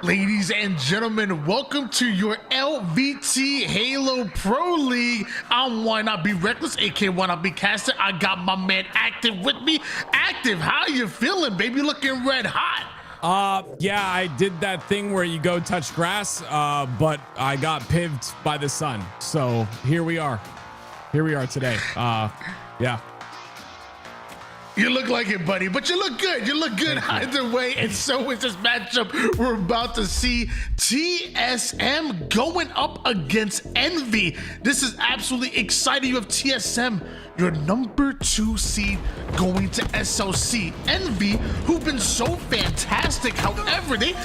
Ladies and gentlemen, welcome to your LVT Halo Pro League. I'm Why Not Be Reckless, aka Why Not Be Caster. I got my man Active with me. Active, how you feeling, baby? Looking red hot. Yeah, I did that thing where you go touch grass, but I got pived by the sun. So here we are. Here we are today. Yeah. You look like it, buddy, but you look good. You look good either way. And so is this matchup we're about to see. TSM going up against Envy. This is absolutely exciting. You have TSM, your number 2 seed, going to SLC. Envy, who've been so fantastic. However, they've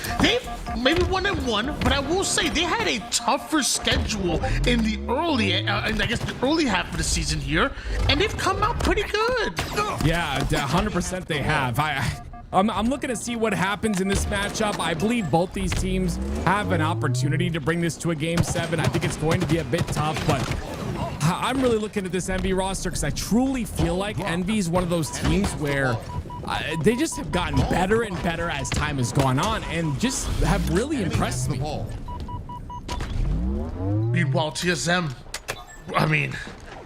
maybe 1-1, but I will say they had a tougher schedule in the early, I guess the early half of the season here, and they've come out pretty good. Yeah, 100% they have. I'm looking to see what happens in this matchup. I believe both these teams have an opportunity to bring this to a game 7. I think it's going to be a bit tough, but I'm really looking at this Envy roster because I truly feel like Envy is one of those teams where they just have gotten better and better as time has gone on and just have really impressed me. Meanwhile, TSM, I mean,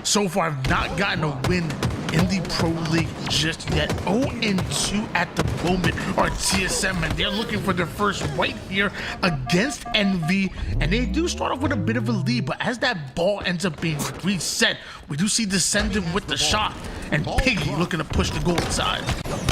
so far I've not gotten a win in the Pro League just yet. 0-2 at the moment are TSM, and they're looking for their first win here against Envy, and they do start off with a bit of a lead, but as that ball ends up being reset, we do see Descendant with the shot, and Piggy looking to push the goal inside.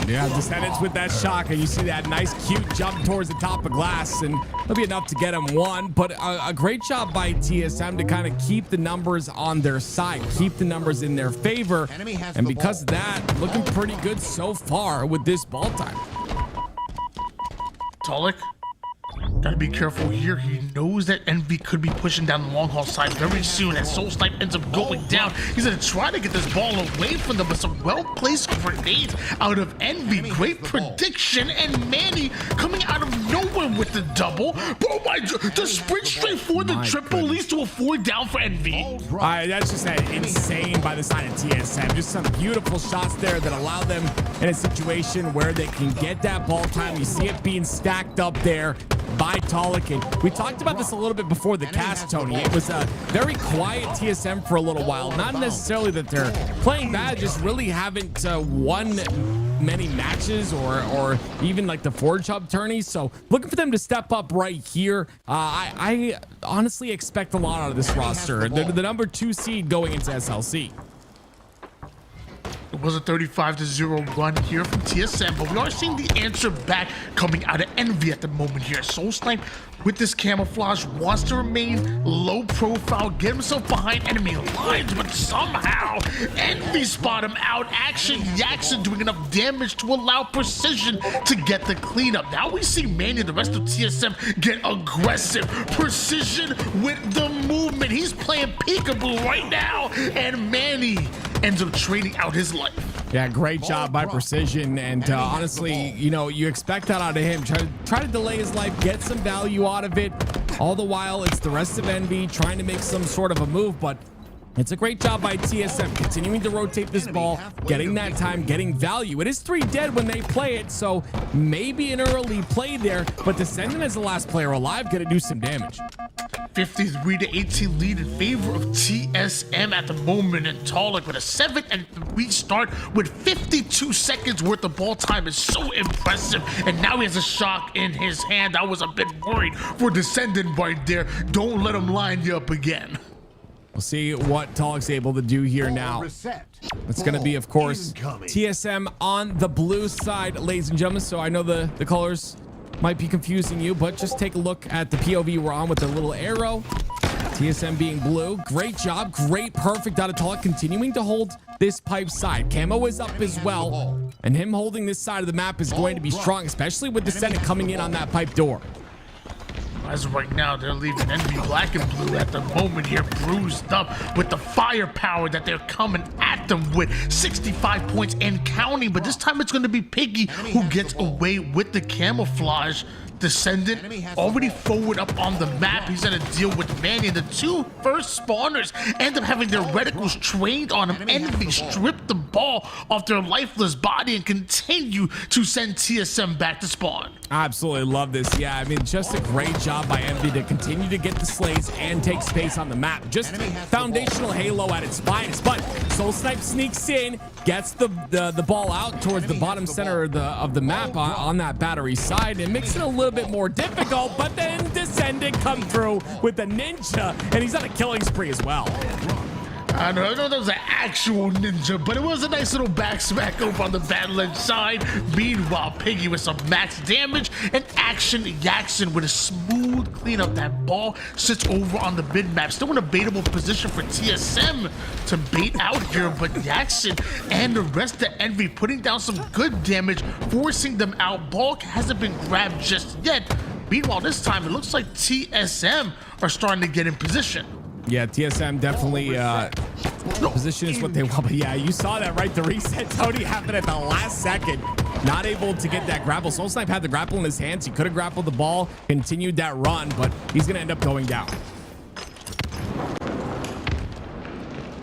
Yeah, Descendants with that shock, and you see that nice cute jump towards the top of glass, and it'll be enough to get him one, but a great job by TSM to kind of keep the numbers on their side, keep the numbers in their favor, and because of that, looking pretty good so far with this ball time. Tolik, gotta be careful here. He knows that Envy could be pushing down the long haul side very soon, and Soul Snipe ends up going down. He's gonna try to get this ball away from them, but some well-placed grenades out of Envy. Great prediction, and Manny coming out of nowhere with the double. Oh my, the sprint straight for the triple leads to a 4 down for Envy. That's just insane by the side of TSM. Just some beautiful shots there that allow them in a situation where they can get that ball time. You see it being stacked up there by Tolik, and we talked about this a little bit before the cast, Tony. It was a very quiet TSM for a little while. Not necessarily that they're playing bad, just really haven't won many matches or even like the Forge Hub tourneys. So looking for them to step up right here. I honestly expect a lot out of this roster. They're the number 2 seed going into SLC. It was a 35-0 run here from TSM, but we are seeing the answer back coming out of Envy at the moment here. Soul Snipe with this camouflage wants to remain low profile, get himself behind enemy lines, but somehow Envy spot him out. Action Jackson doing enough damage to allow Precision to get the cleanup. Now we see Manny and the rest of TSM get aggressive. Precision with the movement. He's playing peekaboo right now, and Manny ends up trading out his life. Yeah, great job by Precision, and honestly, you know, you expect that out of him. Try to delay his life, get some value out of it. All the while, it's the rest of Envy trying to make some sort of a move, but it's a great job by TSM continuing to rotate this ball, getting that time, getting value. It is 3 dead when they play it, so maybe an early play there, but Descendant as the last player alive gonna do some damage. 53-18 lead in favor of TSM at the moment, and Tolik with a 7-3 start with 52 seconds worth of ball time is so impressive, and now he has a shock in his hand. I was a bit worried for Descendant right there. Don't let him line you up again. We'll see what Tolik's able to do here now. It's going to be, of course, TSM on the blue side, ladies and gentlemen. So I know the colors might be confusing you, but just take a look at the POV we're on with the little arrow. TSM being blue. Great job. Great, perfect out of Tolik, continuing to hold this pipe side. Camo is up as well, and him holding this side of the map is going to be strong, especially with Descendant coming in on that pipe door. As of right now, they're leaving Envy black and blue at the moment here, bruised up with the firepower that they're coming at them with. 65 points and counting, but this time it's going to be Piggy who gets away with the camouflage. Descendant already forward up on the map. He's gonna deal with Manny, and the two first spawners end up having their reticles trained on him. Envy strip the ball off their lifeless body and continue to send TSM back to spawn. I absolutely love this. Yeah, I mean, just a great job by Envy to continue to get the slays and take space on the map. Just foundational Halo at its finest. But Soul Snipe sneaks in, gets the ball out towards the bottom center of the map on that battery side, and makes it a little bit more difficult. But then Descendant come through with the ninja, and he's on a killing spree as well. I don't know that was an actual ninja, but it was a nice little back smack over on the battle edge side. Meanwhile, Piggy with some max damage and Action Jackson with a smooth clean up. That ball sits over on the mid map. Still in a baitable position for TSM to bait out here, but Jackson and the rest of Envy putting down some good damage, forcing them out. Ball hasn't been grabbed just yet. Meanwhile, this time it looks like TSM are starting to get in position. Yeah, TSM definitely position is what they want. But yeah, you saw that, right? The reset, Tony, happened at the last second. Not able to get that grapple. Soul Snipe had the grapple in his hands. He could have grappled the ball, continued that run, but he's going to end up going down.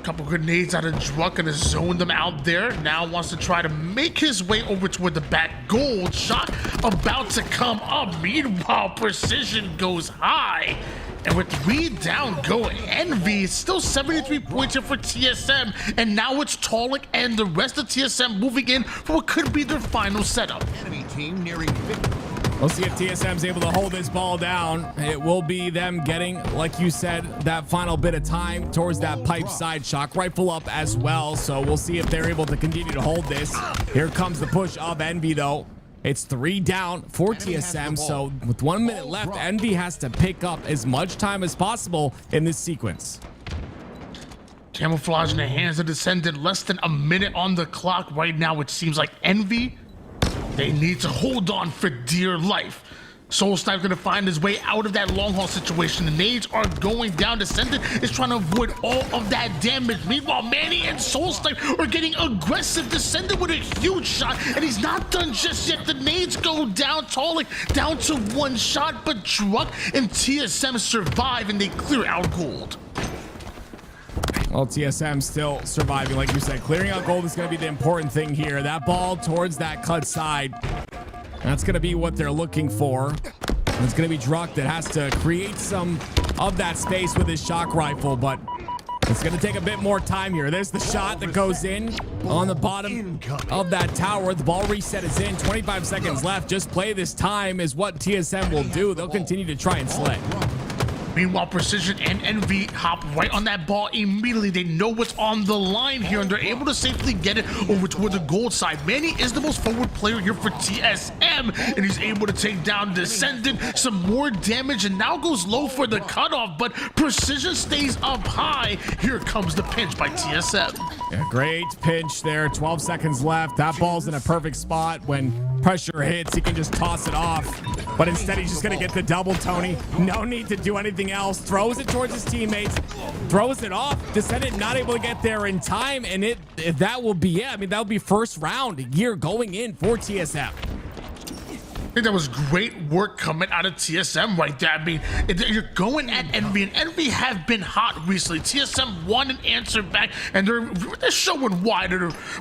Couple grenades out of Druk, gonna zone them out there. Now wants to try to make his way over toward the back. Gold shot about to come up. Meanwhile, Precision goes high. And with 3 down going, Envy is still 73 points here for TSM. And now it's Talik and the rest of TSM moving in for what could be their final setup. Enemy team nearing victory. We'll see if TSM's able to hold this ball down. It will be them getting, like you said, that final bit of time towards that pipe side. Shock rifle up as well. So we'll see if they're able to continue to hold this. Here comes the push of Envy, though. It's 3 down for TSM. So with 1 minute left, Envy has to pick up as much time as possible in this sequence. Camouflage in the hands of Descendant. Less than a minute on the clock. Right now, it seems like Envy, they need to hold on for dear life. Soul Snipe gonna find his way out of that long haul situation. The nades are going down. Descendant is trying to avoid all of that damage. Meanwhile, Manny and Soul Snipe are getting aggressive. Descendant with a huge shot, and he's not done just yet. The nades go down. Talik down to 1 shot, but Druk and TSM survive, and they clear out gold. Well, TSM still surviving, like you said. Clearing out gold is going to be the important thing here. That ball towards that cut side. That's going to be what they're looking for. It's going to be Druk that has to create some of that space with his shock rifle, but it's going to take a bit more time here. There's the shot that goes in on the bottom of that tower. The ball reset is in. 25 seconds left. Just play this time is what TSM will do. They'll continue to try and slay. Meanwhile, Precision and Envy hop right on that ball immediately. They know what's on the line here, and they're able to safely get it over toward the gold side. Manny is the most forward player here for TSM, and he's able to take down Descendant. Some more damage, and now goes low for the cutoff, but Precision stays up high. Here comes the pinch by TSM. Yeah, great pinch there. 12 seconds left. That ball's in a perfect spot. When pressure hits, he can just toss it off. But instead, he's just going to get the double, Tony. No need to do anything else. Throws it towards his teammates. Throws it off. Descendant not able to get there in time. And that will be it. I mean, that will be first round here going in for TSM. I think that was great work coming out of TSM right there. I mean, you're going at Envy, and Envy have been hot recently. TSM won an answer back, and they're showing why.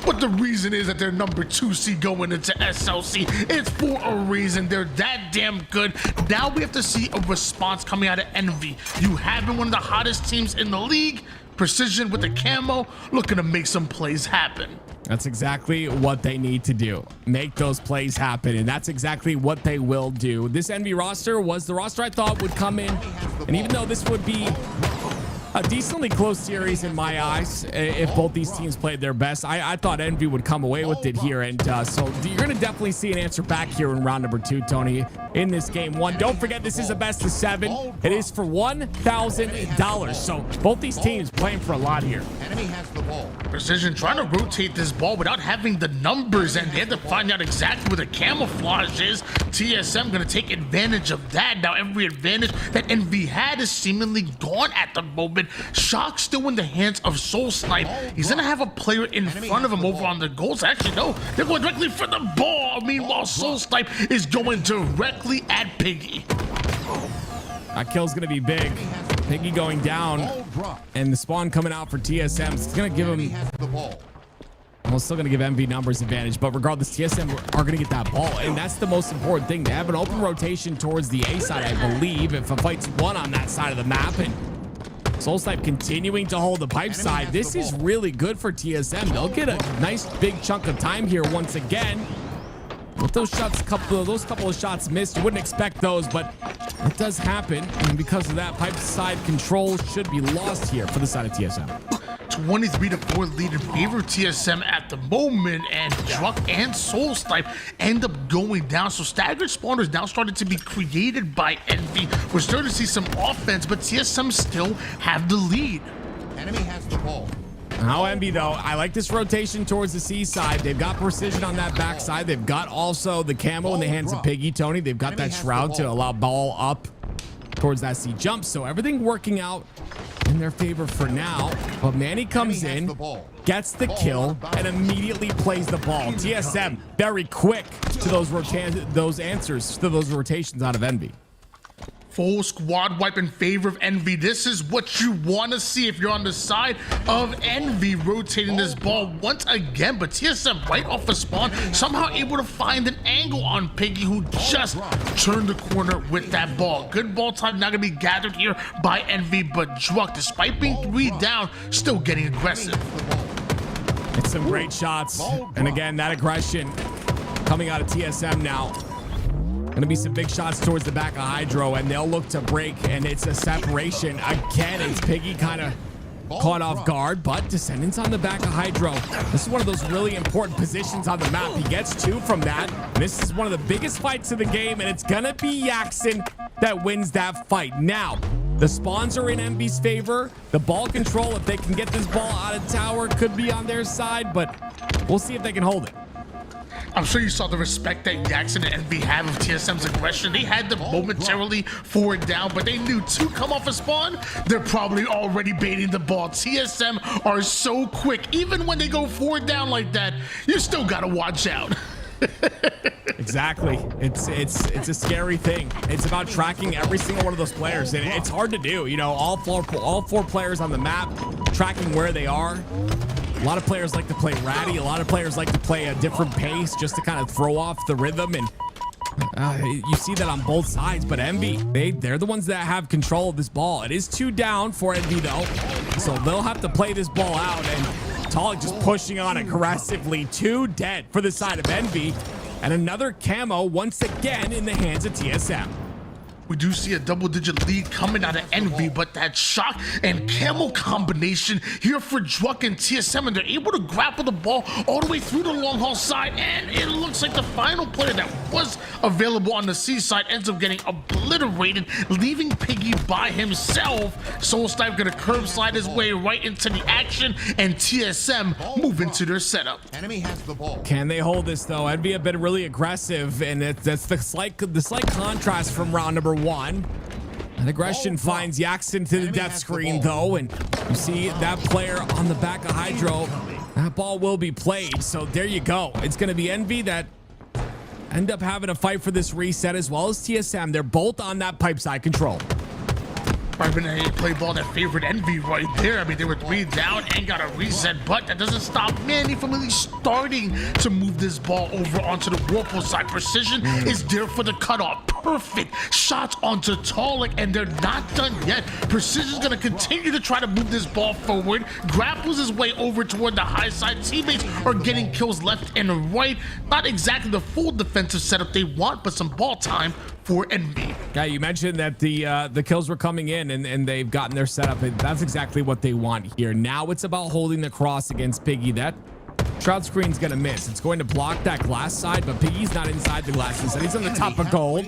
What the reason is that they're number 2 seed going into SLC. It's for a reason. They're that damn good. Now we have to see a response coming out of Envy. You have been one of the hottest teams in the league. Precision with the camo, looking to make some plays happen. That's exactly what they need to do. Make those plays happen, and that's exactly what they will do. This Envy roster was the roster I thought would come in, and even though this would be a decently close series in my eyes, if both these teams played their best, I thought Envy would come away with it here, and so you're going to definitely see an answer back here in round number 2, Tony, in this game 1. Don't forget, this is a best of 7. It is for $1,000, so both these teams playing for a lot here. Enemy has the ball. Precision trying to rotate this ball without having the numbers, and they had to find out exactly where the camouflage is. TSM going to take advantage of that. Now every advantage that Envy had is seemingly gone at the moment. happen. Shock still in the hands of Soul Snipe. He's gonna have a player in front of him over on the goals. Actually, no, they're going directly for the ball. Meanwhile, Soul Snipe is going directly at Piggy. That kill's gonna be big. Piggy going down, and the spawn coming out for TSM. It's gonna give him. Well, still gonna give MV numbers advantage, but regardless, TSM are gonna get that ball, and that's the most important thing. They have an open rotation towards the A side, I believe. If a fight's won on that side of the map, and Soul Snipe continuing to hold the pipe side, this is really good for TSM. They'll get a nice big chunk of time here once again. With those shots, couple of shots missed, you wouldn't expect those, but it does happen. And because of that, pipe side control should be lost here for the side of TSM. 23-4 lead in favor of TSM at the moment, and Druck and Soul Snipe end up going down. So staggered spawners now started to be created by Envy. We're starting to see some offense, but TSM still have the lead. Enemy has the ball. Now Envy, though, I like this rotation towards the C side. They've got precision on that backside. They've got also the camo in the hands of Piggy, Tony. They've got that shroud to allow ball up towards that C jump. So everything working out in their favor for now. But Manny comes in, gets the kill, and immediately plays the ball. TSM very quick to those answers to those rotations out of Envy. Full squad wipe in favor of Envy. This is what you want to see if you're on the side of Envy, rotating this ball once again. But TSM right off the spawn, somehow able to find an angle on Piggy, who just turned the corner with that ball. Good ball time now going to be gathered here by Envy, but Druck, despite being 3 down, still getting aggressive. It's some great shots. And again, that aggression coming out of TSM now. Gonna be some big shots towards the back of Hydro, and they'll look to break, and it's a separation. Again, it's Piggy kind of caught off guard, but Descendants on the back of Hydro. This is one of those really important positions on the map. He gets 2 from that. And this is one of the biggest fights of the game, and it's gonna be Yaxon that wins that fight. Now, the spawns are in Envy's favor. The ball control, if they can get this ball out of tower, could be on their side, but we'll see if they can hold it. I'm sure you saw the respect that Yaxon and Envy have of TSM's aggression. They had them momentarily 4 down, but they knew 2 come off a spawn, they're probably already baiting the ball. TSM are so quick. Even when they go 4 down like that, you still gotta watch out. Exactly. It's a scary thing. It's about tracking every single one of those players, and it's hard to do. You know, all four players on the map, tracking where they are. A lot of players like to play ratty. A lot of players like to play a different pace just to kind of throw off the rhythm, and you see that on both sides. But Envy, they're the ones that have control of this ball. It is 2 down for Envy though, so they'll have to play this ball out, and Talik just pushing on aggressively. 2 dead for the side of Envy, and another camo once again in the hands of TSM. We do see a double-digit lead coming out of Envy, but that shock and camo combination here for Druck and TSM, and they're able to grapple the ball all the way through the long haul side, and it looks like the final player that was available on the C side ends up getting obliterated, leaving Piggy by himself. Soul Snipe gonna curb slide his way right into the action, and TSM move into their setup. Enemy has the ball. Can they hold this though? Envy have been really aggressive, and that's the slight contrast from round number 1. And aggression finds Yaxon to the death screen though, and you see that player on the back of Hydro. That ball will be played, so there you go. It's going to be Envy that end up having a fight for this reset, as well as TSM. They're both on that pipe side control. Been a play ball that favored Envy right there. I mean, they were 3 down and got a reset, but that doesn't stop Manny from really starting to move this ball over onto the Whirlpool side. Precision is there for the cutoff. Perfect shots onto Talik, and they're not done yet. Precision's gonna continue to try to move this ball forward, grapples his way over toward the high side. Teammates are getting kills left and right. Not exactly the full defensive setup they want, but some ball time for Envy. Yeah, you mentioned that the kills were coming in, and they've gotten their setup, and that's exactly what they want here. Now it's about holding the cross against Piggy. That shroud screen's gonna miss. It's going to block that glass side, but Piggy's not inside the glasses, and he's on the top of gold.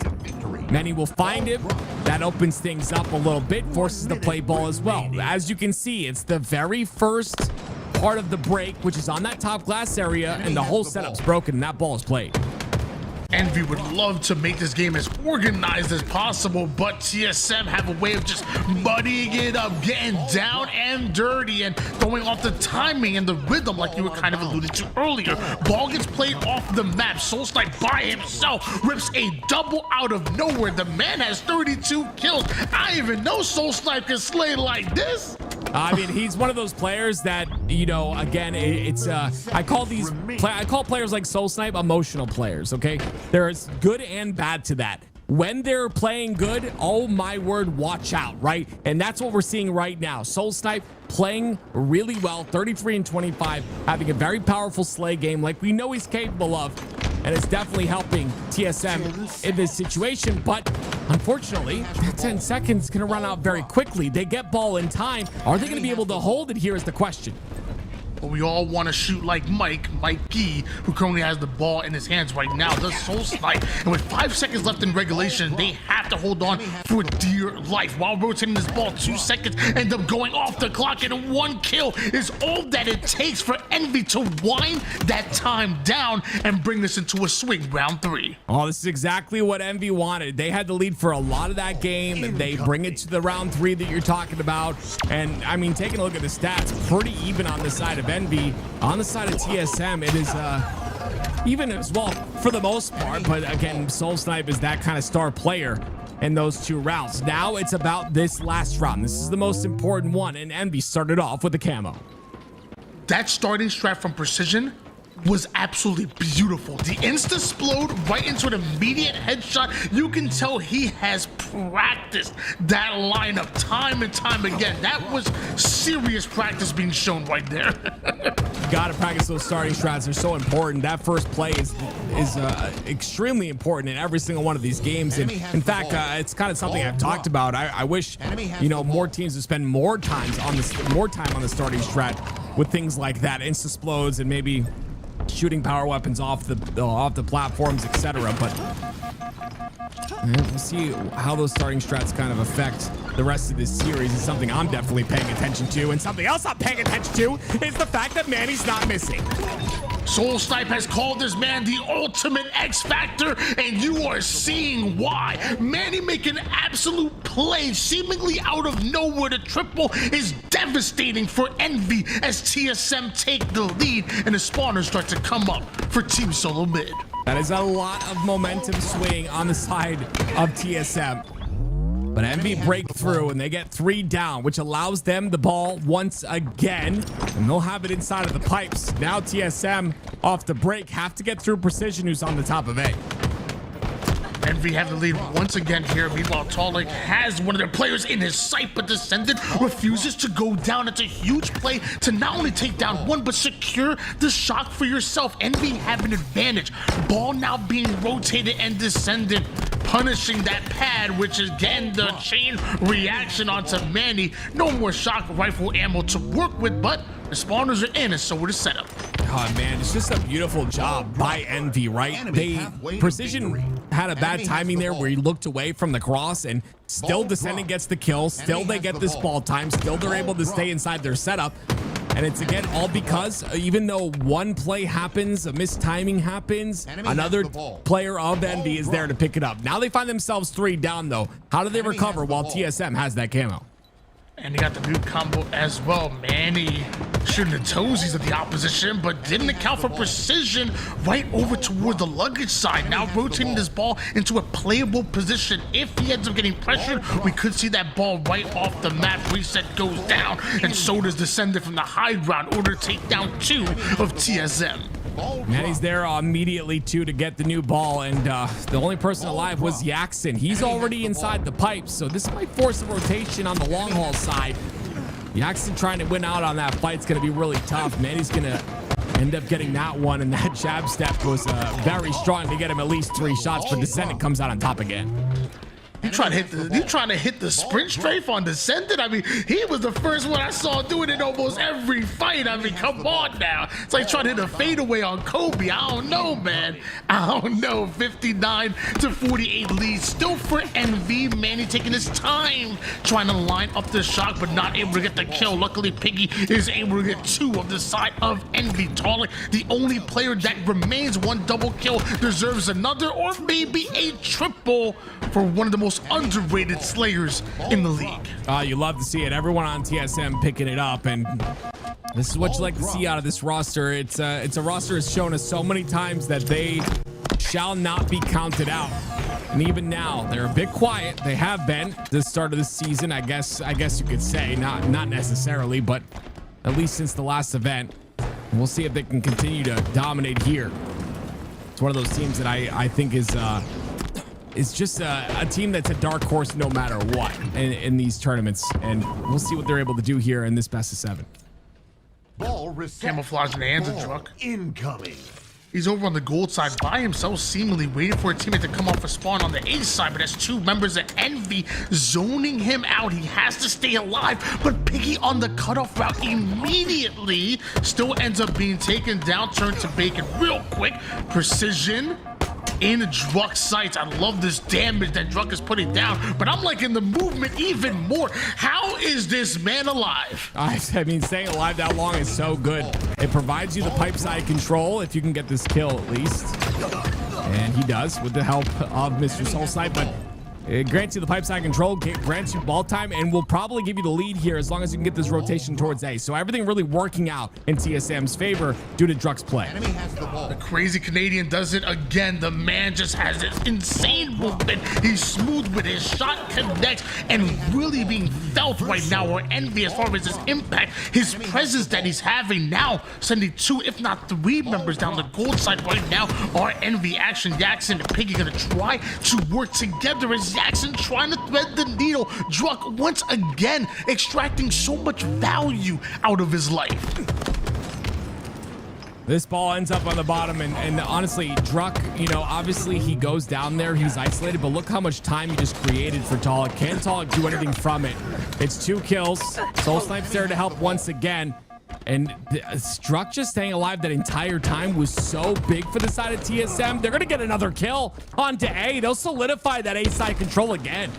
Manny will find him. That opens things up a little bit, forces the play ball as well. As you can see, it's the very first part of the break, which is on that top glass area, and the whole setup's broken, and that ball is played. Envy would love to make this game as organized as possible, but TSM have a way of just muddying it up, getting down and dirty, and throwing off the timing and the rhythm like you were kind of alluded to earlier. Ball gets played off the map. Solsnipe by himself rips a double out of nowhere. The man has 32 kills. I didn't even know Solsnipe can slay like this. I mean, he's one of those players that, you know, again, I call players like Solsnipe emotional players, okay? There's good and bad to that. When they're playing good, oh my word, watch out, right? And that's what we're seeing right now. Solsnipe playing really well, 33 and 25, having a very powerful slay game like we know he's capable of. And it's definitely helping TSM in this situation. But unfortunately, that 10 seconds is going to run out very quickly. They get ball in time. Are they going to be able to hold it? Here is the question. But we all want to shoot like Mikey, who currently has the ball in his hands right now, does Solsnipe. And with 5 seconds left in regulation, they have to hold on for dear life. While rotating this ball, 2 seconds end up going off the clock, and 1 kill is all that it takes for Envy to wind that time down and bring this into a swing round 3. Oh, this is exactly what Envy wanted. They had the lead for a lot of that game, and they bring it to the round 3 that you're talking about. And I mean, taking a look at the stats, pretty even on the side of Envy. On the side of TSM, it is even as well for the most part, but again, Solsnipe is that kind of star player in those 2 rounds. Now it's about this last round. This is the most important one, and Envy started off with the camo. That starting strat from Precision was absolutely beautiful. The insta-splode right into an immediate headshot. You can tell he has practiced that lineup time and time again. That was serious practice being shown right there. Gotta practice those starting strats. They're so important. That first play is extremely important in every single one of these games. And in fact, it's kind of something I've talked about. I wish, you know, more teams would spend more time on the starting strat with things like that, insta-splodes, and maybe shooting power weapons off the platforms, etc. But we'll see how those starting strats kind of affect the rest of this series. Is something I'm definitely paying attention to, and something else I'm paying attention to is the fact that Manny's not missing. Solsnipe has called this man the ultimate X Factor, and you are seeing why. Manny making an absolute play seemingly out of nowhere. The triple is devastating for Envy as TSM take the lead and the spawners start to come up for Team Solo Mid. That is a lot of momentum swing on the side of TSM. But Envy break through and they get 3 down, which allows them the ball once again, and they'll have it inside of the pipes. Now TSM off the break have to get through Precision, who's on the top of A. Envy have the lead once again here. Meanwhile, Talik has one of their players in his sight, but Descendant refuses to go down. It's a huge play to not only take down one, but secure the shock for yourself. Envy have an advantage. Ball now being rotated, and Descendant punishing that pad, which is getting the chain reaction onto Manny. No more shock rifle ammo to work with, but the spawners are in, and so are the setup. Oh man, it's just a beautiful job by Envy, right? Precision had a bad timing there where he looked away from the cross, and still Descendant gets the kill. Still they get this ball time. Still they're able to stay inside their setup. And it's again all because even though one play happens, a missed timing happens, another player of Envy is there to pick it up. Now they find themselves 3 down though. How do they recover while TSM has that camo? And he got the new combo as well. Manny shooting the toesies at the opposition, but didn't account for Precision right over toward the luggage side. Now rotating this ball into a playable position. If he ends up getting pressured, we could see that ball right off the map. Reset goes down, and so does Descendant from the high ground in order to take down 2 of TSM. Manny's there immediately too to get the new ball, and the only person alive was Yaxon. He's already inside the pipes, so this might force a rotation on the long haul side. Yaxon trying to win out on that fight's going to be really tough. Manny's going to end up getting that one, and that jab step was very strong to get him at least 3 shots, but Descendant comes out on top again. You trying to hit the sprint strafe on Descendant? I mean, he was the first one I saw doing it almost every fight. I mean, come on now. It's like trying to hit a fadeaway on Kobe. I don't know, man. I don't know. 59-48 lead still for NV. Manny taking his time trying to line up the shot, but not able to get the kill. Luckily, Piggy is able to get two of the side of NV. Talik, the only player that remains. One double kill deserves another, or maybe a triple for one of the most underrated slayers in the league. You love to see it. Everyone on TSM picking it up, and this is what you like to see out of this roster. It's a roster has shown us so many times that they shall not be counted out. And even now, they're a bit quiet. They have been the start of the season, I guess you could say. Not necessarily, but at least since the last event. We'll see if they can continue to dominate here. It's one of those teams that I think is just a team that's a dark horse no matter what in these tournaments, and we'll see what they're able to do here in this best of 7. Ball reset. Camouflage in the hands of Truck. Incoming. He's over on the gold side by himself, seemingly waiting for a teammate to come off a spawn on the A side, but that's two members of Envy zoning him out. He has to stay alive, but Piggy on the cutoff route immediately still ends up being taken down, turned to bacon real quick. Precision in Druck's sights. I love this damage that Druck is putting down, but I'm liking the movement even more. How is this man alive? I mean, staying alive that long is so good. It provides you the pipe side control if you can get this kill at least. And he does with the help of Mr. Soulsnipe, but it grants you the pipe side control, grants you ball time, and will probably give you the lead here as long as you can get this rotation towards A. So everything really working out in TSM's favor due to Druck's play. Enemy has the ball. The crazy Canadian does it again. The man just has this insane movement. He's smooth with his shot, connects, and really being felt right now, or Envy as far as his impact, his presence that he's having now, sending 2, if not 3 members down the gold side right now are Envy. Action Jackson and Piggy gonna try to work together as Jackson trying to thread the needle. Druck once again extracting so much value out of his life. This ball ends up on the bottom, and honestly, Druck, obviously he goes down there, he's isolated, but look how much time he just created for Talik. Can Talik do anything from it? It's 2 kills. Soulsnipe's there to help once again. And Druck just staying alive that entire time was so big for the side of TSM. They're going to get another kill onto A. They'll solidify that A side control again.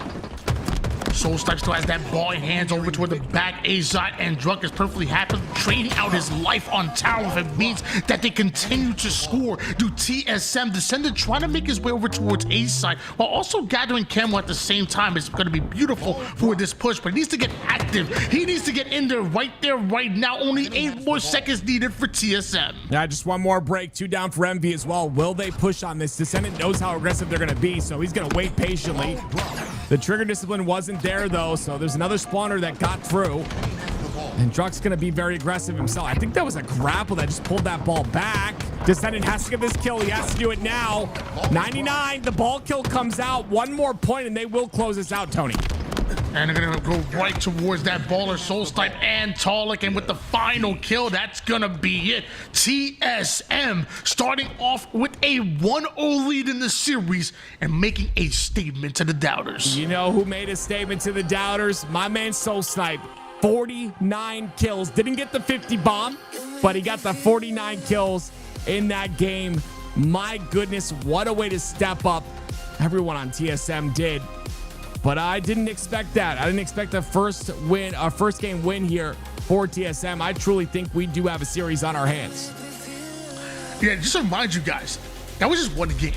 Soulsnipe still has that ball in hands over toward the back A side, and Druck is perfectly happy trading out his life on tower if it means that they continue to score. Do TSM Descendant trying to make his way over towards A side while also gathering camo at the same time. It's going to be beautiful for this push, but he needs to get active. He needs to get in there, right now. Only 8 more seconds needed for TSM. Yeah, just one more break. 2 down for MV as well. Will they push on this? Descendant knows how aggressive they're going to be, so he's going to wait patiently. The trigger discipline wasn't there though, so there's another spawner that got through, and Druck's gonna be very aggressive himself. I think that was a grapple that just pulled that ball back. Descendant has to get this kill. He has to do it now. 99, the ball kill comes out. 1 more point and they will close this out, Tony. And they're gonna go right towards that baller, Soulsnipe and Talik, and with the final kill, that's gonna be it. TSM starting off with a 1-0 lead in the series and making a statement to the doubters. You know who made a statement to the doubters? My man Soulsnipe. 49 kills. Didn't get the 50 bomb, but he got the 49 kills in that game. My goodness, what a way to step up. Everyone on TSM did. But I didn't expect that. I didn't expect a first game win here for TSM. I truly think we do have a series on our hands. Yeah, just to remind you guys, that was just one game.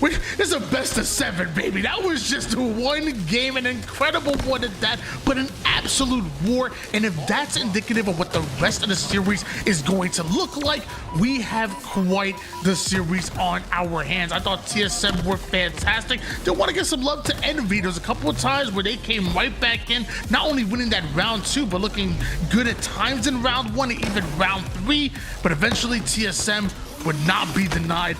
This is a best of 7, baby. That was just one game, an incredible one at that, but an absolute war. And if that's indicative of what the rest of the series is going to look like, we have quite the series on our hands. I thought TSM were fantastic. They want to give some love to Envy. There's a couple of times where they came right back in, not only winning that round 2, but looking good at times in round 1 and even round 3. But eventually TSM would not be denied.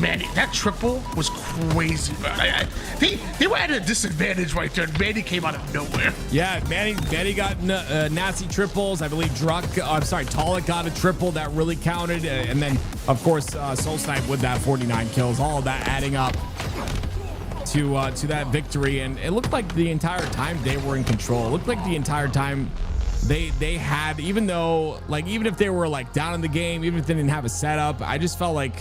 Man, that triple was crazy, man. They were at a disadvantage right there. Manny came out of nowhere. Yeah, Manny got nasty triples. I believe Talik got a triple that really counted. And then, of course, Soulsnipe with that 49 kills. All of that adding up to that victory, and it looked like the entire time they were in control. It looked like the entire time they had, even though, like, even if they were like down in the game, even if they didn't have a setup, I just felt like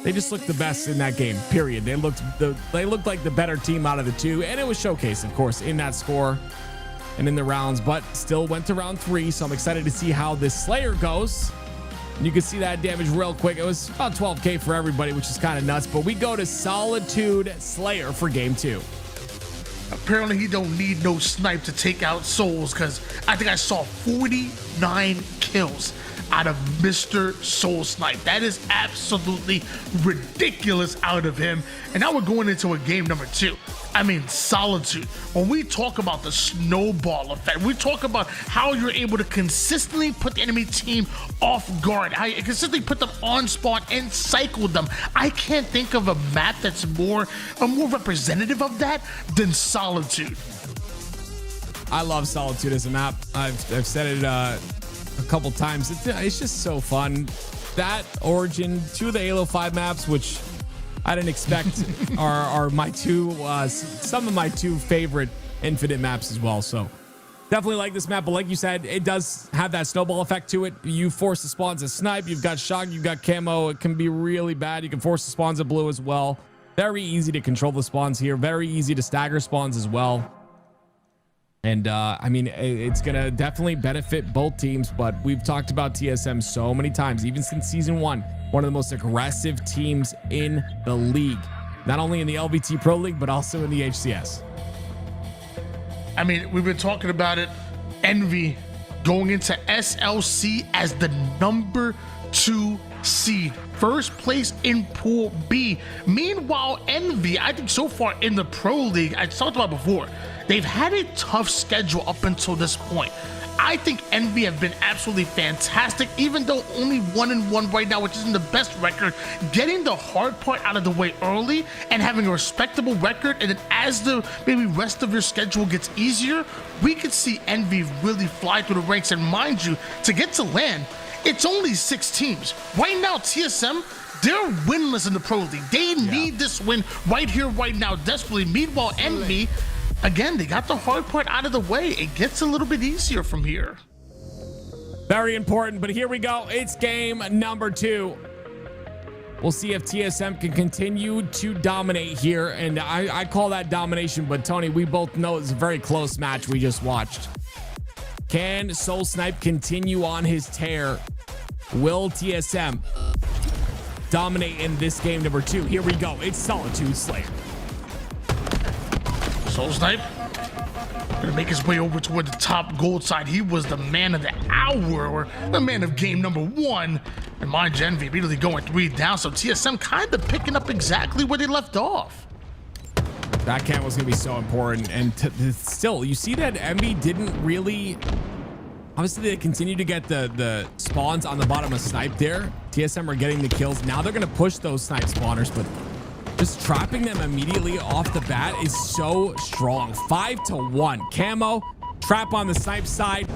they just looked the best in that game, period. They looked like the better team out of the two, and it was showcased, of course, in that score and in the rounds, but still went to round 3. So I'm excited to see how this Slayer goes. You can see that damage real quick. It was about 12K for everybody, which is kind of nuts. But we go to Solitude Slayer for game 2. Apparently, he don't need no snipe to take out Souls, because I think I saw 49 kills out of Mr. Soul Snipe. That is absolutely ridiculous out of him. And now we're going into a game number 2. I mean, Solitude. When we talk about the snowball effect, we talk about how you're able to consistently put the enemy team off guard, how you consistently put them on spawn and cycle them. I can't think of a map that's more representative of that than Solitude. I love Solitude as a map. I've said it a couple times. It's just so fun. That Origin, 2 of the Halo 5 maps, which I didn't expect are my some of my 2 favorite Infinite maps as well. So definitely like this map, but like you said, it does have that snowball effect to it. You force the spawns at snipe, you've got shock, you've got camo. It can be really bad. You can force the spawns at blue as well. Very easy to control the spawns here. Very easy to stagger spawns as well. And I mean, it's going to definitely benefit both teams, but we've talked about TSM so many times, even since season 1, one of the most aggressive teams in the league, not only in the LVT Pro League, but also in the HCS. I mean, we've been talking about it. Envy going into SLC as the number 2 seed. First place in Pool B. Meanwhile, Envy, I think so far in the Pro League, I talked about before, they've had a tough schedule up until this point. I think Envy have been absolutely fantastic, even though only 1-1 right now, which isn't the best record. Getting the hard part out of the way early and having a respectable record, and then as the maybe rest of your schedule gets easier, we could see Envy really fly through the ranks. And mind you, to get to LAN, it's only 6 teams. Right now, TSM, they're winless in the Pro League. They need this win right here, right now, desperately. Meanwhile, Envy, again, they got the hard part out of the way. It gets a little bit easier from here. Very important, but here we go. It's game number 2. We'll see if TSM can continue to dominate here, and I call that domination, but Tony, we both know it's a very close match we just watched. Can Soul Snipe continue on his tear? Will TSM dominate in this game number 2? Here we go. It's Solitude Slayer. Soul Snipe gonna make his way over toward the top gold side. He was the man of the hour, or the man of game number 1. And mind you, Envy immediately going 3 down, so TSM kind of picking up exactly where they left off. That cam was going to be so important. And still, you see that Envy didn't really... Obviously, they continue to get the spawns on the bottom of Snipe there. TSM are getting the kills. Now they're going to push those Snipe spawners, but just trapping them immediately off the bat is so strong. 5-1. Camo, trap on the Snipe side,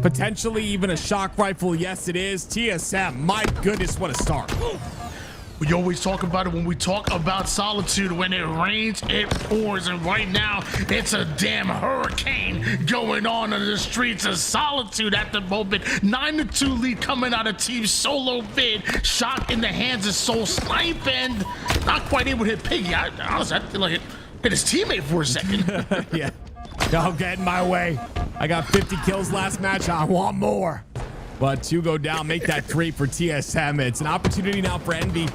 potentially even a shock rifle. Yes, it is. TSM, my goodness, what a start. We always talk about it when we talk about Solitude. When it rains, it pours. And right now, it's a damn hurricane going on in the streets of Solitude at the moment. 9-2 lead coming out of Team Solo Vid. Shot in the hands of Soul Snipe, and not quite able to hit Piggy. Honestly, I feel like it hit his teammate for a second. Yeah. Don't get in my way. I got 50 kills last match. I want more. But 2 go down, make that 3 for TSM. It's an opportunity now for Envy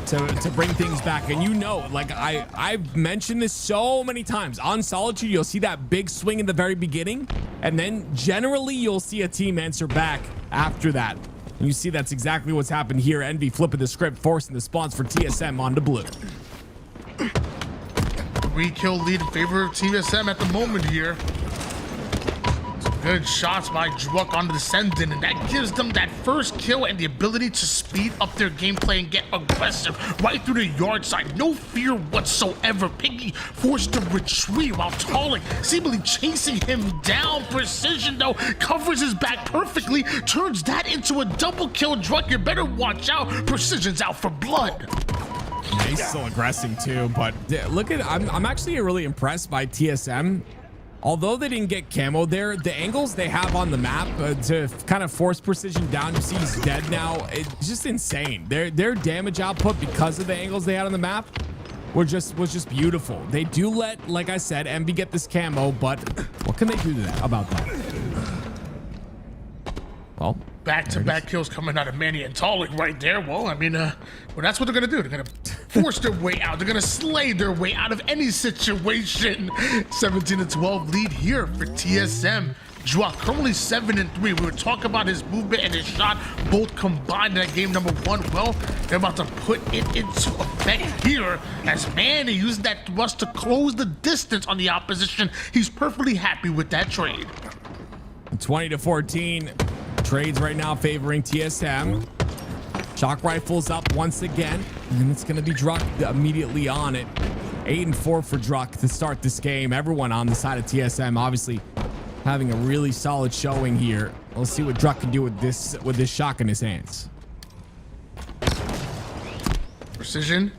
to bring things back. And you know, like I've mentioned this so many times, on Solitude, you'll see that big swing in the very beginning, and then generally you'll see a team answer back after that. And you see that's exactly what's happened here. Envy flipping the script, forcing the spawns for TSM onto blue. 3-kill lead in favor of TSM at the moment here. Good shots by Druk on the descendant, and that gives them that first kill and the ability to speed up their gameplay and get aggressive right through the yard side. No fear whatsoever. Piggy forced to retreat while Talik seemingly chasing him down. Precision, though, covers his back perfectly, turns that into a double kill. Druk, you better watch out. Precision's out for blood. he's still aggressing too. But look at, I'm actually really impressed by TSM. Although they didn't get camo there, the angles they have on the map to kind of force precision down. You see he's dead now. It's just insane. Their damage output because of the angles they had on the map was just beautiful. They do let, like I said, Envy get this camo, but what can they do to that about that? Well, back-to-back kills coming out of Manny and Talik right there. Well, I mean, well, that's what they're gonna do. They're gonna force their way out. They're gonna slay their way out of any situation. 17-12 lead here for TSM. Jwa currently 7-3. We were talking about his movement and his shot, both combined in that game number 1. Well, they're about to put it into effect here as Manny used that thrust to close the distance on the opposition. He's perfectly happy with that trade. 20-14. Trades right now favoring TSM. Shock rifles up once again, and it's going to be Druck immediately on it. 8-4 for Druck to start this game. Everyone on the side of TSM obviously having a really solid showing here. We'll see what Druck can do with this shock in his hands. Precision,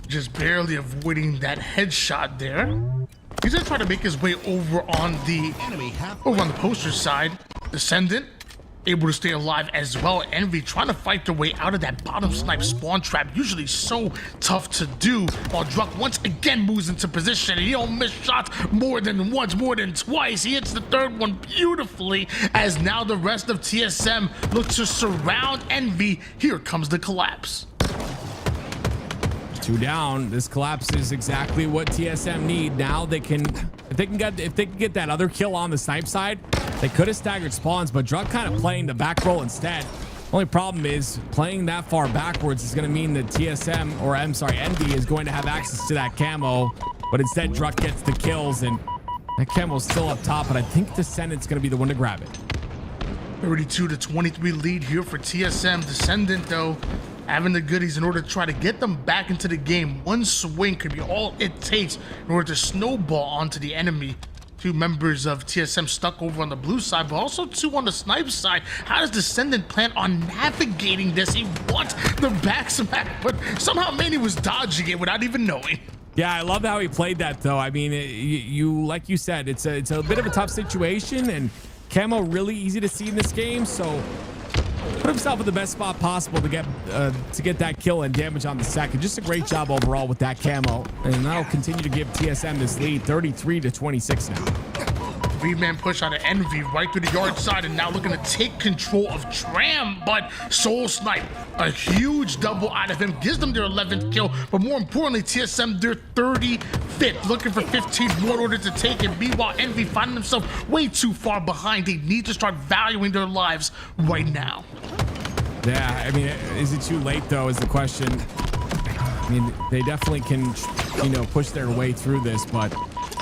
just barely avoiding that headshot there. He's gonna try to make his way over on the poster side. Descendant able to stay alive as well. Envy trying to fight their way out of that bottom snipe spawn trap, usually so tough to do, while Druck once again moves into position and he don't miss shots more than once, more than twice. He hits the third one beautifully as now the rest of TSM look to surround Envy. Here comes the collapse. 2 down. This collapse is exactly what TSM need. Now they can, if they can get that other kill on the snipe side, they could have staggered spawns, but Druck kind of playing the back roll instead. Only problem is playing that far backwards is going to mean that TSM, or I'm sorry, Envy is going to have access to that camo, but instead Druck gets the kills and that camo's still up top, but I think Descendant's going to be the one to grab it. 32-23 lead here for TSM. Descendant though having the goodies in order to try to get them back into the game. One swing could be all it takes in order to snowball onto the enemy. 2 members of TSM stuck over on the blue side, but also 2 on the snipe side. How does Descendant plan on navigating this? He wants the back smack, but somehow Manny was dodging it without even knowing. Yeah, I love how he played that though. I mean, you like you said, it's a bit of a tough situation, and camo really easy to see in this game, so put himself in the best spot possible to get that kill and damage on the second. Just a great job overall with that camo, and that'll continue to give TSM this lead, 33-26 now. 3-man push out of Envy right through the yard side, and now looking to take control of Tram, but Soul Snipe, a huge double out of him, gives them their 11th kill, but more importantly, TSM their 35th, looking for 15 more in order to take it. Meanwhile, Envy finding themselves way too far behind. They need to start valuing their lives right now. Yeah, I mean, is it too late though is the question. I mean, they definitely can, push their way through this, but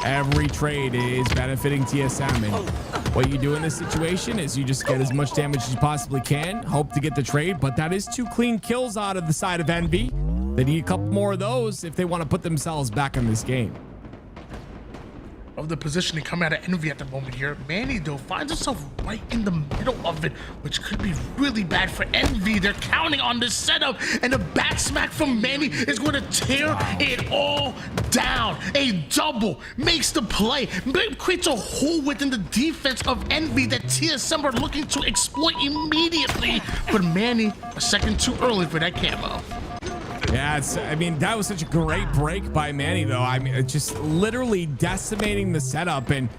every trade is benefiting TSM, and what you do in this situation is you just get as much damage as you possibly can, hope to get the trade, but that is 2 clean kills out of the side of Envy. They need a couple more of those if they want to put themselves back in this game. Of the positioning coming out of Envy at the moment here. Manny though finds himself right in the middle of it, which could be really bad for Envy. They're counting on this setup, and the back smack from Manny is going to tear it all down. A double makes the play, creates a hole within the defense of Envy that TSM are looking to exploit immediately, but Manny a second too early for that camo. Yeah, I mean, that was such a great break by Manny, though. I mean, just literally decimating the setup, and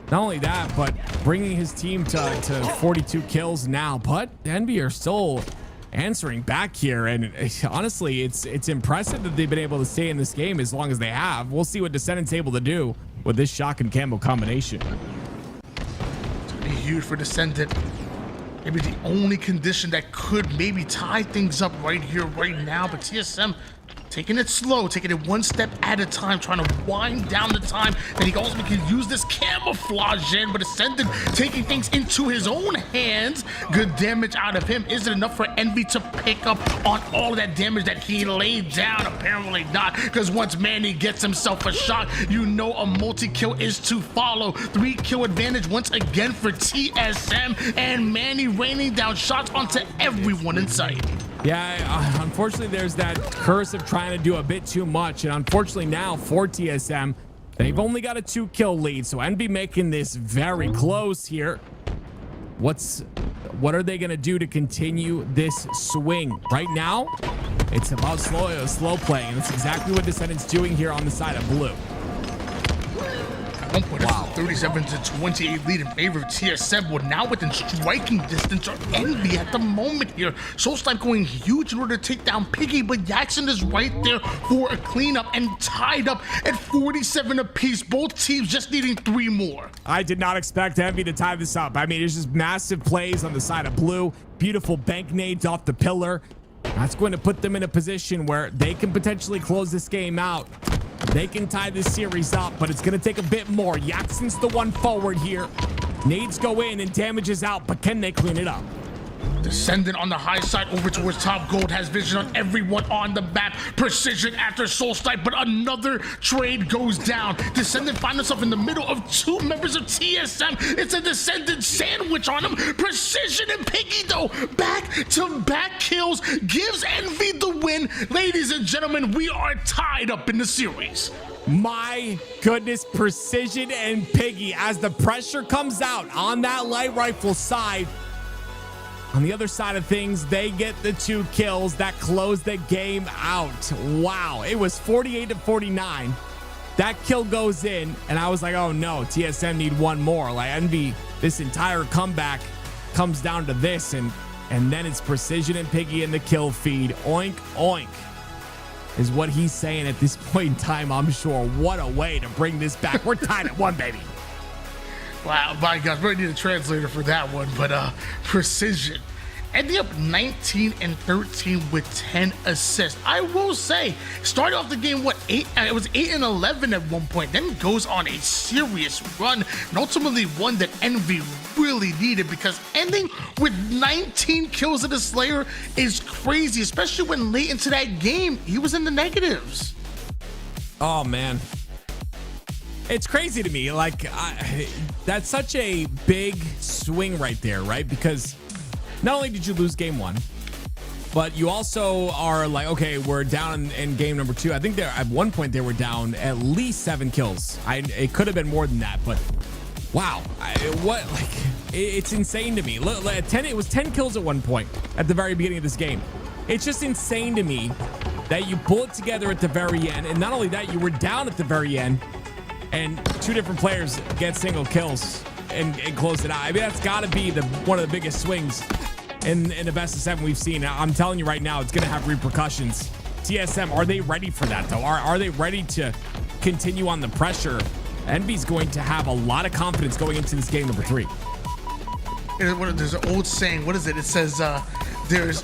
not only that, but bringing his team to 42 kills now. But Envy are still answering back here, and honestly, it's impressive that they've been able to stay in this game as long as they have. We'll see what Descendant's able to do with this shock and camo combination. It's gonna be huge for Descendant. Maybe the only condition that could maybe tie things up right here, right now, but TSM taking it slow, taking it one step at a time, trying to wind down the time that he also can use this camouflage in, but Ascendant taking things into his own hands. Good damage out of him. Is it enough for Envy to pick up on all of that damage that he laid down? Apparently not, because once Manny gets himself a shot, you know a multi-kill is to follow. 3-kill advantage once again for TSM, and Manny raining down shots onto everyone in sight. Yeah, unfortunately, there's that curse of trying to do a bit too much. And unfortunately now for TSM, they've only got a 2-kill lead. So Envy making this very close here. What are they going to do to continue this swing? Right now, it's about slow play. And that's exactly what Descendants doing here on the side of blue. At one point, wow. 37-28 lead in favor of TSM. Well, now within striking distance are Envy at the moment here. Soulsnipe going huge in order to take down Piggy, but Jackson is right there for a cleanup and tied up at 47 apiece. Both teams just needing 3 more. I did not expect Envy to tie this up. I mean, it's just massive plays on the side of blue. Beautiful bank nades off the pillar. That's going to put them in a position where they can potentially close this game out. They can tie this series up, but it's going to take a bit more. Jackson's the one forward here. Nades go in and damage is out, but can they clean it up? Descendant on the high side over towards top. Gold has vision on everyone on the map. Precision after Soulsnipe, but another trade goes down. Descendant finds himself in the middle of 2 members of TSM. It's a Descendant sandwich on him. Precision and Piggy, though, back-to-back kills gives Envy the win. Ladies and gentlemen, we are tied up in the series. My goodness, Precision and Piggy as the pressure comes out on that light rifle side. On the other side of things, they get the 2 kills that close the game out. Wow, it was 48-49. That kill goes in, and I was like, oh no, TSM need 1 more. Like Envy, this entire comeback comes down to this, and then it's Precision and Piggy in the kill feed. Oink, oink is what he's saying at this point in time, I'm sure. What a way to bring this back. We're tied at 1, baby. Wow, my gosh, we need a translator for that one, but Precision ending up 19-13 with 10 assists. I will say, started off the game, it was 8-11 at one point, then goes on a serious run, and ultimately one that Envy really needed, because ending with 19 kills of the Slayer is crazy, especially when late into that game, he was in the negatives. Oh, man. It's crazy to me. Like, that's such a big swing right there, right? Because not only did you lose game 1, but you also are like, okay, we're down in game number 2. I think at one point they were down at least 7 kills. It could have been more than that, but wow, it's insane to me. Look, it was 10 kills at one point at the very beginning of this game. It's just insane to me that you pull it together at the very end, and not only that, you were down at the very end, and 2 different players get single kills and close it out. I mean, that's got to be one of the biggest swings in the best of 7 we've seen. I'm telling you right now, it's going to have repercussions. TSM, are they ready for that, though? Are they ready to continue on the pressure? Envy's going to have a lot of confidence going into this game number 3. There's an old saying. What is it? It says, there's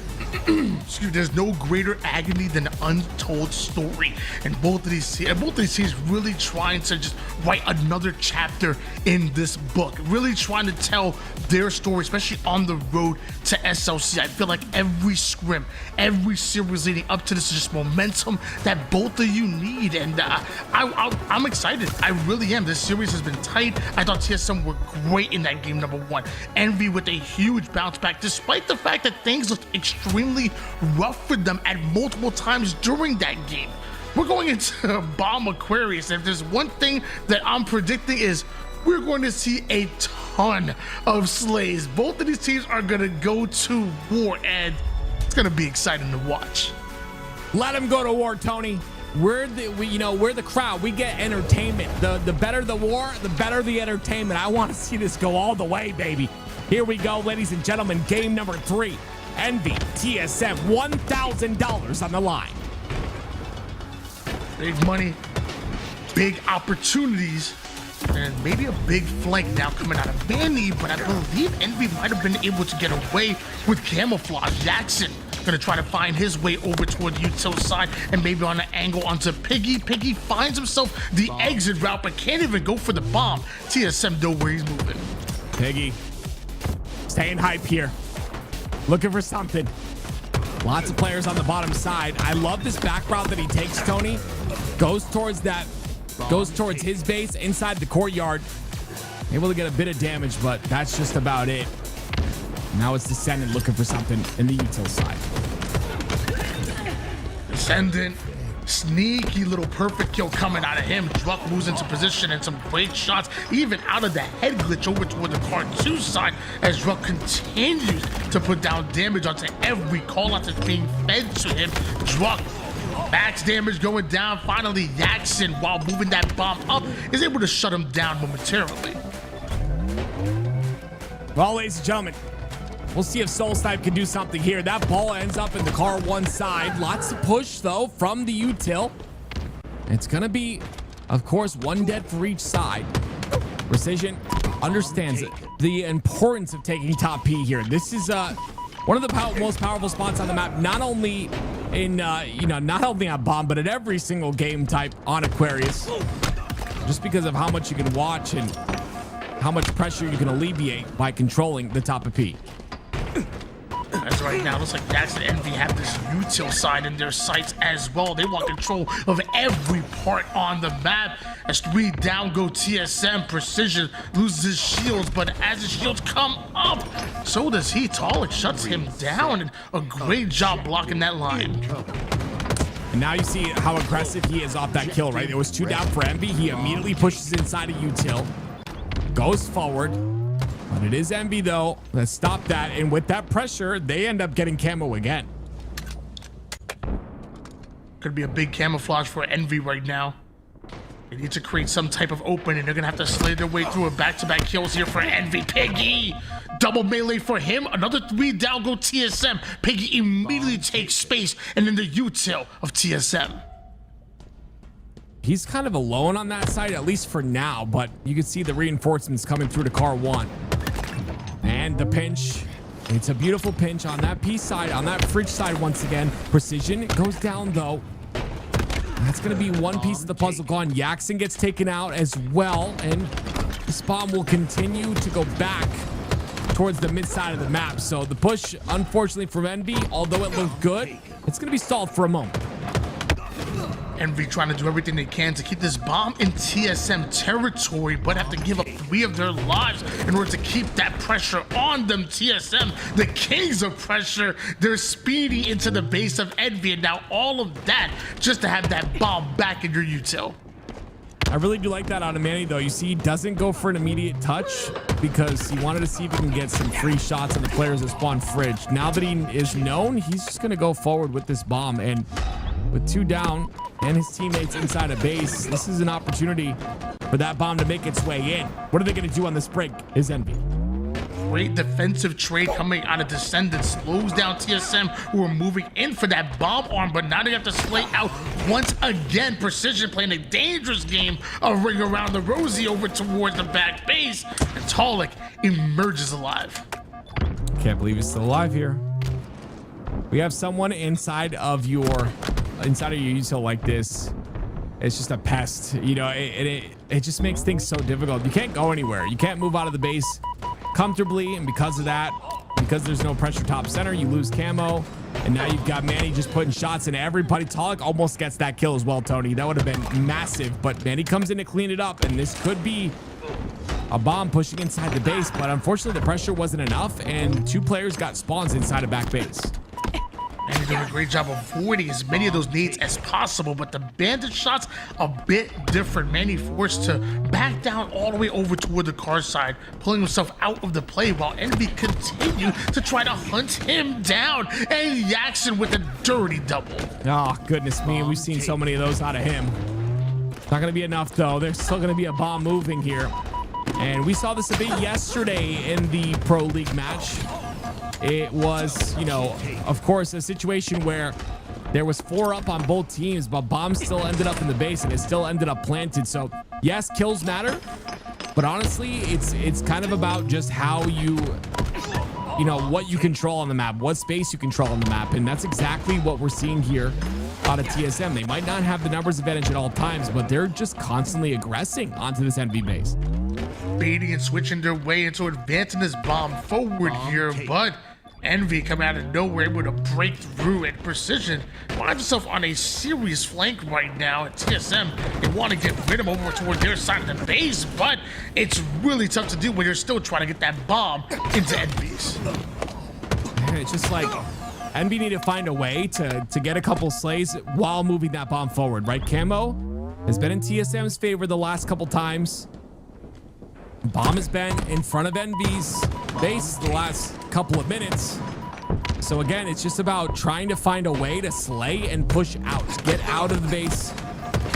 no greater agony than an untold story. And both of these teams really trying to just write another chapter in this book, really trying to tell their story, especially on the road to SLC. I feel like every scrim, every series leading up to this is just momentum that both of you need, and I'm excited. I really am. This series has been tight. I thought TSM were great in that game number 1. Envy with a huge bounce back, despite the fact that things looked extremely rough for them at multiple times during that game. We're going into Bomb Aquarius, and if there's one thing that I'm predicting is we're going to see a ton of slays. Both of these teams are going to go to war, and it's going to be exciting to watch. Let them go to war, Tony. We're the crowd. We get entertainment. The better the war, the better the entertainment. I want to see this go all the way, baby. Here we go, ladies and gentlemen. Game number 3. Envy, TSM, $1,000 on the line. Big money, big opportunities, and maybe a big flank now coming out of Vanny, but I believe Envy might have been able to get away with camouflage. Jackson gonna try to find his way over toward the util side and maybe on an angle onto Piggy. Piggy finds himself the exit route, but can't even go for the bomb. TSM know where he's moving. Piggy, staying hype here. Looking for something. Lots of players on the bottom side. I love this back route that he takes, Tony. Goes towards his base inside the courtyard. Able to get a bit of damage, but that's just about it. Now it's Descendant looking for something in the util side. Descendant. Sneaky little perfect kill coming out of him. Druck moves into position and some great shots, even out of the head glitch over toward the card 2 side as Druck continues to put down damage onto every call out that's being fed to him. Druck, max damage going down. Finally, Jackson, while moving that bomb up, is able to shut him down momentarily. Well, ladies and gentlemen, we'll see if Solitude can do something here. That ball ends up in the car 1 side. Lots of push, though, from the util. It's going to be, of course, 1 dead for each side. Precision understands the importance of taking top P here. This is one of the most powerful spots on the map, not only in, not only on bomb, but in every single game type on Aquarius. Just because of how much you can watch and how much pressure you can alleviate by controlling the top of P. As right now, looks like Dax and Envy have this util side in their sights as well. They want control of every part on the map. As 3 down go TSM. Precision loses his shields, but as his shields come up, so does he. Talik shuts him down, and a great job blocking that line. And now you see how aggressive he is off that kill, right? There was 2 down for Envy. He immediately pushes inside a util, goes forward. But it is Envy, though. Let's stop that. And with that pressure, they end up getting camo again. Could be a big camouflage for Envy right now. They need to create some type of opening. They're going to have to slay their way through a back-to-back kills here for Envy. Piggy! Double melee for him. Another 3 down go TSM. Piggy immediately takes space and then the util of TSM. He's kind of alone on that side, at least for now, but you can see the reinforcements coming through to car 1. And the pinch. It's a beautiful pinch on that P side, on that fridge side once again. Precision goes down, though. That's going to be 1 piece of the puzzle gone. Jackson gets taken out as well, and this bomb will continue to go back towards the mid side of the map. So the push, unfortunately, from Envy, although it looked good, it's going to be stalled for a moment. Envy trying to do everything they can to keep this bomb in TSM territory, but have to give up 3 of their lives in order to keep that pressure on them. TSM, the kings of pressure, they're speeding into the base of Envy, and now all of that just to have that bomb back in your util. I really do like that out of Manny, though. You see, he doesn't go for an immediate touch because he wanted to see if he can get some free shots on the players that spawn fridge. Now that he is known, he's just going to go forward with this bomb, and with 2 down and his teammates inside a base, this is an opportunity for that bomb to make its way in. What are they going to do on this break is Envy. Great defensive trade coming out of Descendant. Slows down TSM, who are moving in for that bomb arm, but now they have to slay out once again. Precision playing a dangerous game of ring around the rosy over towards the back base, and Talik emerges alive. Can't believe he's still alive here. We have someone inside of your util like this. It's just a pest, you know. It just makes things so difficult. You can't go anywhere. You can't move out of the base comfortably, and because of that, because there's no pressure top center, you lose camo, and now you've got Manny just putting shots into everybody. Talik almost gets that kill as well, Tony. That would have been massive, but Manny comes in to clean it up, and this could be a bomb pushing inside the base, but unfortunately the pressure wasn't enough, and 2 players got spawns inside of back base. And he's doing a great job avoiding as many of those nades as possible, but the bandit shots a bit different. Manny forced to back down all the way over toward the car side, pulling himself out of the play while Envy continued to try to hunt him down. And Jackson with a dirty double. Oh, goodness me. We've seen so many of those out of him. Not going to be enough, though. There's still going to be a bomb moving here. And we saw this a bit yesterday in the Pro League match. It was, of course, a situation where there was 4 up on both teams, but bombs still ended up in the base and it still ended up planted. So yes, kills matter, but honestly, it's kind of about just how what you control on the map, what space you control on the map. And that's exactly what we're seeing here out of TSM. They might not have the numbers advantage at all times, but they're just constantly aggressing onto this NV base. Baiting and switching their way into advancing this bomb forward here, but Envy coming out of nowhere, able to break through, and Precision finds himself on a serious flank right now at TSM. They want to get rid of him over toward their side of the base, but it's really tough to do when you're still trying to get that bomb into Envy's. Man, it's just like NB need to find a way to get a couple slays while moving that bomb forward, right? Camo has been in TSM's favor the last couple times. Bomb has been in front of NB's base the last couple of minutes. So again, it's just about trying to find a way to slay and push out. Get out of the base.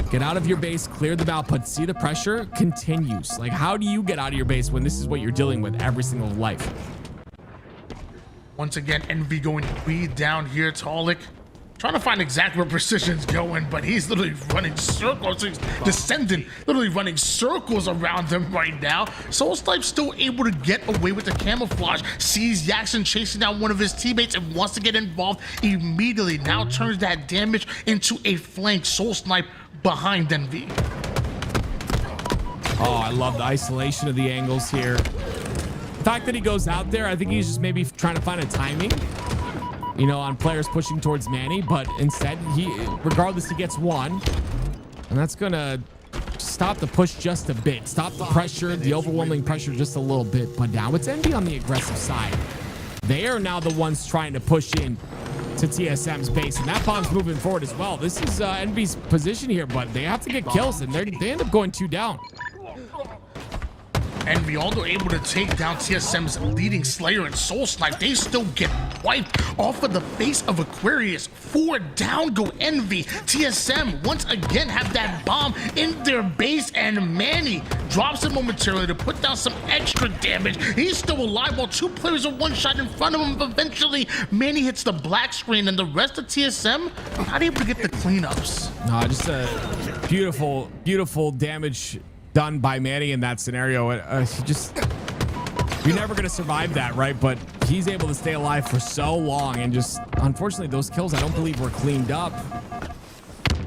Get out of your base, clear the output. See, the pressure continues. Like, how do you get out of your base when this is what you're dealing with every single life? Once again, NV going way down here. Tolic trying to find exactly where Precision's going, but he's literally running circles. He's descending, literally running circles around him right now. Soulsnipe still able to get away with the camouflage. Sees Jackson chasing down one of his teammates and wants to get involved immediately. Now turns that damage into a flank. Soulsnipe behind NV. Oh, I love the isolation of the angles here. The fact that he goes out there, I think he's just maybe trying to find a timing, you know, on players pushing towards Manny, but instead, regardless, he gets one. And that's going to stop the push just a bit. Stop the pressure, the overwhelming pressure just a little bit. But now it's NB on the aggressive side. They are now the ones trying to push in to TSM's base, and that bomb's moving forward as well. This is NB's position here, but they have to get kills, and they end up going 2 down. And although able to take down TSM's leading Slayer and Soulsnipe, they still get wiped off of the face of Aquarius. 4 down go Envy. TSM once again have that bomb in their base, and Manny drops it momentarily to put down some extra damage. He's still alive while 2 players are one shot in front of him. But eventually, Manny hits the black screen, and the rest of TSM are not able to get the cleanups. Just a beautiful, beautiful damage done by Manny in that scenario. You're never going to survive that, right? But he's able to stay alive for so long, and just unfortunately those kills I don't believe were cleaned up,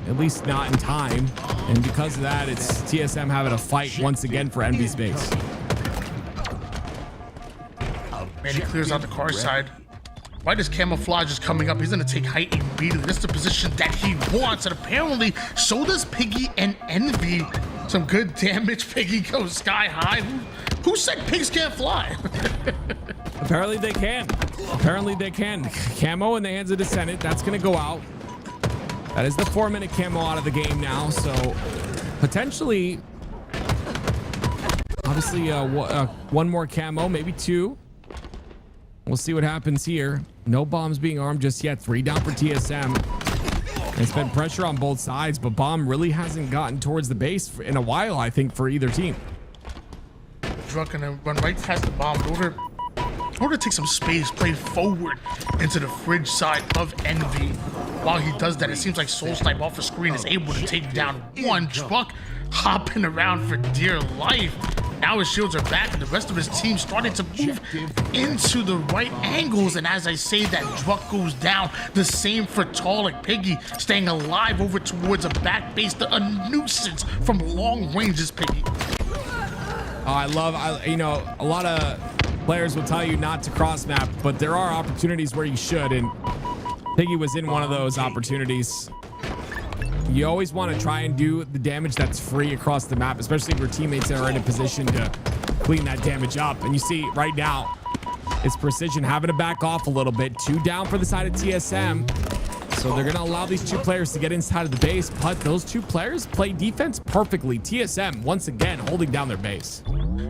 at least not in time. And because of that, it's TSM having a fight once again for Envy's base. Manny clears out the car side. Right as camouflage is coming up, he's going to take height immediately. That's the position that he wants, and apparently so does Piggy and Envy. Some good damage. Piggy goes sky high. Who said pigs can't fly? Apparently they can. Apparently they can. Camo in the hands of Descendant. That's going to go out. That is the 4-minute camo out of the game now. So potentially, obviously, one more camo, maybe 2. We'll see what happens here. No bombs being armed just yet. 3 down for TSM. It's been pressure on both sides, but bomb really hasn't gotten towards the base in a while, I think, for either team. Drunk gonna run right past the bomb in order to take some space, play forward into the fridge side of Envy. While he does that, it seems like Soulsnipe off the screen is able to take down one. Truck hopping around for dear life. Now his shields are back, and the rest of his team starting to move into the right angles. And as I say that, Druck goes down. The same for Tolic. Piggy staying alive over towards a back base. A nuisance from long ranges, Piggy. I a lot of players will tell you not to cross map, but there are opportunities where you should, and Piggy was in one of those opportunities. You always want to try and do the damage that's free across the map, especially if your teammates are in a position to clean that damage up. And you see right now, it's Precision having to back off a little bit. 2 down for the side of TSM. So they're going to allow these 2 players to get inside of the base, but those 2 players play defense perfectly. TSM, once again, holding down their base.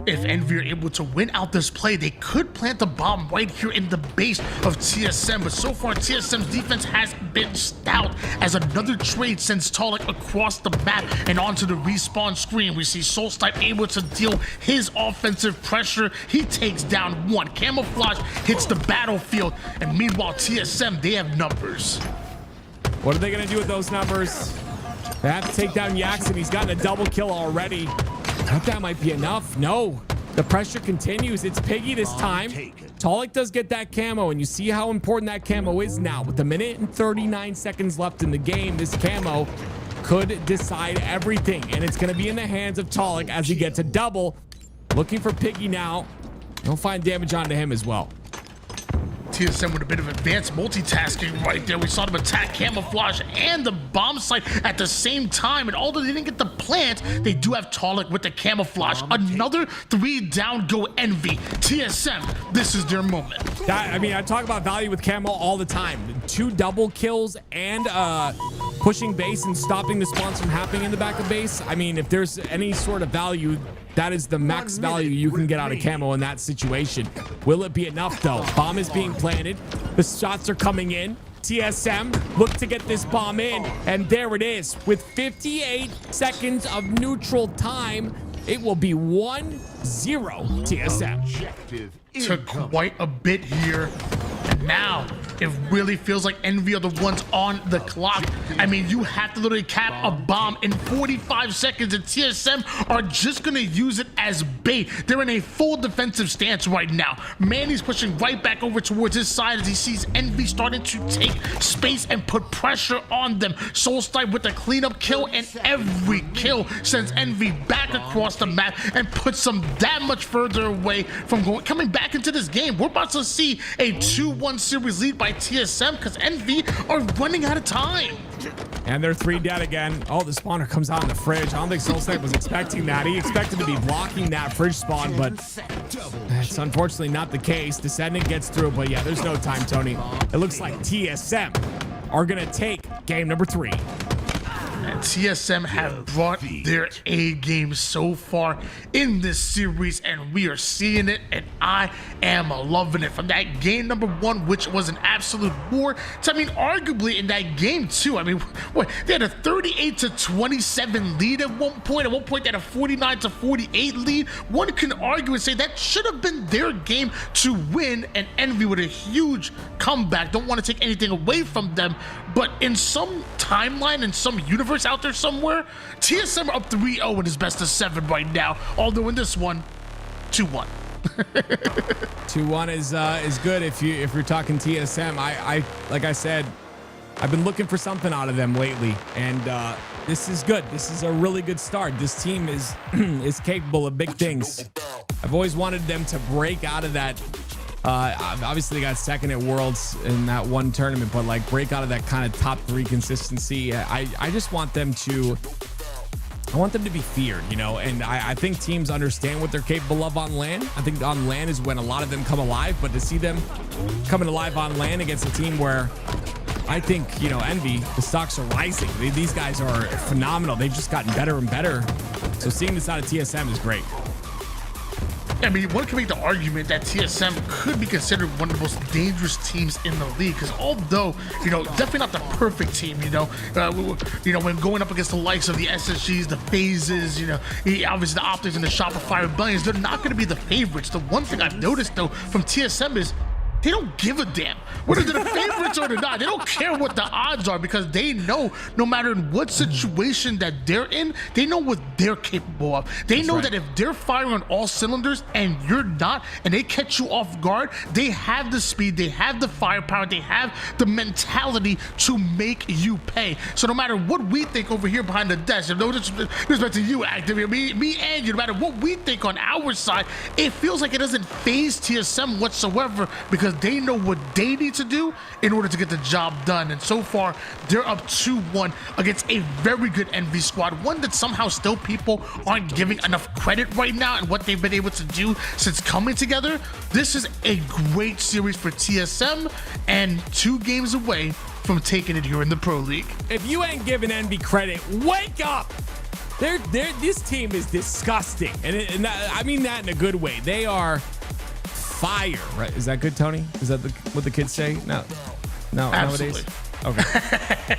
If Envy are able to win out this play, they could plant the bomb right here in the base of TSM. But so far, TSM's defense has been stout as another trade sends Tolic across the map and onto the respawn screen. We see Soulsnipe able to deal his offensive pressure. He takes down 1. Camouflage hits the battlefield. And meanwhile, TSM, they have numbers. What are they going to do with those numbers? They have to take down Jackson. He's gotten a double kill already. I thought that might be enough. No, the pressure continues. It's Piggy this time. Tolic does get that camo, and you see how important that camo is now. With a minute and 39 seconds left in the game, this camo could decide everything, and it's going to be in the hands of Tolic as he gets a double. Looking for Piggy now. He'll find damage onto him as well. TSM with a bit of advanced multitasking right there. We saw them attack camouflage and the bomb site at the same time. And although they didn't get the plant, they do have Talik with the camouflage. Another 3 down go Envy. TSM, this is their moment. I mean, I talk about value with camo all the time. 2 double kills and pushing base and stopping the spawns from happening in the back of base. I mean, if there's any sort of value, that is the max value you can get out of camo in that situation. Will it be enough though? Bomb is being planted. The shots are coming in. TSM look to get this bomb in, and there it is. With 58 seconds of neutral time, it will be 1-0 TSM. Objective Took quite a bit here. And now it really feels like Envy are the ones on the clock. I mean, you have to literally cap a bomb in 45 seconds, and TSM are just gonna use it as bait. They're in a full defensive stance right now. Manny's pushing right back over towards his side as he sees Envy starting to take space and put pressure on them. Soulstipe with a cleanup kill, and every kill sends Envy back across the map and puts them that much further away from coming back into this game. We're about to see a 2-1 series lead by TSM because Envy are running out of time. And they're 3 dead again. Oh, the spawner comes out in the fridge. I don't think Soulstipe was expecting that. He expected to be blocking that fridge spawn, but it's unfortunately not the case. Descendant gets through, but yeah, there's no time, Tony. It looks like TSM are gonna take game number 3. And TSM have brought their A game so far in this series, and we are seeing it, and I am loving it. From that game number 1, which was an absolute war, to, I mean, arguably in that game 2, I mean, what, they had a 38-27 lead at one point. At one point, they had a 49-48 lead. One can argue and say that should have been their game to win, and Envy with a huge comeback. Don't want to take anything away from them, but in some timeline, in some universe out there somewhere, TSM are up 3-0 in his best of 7 right now. Although in this one, 2-1. 2-1 is good if you're talking TSM. I like I said, I've been looking for something out of them lately, and this is good. This is a really good start. This team is is capable of big things. I've always wanted them to break out of that. Obviously, they got second at Worlds in that one tournament, but like break out of that kind of top 3 consistency. I just want them to. I want them to be feared, you know, and I think teams understand what they're capable of on LAN. I think on LAN is when a lot of them come alive, but to see them coming alive on LAN against a team where I think, you know, Envy, the stocks are rising. These guys are phenomenal. They've just gotten better and better. So seeing this out of TSM is great. I mean, one can make the argument that TSM could be considered one of the most dangerous teams in the league, because although, you know, definitely not the perfect team, you know, when going up against the likes of the SSGs, the Phases, you know, obviously the Optics and the Shopify Rebellions, they're not going to be the favorites. The one thing I've noticed, though, from TSM is they don't give a damn whether they're the favorites or they're not. They don't care what the odds are, because they know no matter in what situation that they're in, they know what they're capable of. They know that if they're firing on all cylinders and you're not, and they catch you off guard, they have the speed, they have the firepower, they have the mentality to make you pay. So no matter what we think over here behind the desk, no disrespect to you, Active, me and you, no matter what we think on our side, it feels like it doesn't phase TSM whatsoever, because they know what they need to do in order to get the job done. And so far, they're up 2-1 against a very good Envy squad, one that somehow still people aren't giving enough credit right now and what they've been able to do since coming together. This is a great series for TSM, and 2 games away from taking it here in the Pro League. If you ain't giving Envy credit, wake up! This team is disgusting, and I mean that in a good way. They are fire, right? Is that good, Tony? Is that what the kids say? No, Absolutely. Nowadays. Okay.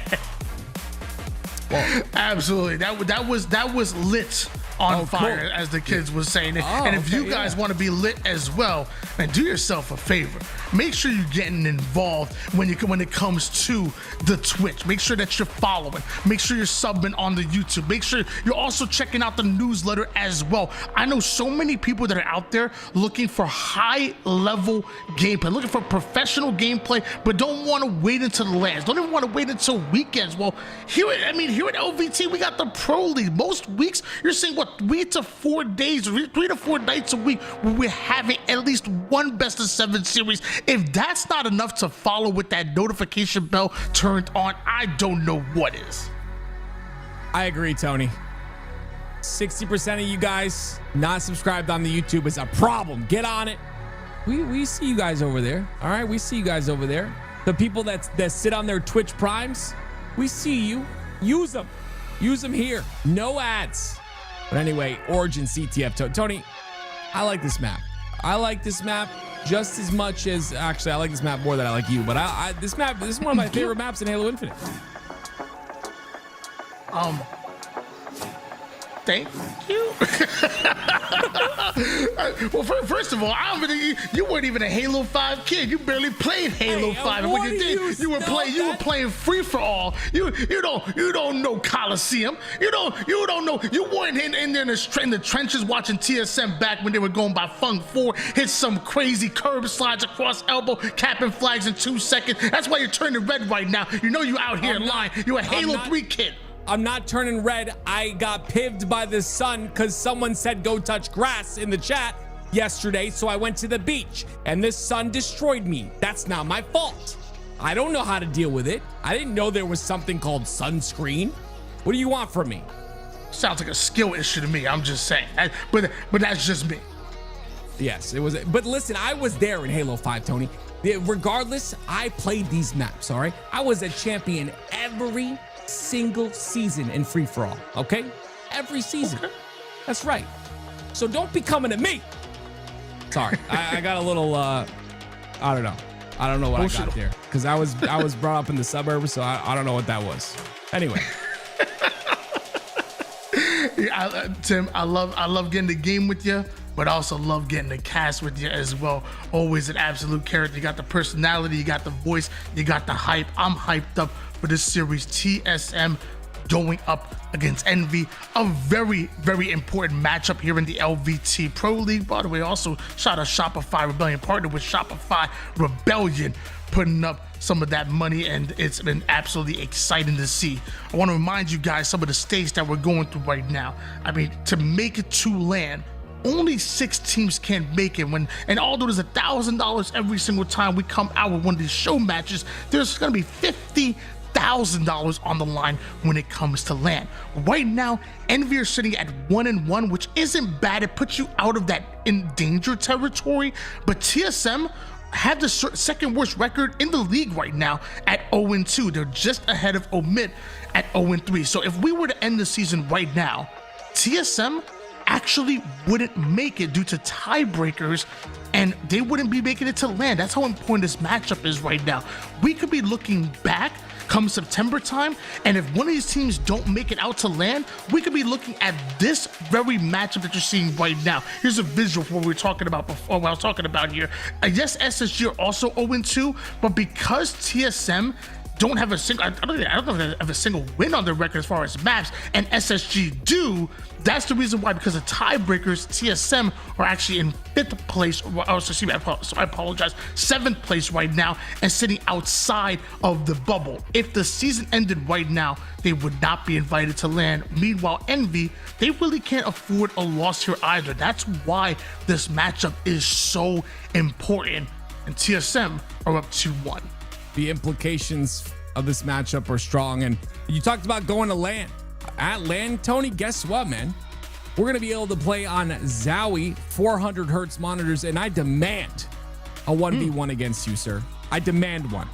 Well, absolutely. That was lit on fire, cool. as the kids was saying. And if you guys want to be lit as well, then do yourself a favor. Make sure you're getting involved when it comes to the Twitch. Make sure that you're following. Make sure you're subbing on the YouTube. Make sure you're also checking out the newsletter as well. I know so many people that are out there looking for high-level gameplay, looking for professional gameplay, but don't want to wait until the lands. Don't even want to wait until weekends. Well, here at LVT, we got the Pro League. Most weeks, you're seeing, what, 3 to 4 days, 3 to 4 nights a week where we're having at least one best of 7 series. If that's not enough to follow with that notification bell turned on, I don't know what is. I agree, Tony. 60% of you guys not subscribed on the YouTube is a problem. Get on it. We see you guys over there. All right, we see you guys over there. The people that sit on their Twitch Primes, we see you. Use them. Use them here. No ads. But anyway, Origin CTF. Tony, I like this map. I like this map just as much as, actually, I like this map more than I like you. But this is one of my favorite maps in Halo Infinite. Thank you. Well, first of all, you weren't even a Halo 5 kid. You barely played Halo 5. And when you did, you were playing free for all. You don't know Coliseum. You don't know. You weren't in there in the trenches watching TSM back when they were going by Funk 4, hit some crazy curb slides across elbow, capping flags in 2 seconds. That's why you're turning red right now. You know you out here lying. You're a Halo 3 kid. I'm not turning red. I got pived by the sun because someone said go touch grass in the chat yesterday, so I went to the beach and this sun destroyed me. That's not my fault. I don't know how to deal with it. I didn't know there was something called sunscreen. What do you want from me? Sounds like a skill issue to me. I'm just saying. But that's just me. Yes, it was. But listen, I was there in Halo 5, Tony. Regardless, I played these maps, all right? I was a champion every single season in free-for-all, okay? Every season. Okay. That's right. So don't be coming to me. Sorry, I got a little, I don't know. I don't know what I got there because I was brought up in the suburbs, so I don't know what that was. Anyway. Yeah, Tim, I love getting the game with you, but I also love getting the cast with you as well. Always an absolute character. You got the personality, you got the voice, you got the hype. I'm hyped up for this series. TSM going up against Envy, a very, very important matchup here in the LVT Pro League. By the way, also shout out Shopify Rebellion, partnered with Shopify Rebellion, putting up some of that money, and it's been absolutely exciting to see. I want to remind you guys some of the stakes that we're going through right now. I mean, to make it to LAN, only 6 teams can make it. And although there's $1,000 every single time we come out with one of these show matches, there's going to be $50,000 on the line when it comes to LAN. Right now, Envy are sitting at 1-1, which isn't bad. It puts you out of that in danger territory. But TSM have the second worst record in the league right now at 0-2. They're just ahead of Omit at 0-3. So if we were to end the season right now, TSM actually wouldn't make it due to tiebreakers, and they wouldn't be making it to LAN. That's how important this matchup is right now. We could be looking back come September time, and if one of these teams don't make it out to LAN, we could be looking at this very matchup that you're seeing right now. Here's a visual for what we were talking about before. What I was talking about here. Yes, SSG are also 0-2, but because TSM don't have a single, I don't know if they have a single win on their record as far as maps, and SSG do. That's the reason why, because of tiebreakers, TSM are actually in 5th place, I apologize, 7th place right now, and sitting outside of the bubble. If the season ended right now, they would not be invited to LAN. Meanwhile, Envy, they really can't afford a loss here either. That's why this matchup is so important, and TSM are up 2-1. The implications of this matchup are strong. And you talked about going to LAN. At LAN, Tony, guess what, man? We're going to be able to play on Zowie 400 hertz monitors, and I demand a 1v1 against you, sir. I demand one.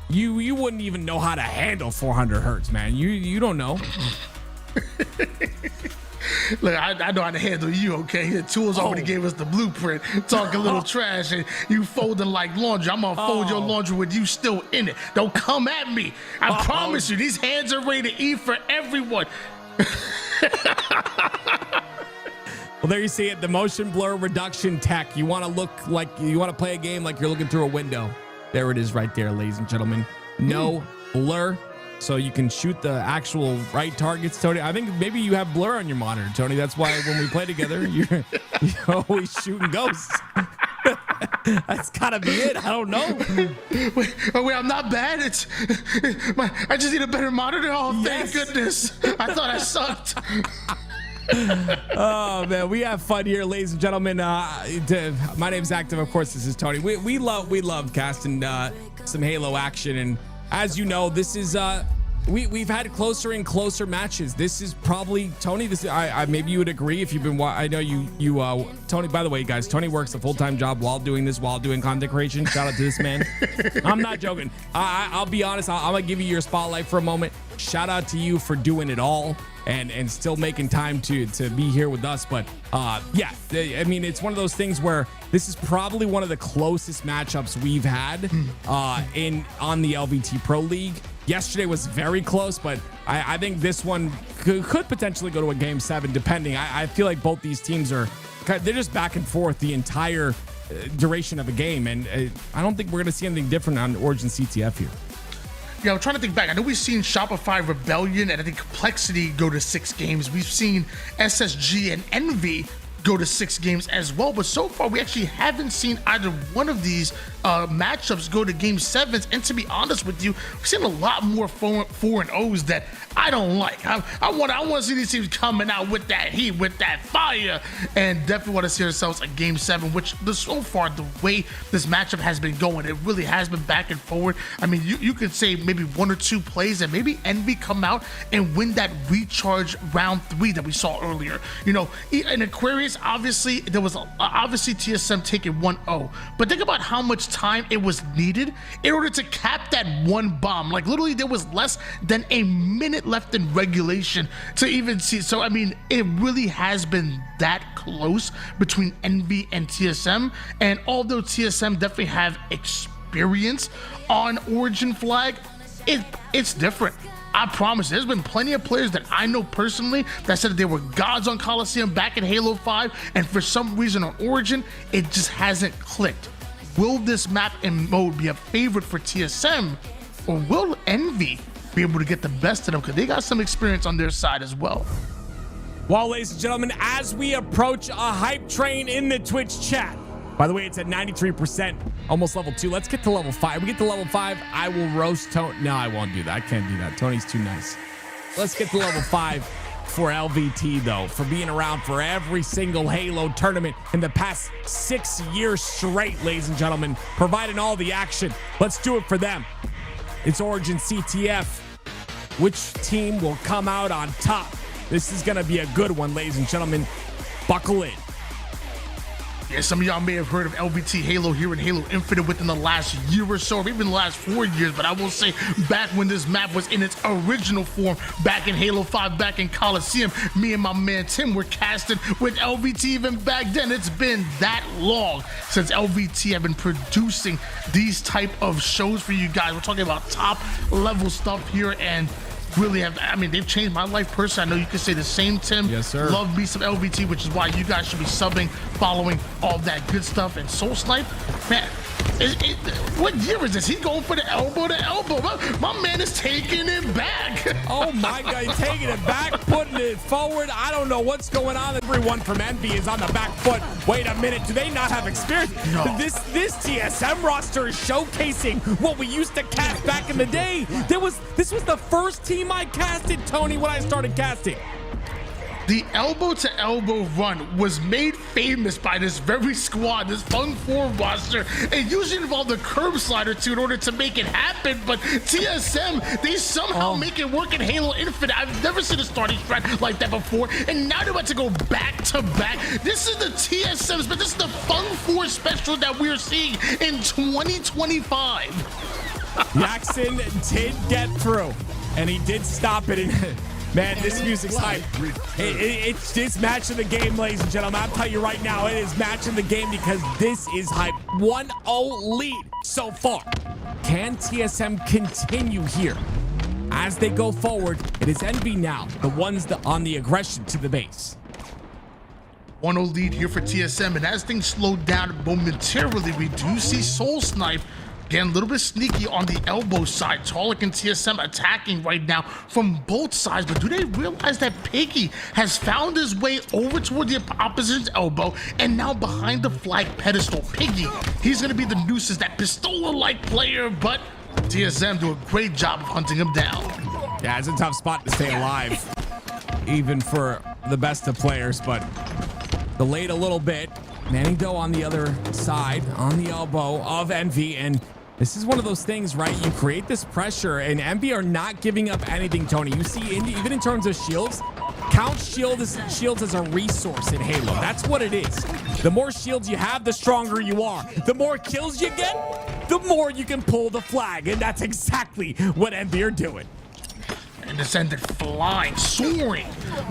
You wouldn't even know how to handle 400 hertz, man. You don't know. Look, I know how to handle you, okay? The tools already gave us the blueprint. Talk a little trash, and you folding like laundry. I'm gonna fold your laundry with you still in it. Don't come at me. I promise you, these hands are ready to eat for everyone. Well, there you see it. The motion blur reduction tech. You want to look like you want to play a game like you're looking through a window. There it is right there, ladies and gentlemen. No blur. So you can shoot the actual right targets, Tony. I think maybe you have blur on your monitor, Tony. That's why when we play together, you're always shooting ghosts. That's gotta be it. I don't know. Wait, I'm not bad. I just need a better monitor. Oh, thank goodness. I thought I sucked. Oh man, we have fun here, ladies and gentlemen. My name's Active, of course. This is Tony. We love casting some Halo action, and as you know, this is we've had closer and closer matches. This is probably Tony. This I maybe you would agree if you've been. I know you Tony. By the way, guys, Tony works a full-time job while doing content creation. Shout out to this man. I'm not joking. I'll be honest. I'm gonna give you your spotlight for a moment. Shout out to you for doing it all and still making time to be here with us. But yeah, I mean, it's one of those things where this is probably one of the closest matchups we've had on the LVT Pro League. Yesterday was very close, but I think this one could potentially go to a game 7, depending. I feel like both these teams they're just back and forth the entire duration of a game, and I don't think we're going to see anything different on Origin CTF here. Yeah, I'm trying to think back. I know we've seen Shopify Rebellion and I think Complexity go to 6 games. We've seen SSG and Envy go to 6 games as well, but so far we actually haven't seen either one of these matchups go to game 7s. And to be honest with you, we've seen a lot more 4-0s that I don't like. I want to see these teams coming out with that heat, with that fire, and definitely want to see ourselves a game 7, which so far the way this matchup has been going, it really has been back and forward. I mean, you could say maybe 1 or 2 plays and maybe Envy come out and win that recharge round 3 that we saw earlier. You know, in Aquarius, obviously there was obviously TSM taking 1-0, but think about how much time it was needed in order to cap that one bomb. Like literally there was less than a minute left in regulation to even see. So I mean, it really has been that close between Envy and TSM, and although TSM definitely have experience on Origin flag, it's different. I promise. There's been plenty of players that I know personally that said that they were gods on Coliseum back in Halo 5, and for some reason on Origin, it just hasn't clicked. Will this map and mode be a favorite for TSM, or will Envy be able to get the best of them? Because they got some experience on their side as well. Well, ladies and gentlemen, as we approach a hype train in the Twitch chat, by the way, it's at 93%, almost level 2. Let's get to level 5. We get to level 5, I will roast Tony. No, I won't do that. I can't do that. Tony's too nice. Let's get to level 5 for LVT, though, for being around for every single Halo tournament in the past 6 years straight, ladies and gentlemen, providing all the action. Let's do it for them. It's Origin CTF. Which team will come out on top? This is going to be a good one, ladies and gentlemen. Buckle in. Yeah, some of y'all may have heard of LVT Halo here in Halo Infinite within the last year or so, or even the last 4 years, but I will say back when this map was in its original form, back in Halo 5, back in Coliseum, me and my man Tim were casting with LVT even back then. It's been that long since LVT have been producing these type of shows for you guys. We're talking about top level stuff here, and really have, I mean, they've changed my life personally. I know you can say the same, Tim. Yes, sir. Love me some LVT, which is why you guys should be subbing, following all that good stuff. And Soul Snipe, man, what year is this? He's going for the elbow to elbow. My man is taking it back. Oh my God, he's taking it back, putting it forward. I don't know what's going on. Everyone from Envy is on the back foot. Wait a minute, do they not have experience? No. This TSM roster is showcasing what we used to cast back in the day. This was the first team I casted, Tony, when I started casting. The elbow to elbow run was made famous by this very squad, this Fung 4 roster. It usually involved a curb slider too in order to make it happen, but TSM, they somehow make it work in Halo Infinite. I've never seen a starting strat like that before, and now they're about to go back to back. This is the TSM, but this is the Fung 4 special that we're seeing in 2025. Jackson did get through, and he did stop it. Man, this music's hype. It's match of the game, ladies and gentlemen. I'll tell you right now, it is match of the game because this is hype. 1-0 lead so far. Can TSM continue here? As they go forward, it is Envy now, the ones that on the aggression to the base. 1-0 lead here for TSM, and as things slow down momentarily, we do see Soul Snipe getting a little bit sneaky on the elbow side. Talik and TSM attacking right now from both sides, but do they realize that Piggy has found his way over toward the opposition's elbow and now behind the flag pedestal? Piggy, he's gonna be the Nooses, that Pistola-like player, but TSM do a great job of hunting him down. Yeah, it's a tough spot to stay alive, even for the best of players, but delayed a little bit. Manning Doe on the other side, on the elbow of Envy, and this is one of those things, right? You create this pressure, and Envy are not giving up anything, Tony. You see, even in terms of shields, count shields as a resource in Halo. That's what it is. The more shields you have, the stronger you are. The more kills you get, the more you can pull the flag, and that's exactly what Envy are doing. And descended flying, soaring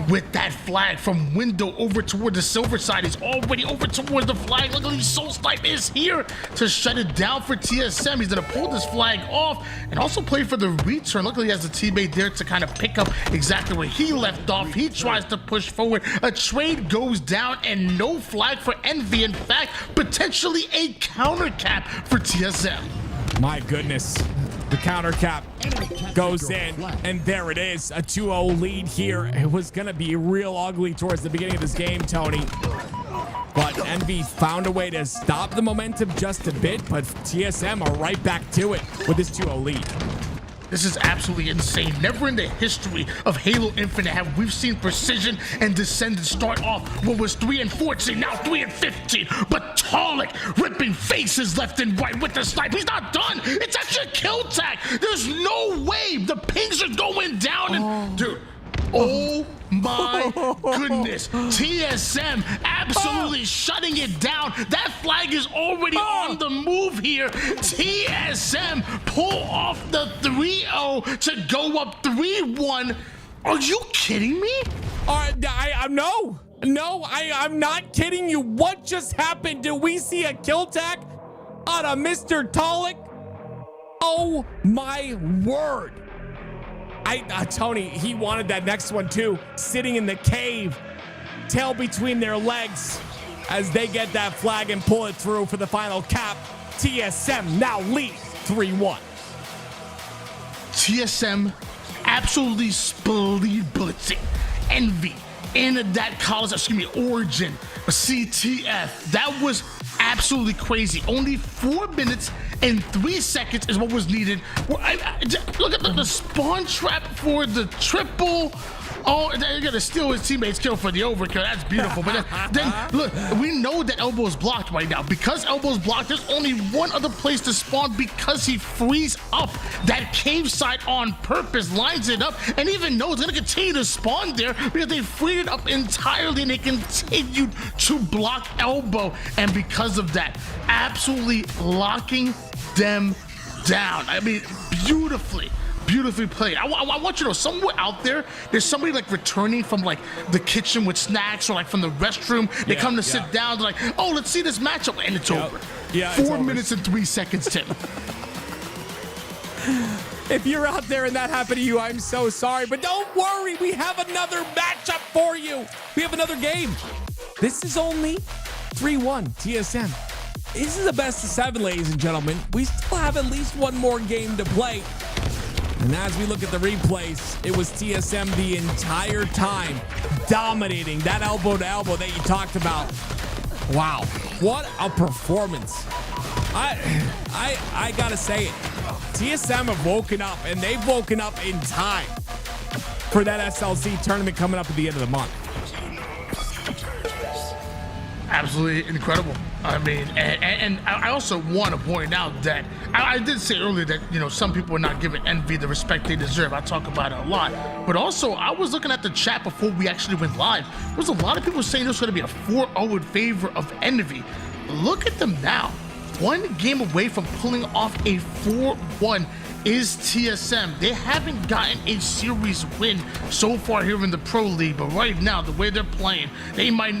with that flag from window over toward the silver side. He's already over toward the flag. Luckily, Soul Snipe is here to shut it down for TSM. He's gonna pull this flag off and also play for the return. Luckily, he has a teammate there to kind of pick up exactly where he left off. He tries to push forward. A trade goes down and no flag for Envy. In fact, potentially a counter cap for TSM. My goodness. The counter cap goes in, and there it is, a 2-0 lead here. It was going to be real ugly towards the beginning of this game, Tony. But Envy found a way to stop the momentum just a bit, but TSM are right back to it with this 2-0 lead. This is absolutely insane. Never in the history of Halo Infinite have we seen Precision and Descendant start off what was 3-14, now 3-15. But Talik ripping faces left and right with the snipe. He's not done. It's actually a kill tag. There's no way. The pings are going down. And, dude, oh my goodness. TSM absolutely shutting it down. That flag is already on the move here. TSM pull off the 3-0 to go up 3-1. Are you kidding me? I'm not kidding you. What just happened? Did we see a kill tag on a Mr. Talik? Oh my word. Tony, he wanted that next one too. Sitting in the cave, tail between their legs as they get that flag and pull it through for the final cap. TSM now leads 3-1. TSM absolutely speed blitzing Envy in that Origin, CTF. That was absolutely crazy. Only 4 minutes and 3 seconds is what was needed. Look at the spawn trap for the triple. Oh, they're gonna steal his teammate's kill for the overkill. That's beautiful. But then look, we know that Elbow is blocked right now. Because Elbow's blocked, there's only one other place to spawn because he frees up that cave side on purpose, lines it up, and even knows it's gonna continue to spawn there because they freed it up entirely and they continued to block Elbow. And because of that, absolutely locking them down. I mean, beautifully played. I want you to know, somewhere out there's somebody like returning from like the kitchen with snacks or like from the restroom. They come to sit down. They're like, oh, let's see this matchup, and it's over. Yeah, 4 minutes and 3 seconds, Tim. If you're out there and that happened to you, I'm so sorry. But don't worry, we have another matchup for you. We have another game. This is only 3-1 TSM. This is the best of 7, ladies and gentlemen. We still have at least one more game to play. And as we look at the replays, it was TSM the entire time dominating that elbow to elbow that you talked about. Wow, what a performance. I gotta say it. TSM have woken up, and they've woken up in time for that SLC tournament coming up at the end of the month. Absolutely incredible. I mean, and I also want to point out that I did say earlier that, you know, some people are not giving Envy the respect they deserve. I talk about it a lot. But also, I was looking at the chat before we actually went live. There was a lot of people saying this was going to be a 4-0 in favor of Envy. Look at them now. 1 game away from pulling off a 4-1 is TSM. They haven't gotten a series win so far here in the Pro League, but right now, the way they're playing, they might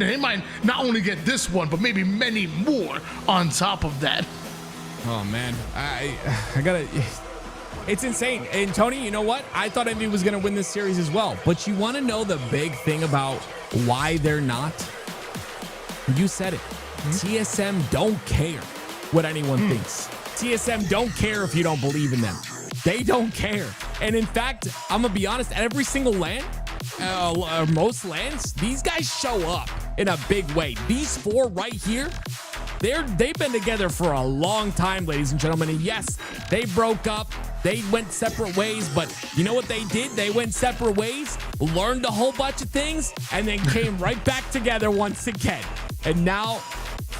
not only get this one, but maybe many more on top of that. Oh man, I gotta. It's insane. And Tony, you know what? I thought Envy was gonna win this series as well. But you want to know the big thing about why they're not? You said it. TSM don't care what anyone thinks. TSM don't care if you don't believe in them. They don't care. And in fact, I'm gonna be honest, at every single LAN, or most LANs, these guys show up in a big way. These 4 right here, they've been together for a long time, ladies and gentlemen. And yes, they broke up They went separate ways, but you know what they did? They went separate ways, learned a whole bunch of things, and then came right back together once again. And now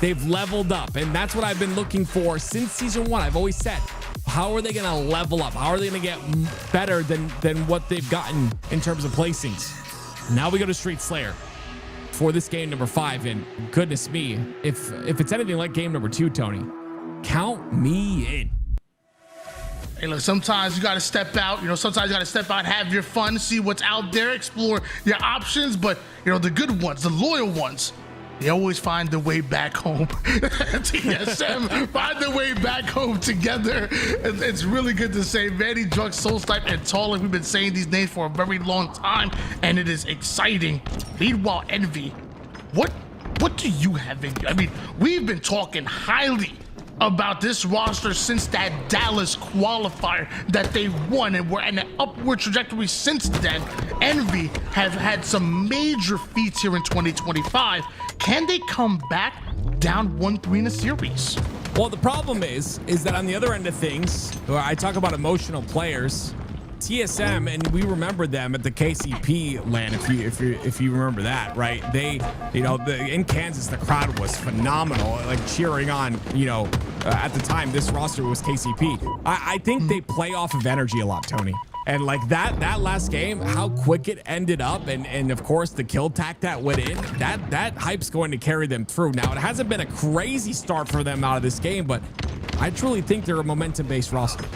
they've leveled up, and that's what I've been looking for since season 1. I've always said, how are they going to level up? How are they going to get better than what they've gotten in terms of placings? Now we go to Street Slayer for this game number 5, and goodness me, if it's anything like game number 2, Tony, count me in. Hey, look, sometimes you got to step out. Sometimes you got to step out, have your fun, see what's out there, explore your options. But, the good ones, the loyal ones, they always find their way back home. TSM find their way back home together. It's really good to say. Vanny, Drug, Soulstipe, and Talik. We've been saying these names for a very long time, and it is exciting. Meanwhile, Envy, what do you have in you? I mean, we've been talking highly about this roster since that Dallas qualifier that they won, and we're in an upward trajectory since then. Envy have had some major feats here in 2025. Can they come back down 1-3 in a series? Well, the problem is that on the other end of things, where I talk about emotional players, TSM, and we remember them at the KCP LAN, if you remember that, right? They, in Kansas, the crowd was phenomenal, like cheering on, at the time this roster was KCP. I think they play off of energy a lot, Tony. And like that last game, how quick it ended up, and of course the kill tack that went in, that hype's going to carry them through. Now, it hasn't been a crazy start for them out of this game, but I truly think they're a momentum-based roster.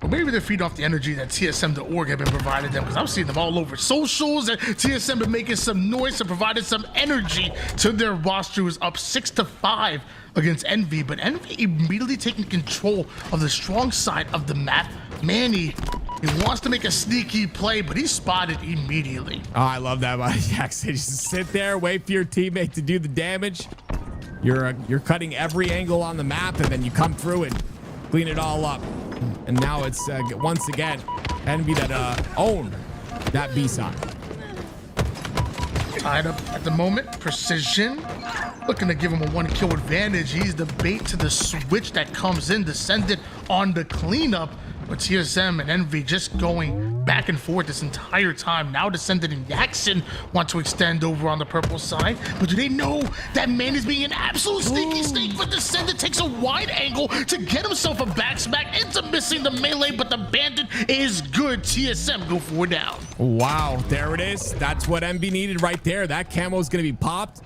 Or maybe they're feeding off the energy that TSM, the org, have been providing them, because I'm seeing them all over socials, and TSM been making some noise and provided some energy to their roster, who's up 6-5 against Envy. But Envy immediately taking control of the strong side of the map. Manny, he wants to make a sneaky play, but he's spotted immediately. Oh, I love that, Jackson. Just sit there, wait for your teammate to do the damage. You're cutting every angle on the map, and then you come through and clean it all up. And now it's once again Envy that owned that B side. Tied up at the moment. Precision looking to give him a 1-kill advantage. He's the bait to the switch that comes in, descended on the cleanup. But TSM and Envy just going back and forth this entire time. Now Descended and Jackson want to extend over on the purple side. But do they know that man is being an absolute sneaky snake? But Descended takes a wide angle to get himself a back smack into missing the melee. But the bandit is good. TSM go 4 down. Wow, there it is. That's what Envy needed right there. That camo is going to be popped.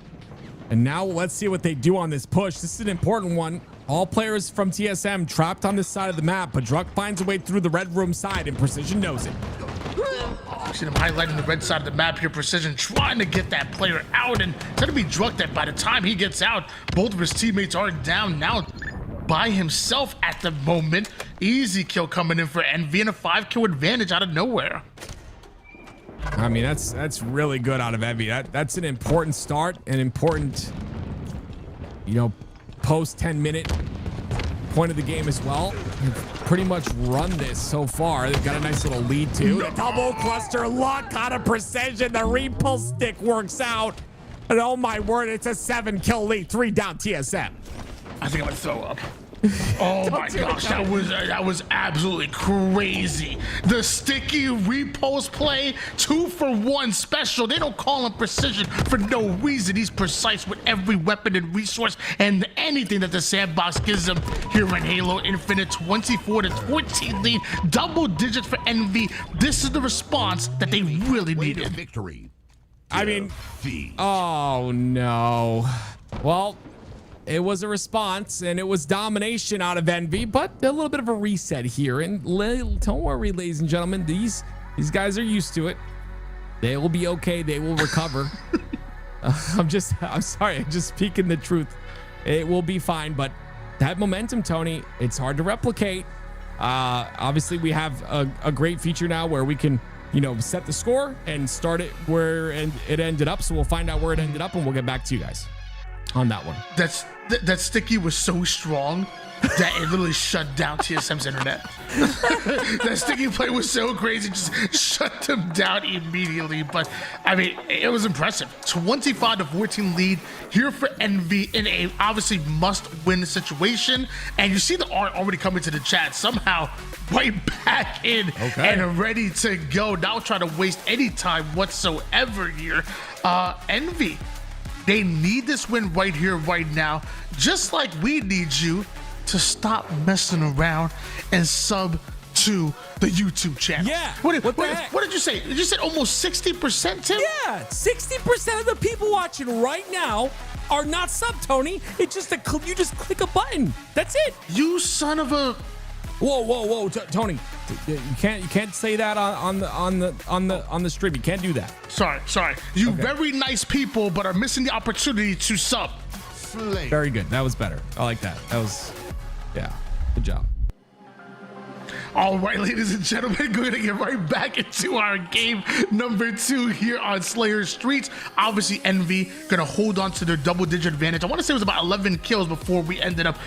And now let's see what they do on this push. This is an important one. All players from TSM trapped on this side of the map, but Druck finds a way through the red room side, and Precision knows it. See them highlighting the red side of the map here. Precision trying to get that player out, and it's going to be Druck that by the time he gets out, both of his teammates are down now by himself at the moment. Easy kill coming in for Envy, and a 5-kill advantage out of nowhere. I mean, that's really good out of Envy. That's an important start, an important, post 10-minute point of the game as well. They've pretty much run this so far. They've got a nice little lead too. The double cluster lock out of Precision. The repulse stick works out. And oh my word, it's a 7-kill lead. 3 down TSM. I think I'm gonna throw up. Oh my gosh, that was absolutely crazy. The sticky repulse play, 2-for-1 special. They don't call him Precision for no reason. He's precise with every weapon and resource and anything that the sandbox gives him here in Halo Infinite. 24-14 lead, double digits for Envy. This is the response that they really needed. Victory. I mean, oh no. Well, it was a response, and it was domination out of Envy, but a little bit of a reset here. And don't worry, ladies and gentlemen, these guys are used to it. They will be okay. They will recover. I'm sorry. I'm just speaking the truth. It will be fine, but that momentum, Tony, it's hard to replicate. Obviously, we have a great feature now where we can, set the score and start it where it ended up. So we'll find out where it ended up, and we'll get back to you guys on that one. That sticky was so strong that it literally shut down TSM's internet. That sticky play was so crazy, just shut them down immediately. But I mean, it was impressive. 25-14 lead here for Envy in a obviously must-win situation. And you see the art already coming to the chat. Somehow, right back in and ready to go. Not trying to waste any time whatsoever here. Envy, they need this win right here, right now, just like we need you to stop messing around and sub to the YouTube channel. Yeah. What did you say? You said almost 60%, Tim? Yeah, 60% of the people watching right now are not sub, Tony. It's just you just click a button. That's it. You son of a. Whoa, Tony! You can't say that on the stream. You can't do that. Sorry. You very nice people, but are missing the opportunity to sub. Slay. Very good. That was better. I like that. Yeah. Good job. All right, ladies and gentlemen, going to get right back into our game number 2 here on Slayer Streets. Obviously, Envy going to hold on to their double-digit advantage. I want to say it was about 11 kills before we ended up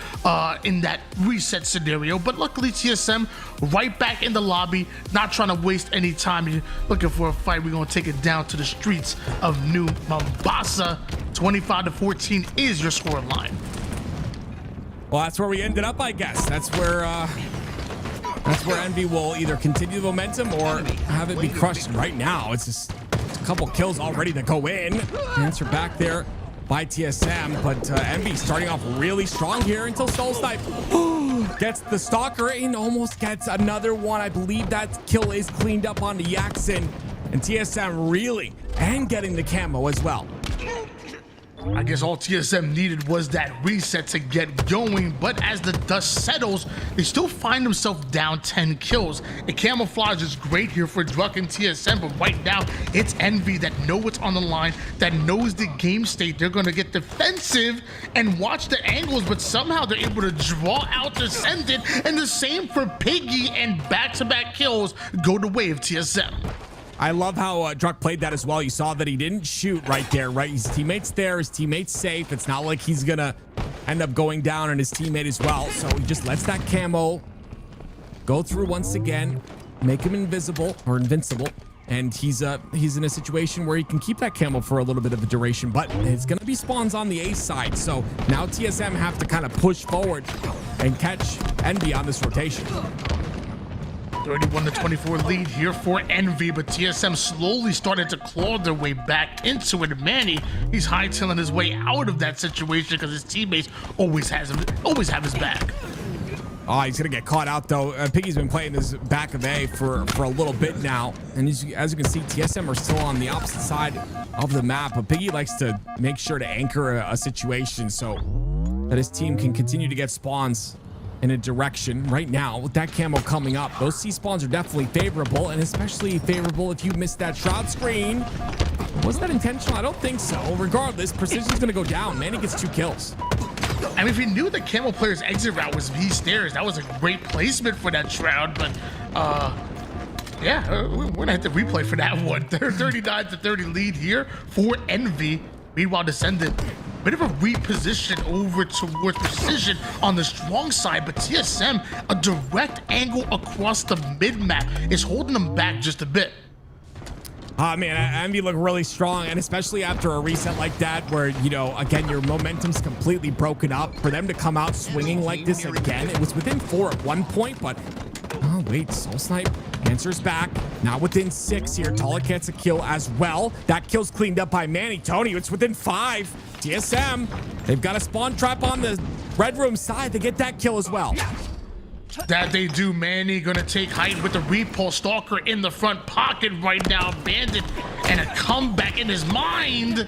in that reset scenario. But luckily, TSM right back in the lobby, not trying to waste any time. You're looking for a fight. We're going to take it down to the streets of New Mombasa. 25-14 is your score line. Well, that's where we ended up, I guess. That's where Envy will either continue the momentum or have it be crushed. Right now, it's a couple kills already to go in. Answer back there by TSM, but Envy starting off really strong here until Soul Snipe gets the Stalker and almost gets another one. I believe that kill is cleaned up on the Yaxin, and TSM reeling and getting the camo as well. I guess all TSM needed was that reset to get going, but as the dust settles, they still find themselves down 10 kills. The camouflage is great here for Druck and TSM, but right now, it's Envy that know what's on the line, that knows the game state. They're going to get defensive and watch the angles, but somehow they're able to draw out Descendant, and the same for Piggy, and back-to-back kills go the way of TSM. I love how Druck played that as well. You saw that he didn't shoot right there, right? His teammate's there, his teammate's safe. It's not like he's gonna end up going down on his teammate as well. So he just lets that camo go through once again, make him invisible or invincible. And he's in a situation where he can keep that camo for a little bit of a duration, but it's gonna be spawns on the A side. So now TSM have to kind of push forward and catch Envy on this rotation. 31-24 lead here for Envy, but TSM slowly started to claw their way back into it. Manny, he's hightailing his way out of that situation because his teammates always have his back. Oh, he's gonna get caught out though. Piggy's been playing this back of A for a little bit now, and as you can see, TSM are still on the opposite side of the map. But Piggy likes to make sure to anchor a situation so that his team can continue to get spawns in a direction. Right now, with that camo coming up, those C spawns are definitely favorable, and especially favorable if you missed that shroud screen. Was that intentional? I don't think so. Regardless, precision's gonna go down. Manny gets 2 kills. I mean, if you knew the camo player's exit route was V stairs, that was a great placement for that shroud, but yeah, we're gonna have to replay for that one. 39-30 lead here for Envy. Meanwhile, Descendant, bit of a reposition over towards Precision on the strong side, but TSM, a direct angle across the mid-map, is holding them back just a bit. Man, Envy look really strong, and especially after a reset like that where, you know, again, your momentum's completely broken up. For them to come out swinging like this again, it was within 4 at one point, but oh, wait, Soul Snipe answers back. Now within 6 here. Talik gets a kill as well. That kill's cleaned up by Manny. Tony, it's within 5. TSM, they've got a spawn trap on the red room side. They get that kill as well. That they do. Manny gonna take height with the repulse. Stalker in the front pocket right now. Bandit and a comeback in his mind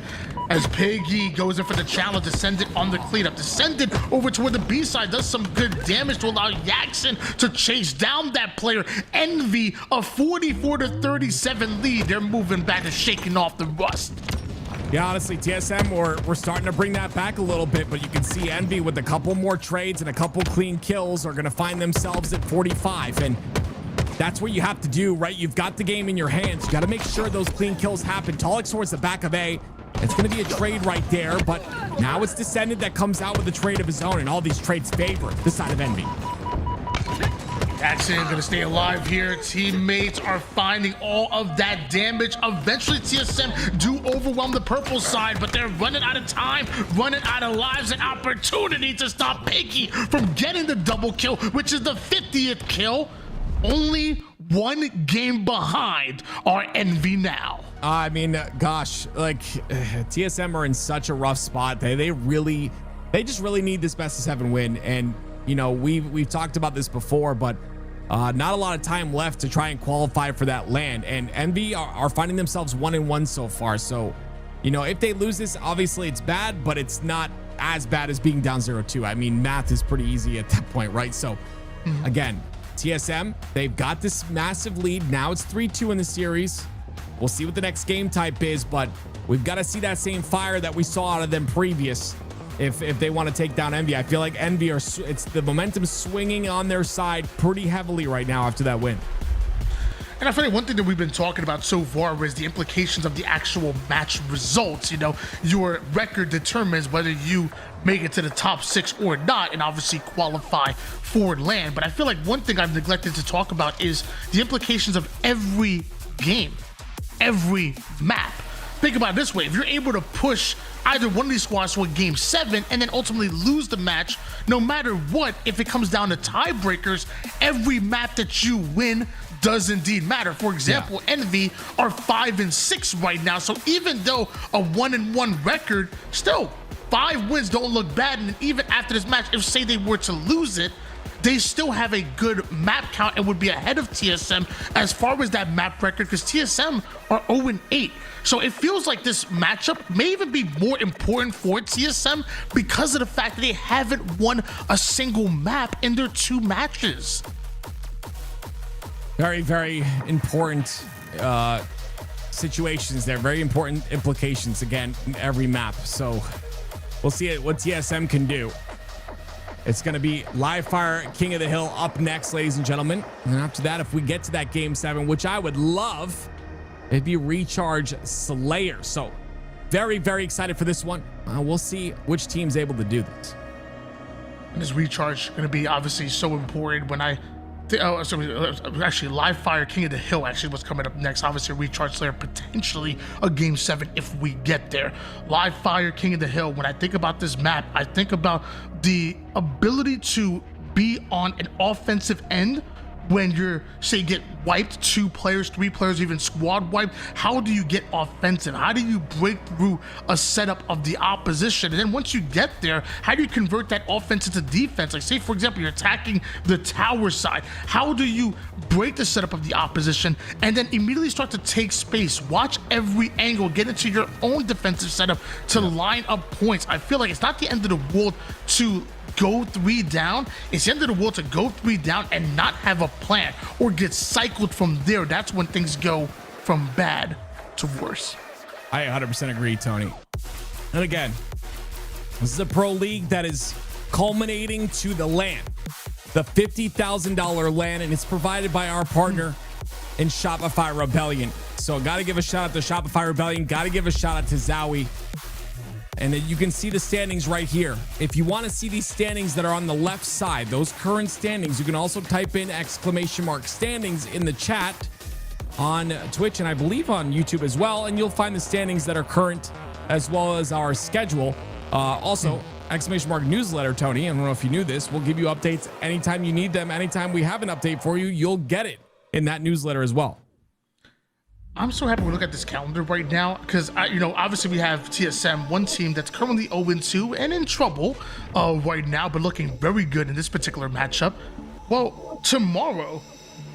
as Piggy goes in for the challenge. Descendant on the cleanup. Descendant over toward the B side, does some good damage to allow Yaxin to chase down that player. Envy, a 44-37 lead. They're moving back and shaking off the rust. Yeah, honestly, TSM, we're starting to bring that back a little bit, but you can see Envy with a couple more trades and a couple clean kills are going to find themselves at 45, and that's what you have to do, right? You've got the game in your hands. You got to make sure those clean kills happen. Talik towards the back of A. It's going to be a trade right there, but Now it's Descendant that comes out with a trade of his own, and all these trades favor the side of Envy. Jackson gonna stay alive here. Teammates are finding all of that damage. Eventually, TSM do overwhelm the purple side, but they're running out of time, running out of lives, and opportunity to stop Pinky from getting the double kill, which is the 50th kill. Only one game behind are Envy now. I mean, gosh, like TSM are in such a rough spot. They just really need this best of 7 win. And you know, we've talked about this before, but not a lot of time left to try and qualify for that land. And Envy are finding themselves 1-1 so far. So, you know, if they lose this, obviously it's bad, but it's not as bad as being down 0-2. I mean, math is pretty easy at that point, right? So, again, TSM, they've got this massive lead. Now it's 3-2 in the series. We'll see what the next game type is, but we've got to see that same fire that we saw out of them previous if they want to take down Envy. I feel like Envy it's the momentum swinging on their side pretty heavily right now after that win. And I feel like one thing that we've been talking about so far is the implications of the actual match results. You know, your record determines whether you make it to the top 6 or not, and obviously qualify for land. But I feel like one thing I've neglected to talk about is the implications of every game, every map. Think about it this way: if you're able to push either one of these squads to a game 7 and then ultimately lose the match, no matter what, if it comes down to tiebreakers, every map that you win does indeed matter. For example, Envy are 5-6 right now. So even though a 1-1 record, still 5 wins don't look bad. And even after this match, if say they were to lose it, they still have a good map count and would be ahead of TSM as far as that map record, because TSM are 0-8. So it feels like this matchup may even be more important for TSM because of the fact that they haven't won a single map in their 2 matches. Very, very important situations there. Very important implications, again, in every map. So we'll see what TSM can do. It's going to be Live Fire King of the Hill up next, ladies and gentlemen. And after that, if we get to that game 7, which I would love, it'd be Recharge Slayer. So very, very excited for this one. We'll see which team's able to do this. And this Recharge going to be obviously so important when actually Live Fire King of the Hill actually was coming up next. Obviously Recharge Slayer potentially a game 7 if we get there. Live Fire King of the Hill, when I think about this map, I think about the ability to be on an offensive end when you're, say, get wiped, 2 players, 3 players, even squad wiped. How do you get offensive? How do you break through a setup of the opposition? And then once you get there, how do you convert that offense into defense? Like, say, for example, you're attacking the tower side. How do you break the setup of the opposition and then immediately start to take space? Watch every angle, get into your own defensive setup to line up points. I feel like it's not the end of the world to go 3 down. It's the end of the world to go 3 down and not have a plan or get cycled from there. That's when things go from bad to worse. I 100% agree, Tony. And again, this is a pro league that is culminating to the land, the $50,000 land, and it's provided by our partner in Shopify Rebellion. So got to give a shout out to Shopify Rebellion. Got to give a shout out to Zowie. And you can see the standings right here. If you want to see these standings that are on the left side, those current standings, you can also type in _standings in the chat on Twitch and I believe on YouTube as well. And you'll find the standings that are current as well as our schedule. Also, !newsletter, Tony. I don't know if you knew this. We'll give you updates anytime you need them. Anytime we have an update for you, you'll get it in that newsletter as well. I'm so happy we look at this calendar right now because, obviously we have TSM, one team that's currently 0-2 and in trouble right now, but looking very good in this particular matchup. Well, tomorrow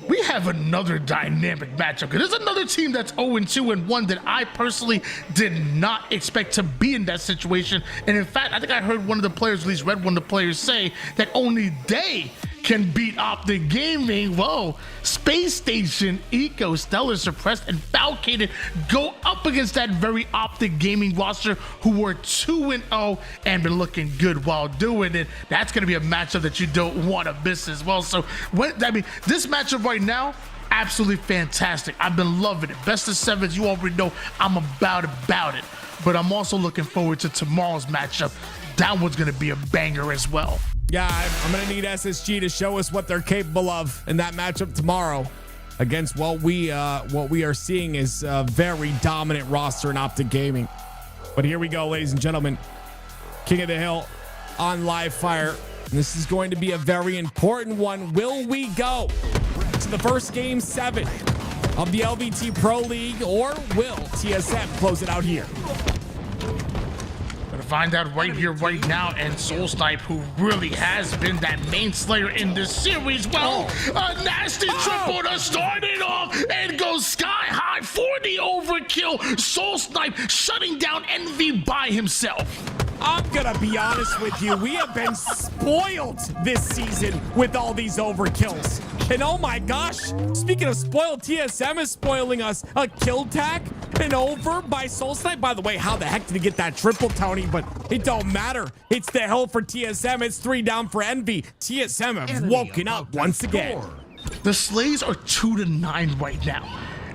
we have another dynamic matchup because there's another team that's 0-2 and one that I personally did not expect to be in that situation. And in fact, I think I heard one of the players, at least read one of the players say that only they can beat Optic Gaming. Whoa, Space Station, Eco, Stellar, Suppressed, and Falcated go up against that very Optic Gaming roster who were 2-0 and been looking good while doing it. That's going to be a matchup that you don't want to miss as well. So, this matchup right now, absolutely fantastic. I've been loving it. Best of 7s, you already know I'm about it. but I'm also looking forward to tomorrow's matchup. That one's going to be a banger as well. Yeah, I'm going to need SSG to show us what they're capable of in that matchup tomorrow against what we are seeing is a very dominant roster in Optic Gaming. But here we go, ladies and gentlemen. King of the Hill on live fire. This is going to be a very important one. Will we go to the first game 7 of the LVT Pro League, or will TSM close it out here? Gonna find out right here, right now. And Soul Snipe, who really has been that main slayer in this series. Well, a nasty triple to start it off and go sky high for the overkill. Soul Snipe shutting down Envy by himself. I'm gonna be honest with you. We have been spoiled this season with all these overkills. And oh my gosh, speaking of spoiled, TSM is spoiling us. A kill tack and over by Soul Snipe. By the way, how the heck did he get that triple, Tony? But it don't matter. It's the hell for TSM. It's 3 down for Envy. TSM have woken up once again. The Slays are 2-9 right now.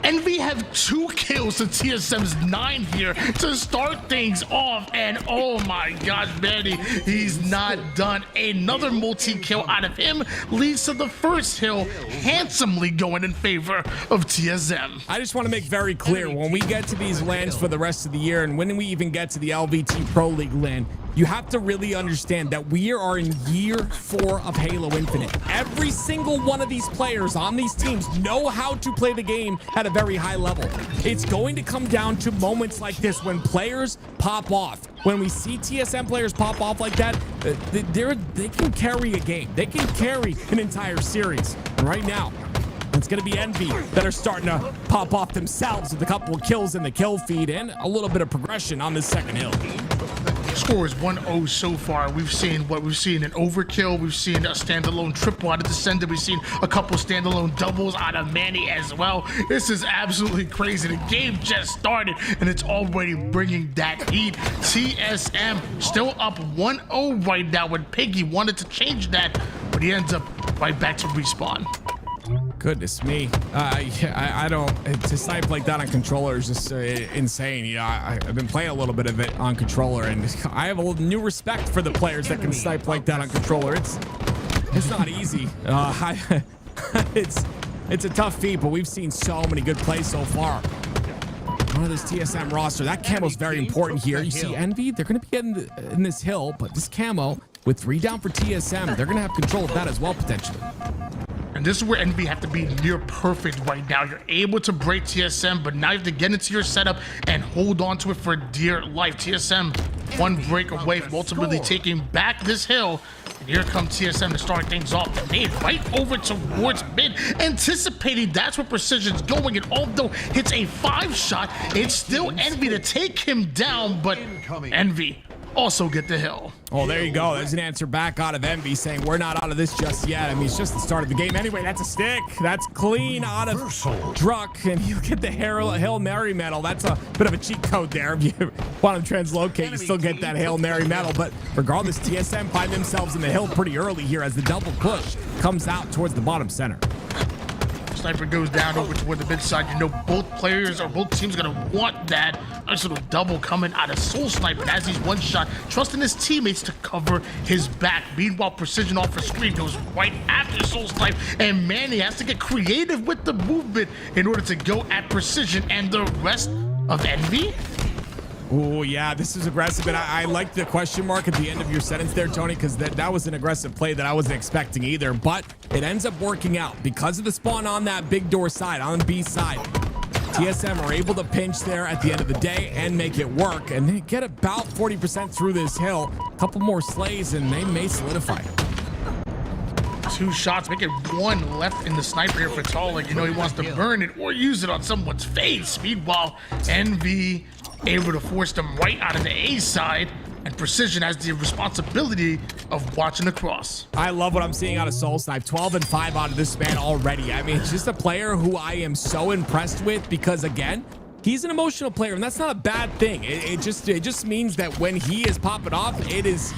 Envy have 2 kills to TSM's 9 here to start things off. And oh my gosh, Manny, he's not done. Another multi-kill out of him leads to the first hill handsomely going in favor of TSM. I just want to make very clear, when we get to these lands for the rest of the year, and when we even get to the LVT Pro League land, you have to really understand that we are in year 4 of Halo Infinite. Every single one of these players on these teams know how to play the game at a very high level. It's going to come down to moments like this when players pop off. When we see TSM players pop off like that, they can carry a game. They can carry an entire series. And right now, it's going to be Envy that are starting to pop off themselves with a couple of kills in the kill feed and a little bit of progression on this second hill. Score is 1-0 so far. We've seen an overkill. We've seen a standalone triple out of Descendant. We've seen a couple standalone doubles out of Manny as well. This is absolutely crazy. The game just started and it's already bringing that heat. TSM still up 1-0 right now when Piggy wanted to change that, but he ends up right back to respawn. Goodness me. I don't, to snipe like that on controller is just insane. You know, I've been playing a little bit of it on controller, and I have a little new respect for the players that can snipe like that on controller. It's not easy. It's a tough feat, but we've seen so many good plays so far. One of this TSM roster, that camo's very important here. You see Envy, they're going to be in this hill, but this camo with 3 down for TSM, they're going to have control of that as well, potentially. And this is where Envy have to be near perfect right now. You're able to break TSM, but now you have to get into your setup and hold on to it for dear life. TSM, 1 break away from ultimately taking back this hill. And here comes TSM to start things off. The nade right over towards mid, anticipating that's where Precision's going. And although it's a 5 shot, it's still Envy to take him down, but Envy also get the hill. Oh, there you go. There's an answer back out of Envy saying we're not out of this just yet. I mean, it's just the start of the game. Anyway, that's a stick. That's clean out of Druck, and you get the Hail Mary medal. That's a bit of a cheat code there. If you want to translocate, you still get that Hail Mary medal. But regardless, TSM find themselves in the hill pretty early here as the double push comes out towards the bottom center. Sniper goes down over toward the mid side. You know, both players or both teams are gonna want that nice little double coming out of Soul Sniper as he's 1 shot, trusting his teammates to cover his back. Meanwhile, Precision off the screen goes right after Soul Sniper, and Manny has to get creative with the movement in order to go at Precision and the rest of Envy. Oh, yeah, this is aggressive. And I like the question mark at the end of your sentence there, Tony, because that was an aggressive play that I wasn't expecting either. But it ends up working out because of the spawn on that big door side, on the B side. TSM are able to pinch there at the end of the day and make it work. And they get about 40% through this hill. A couple more slays, and they may solidify it. 2 shots, making 1 left in the sniper here for Talik. You know, he wants to burn it or use it on someone's face. Meanwhile, Envy able to force them right out of the A side, and Precision has the responsibility of watching across. I love what I'm seeing out of Soul Snipe. 12-5 out of this man already. I mean, it's just a player who I am so impressed with because, again, he's an emotional player, and that's not a bad thing. It just means that when he is popping off, it is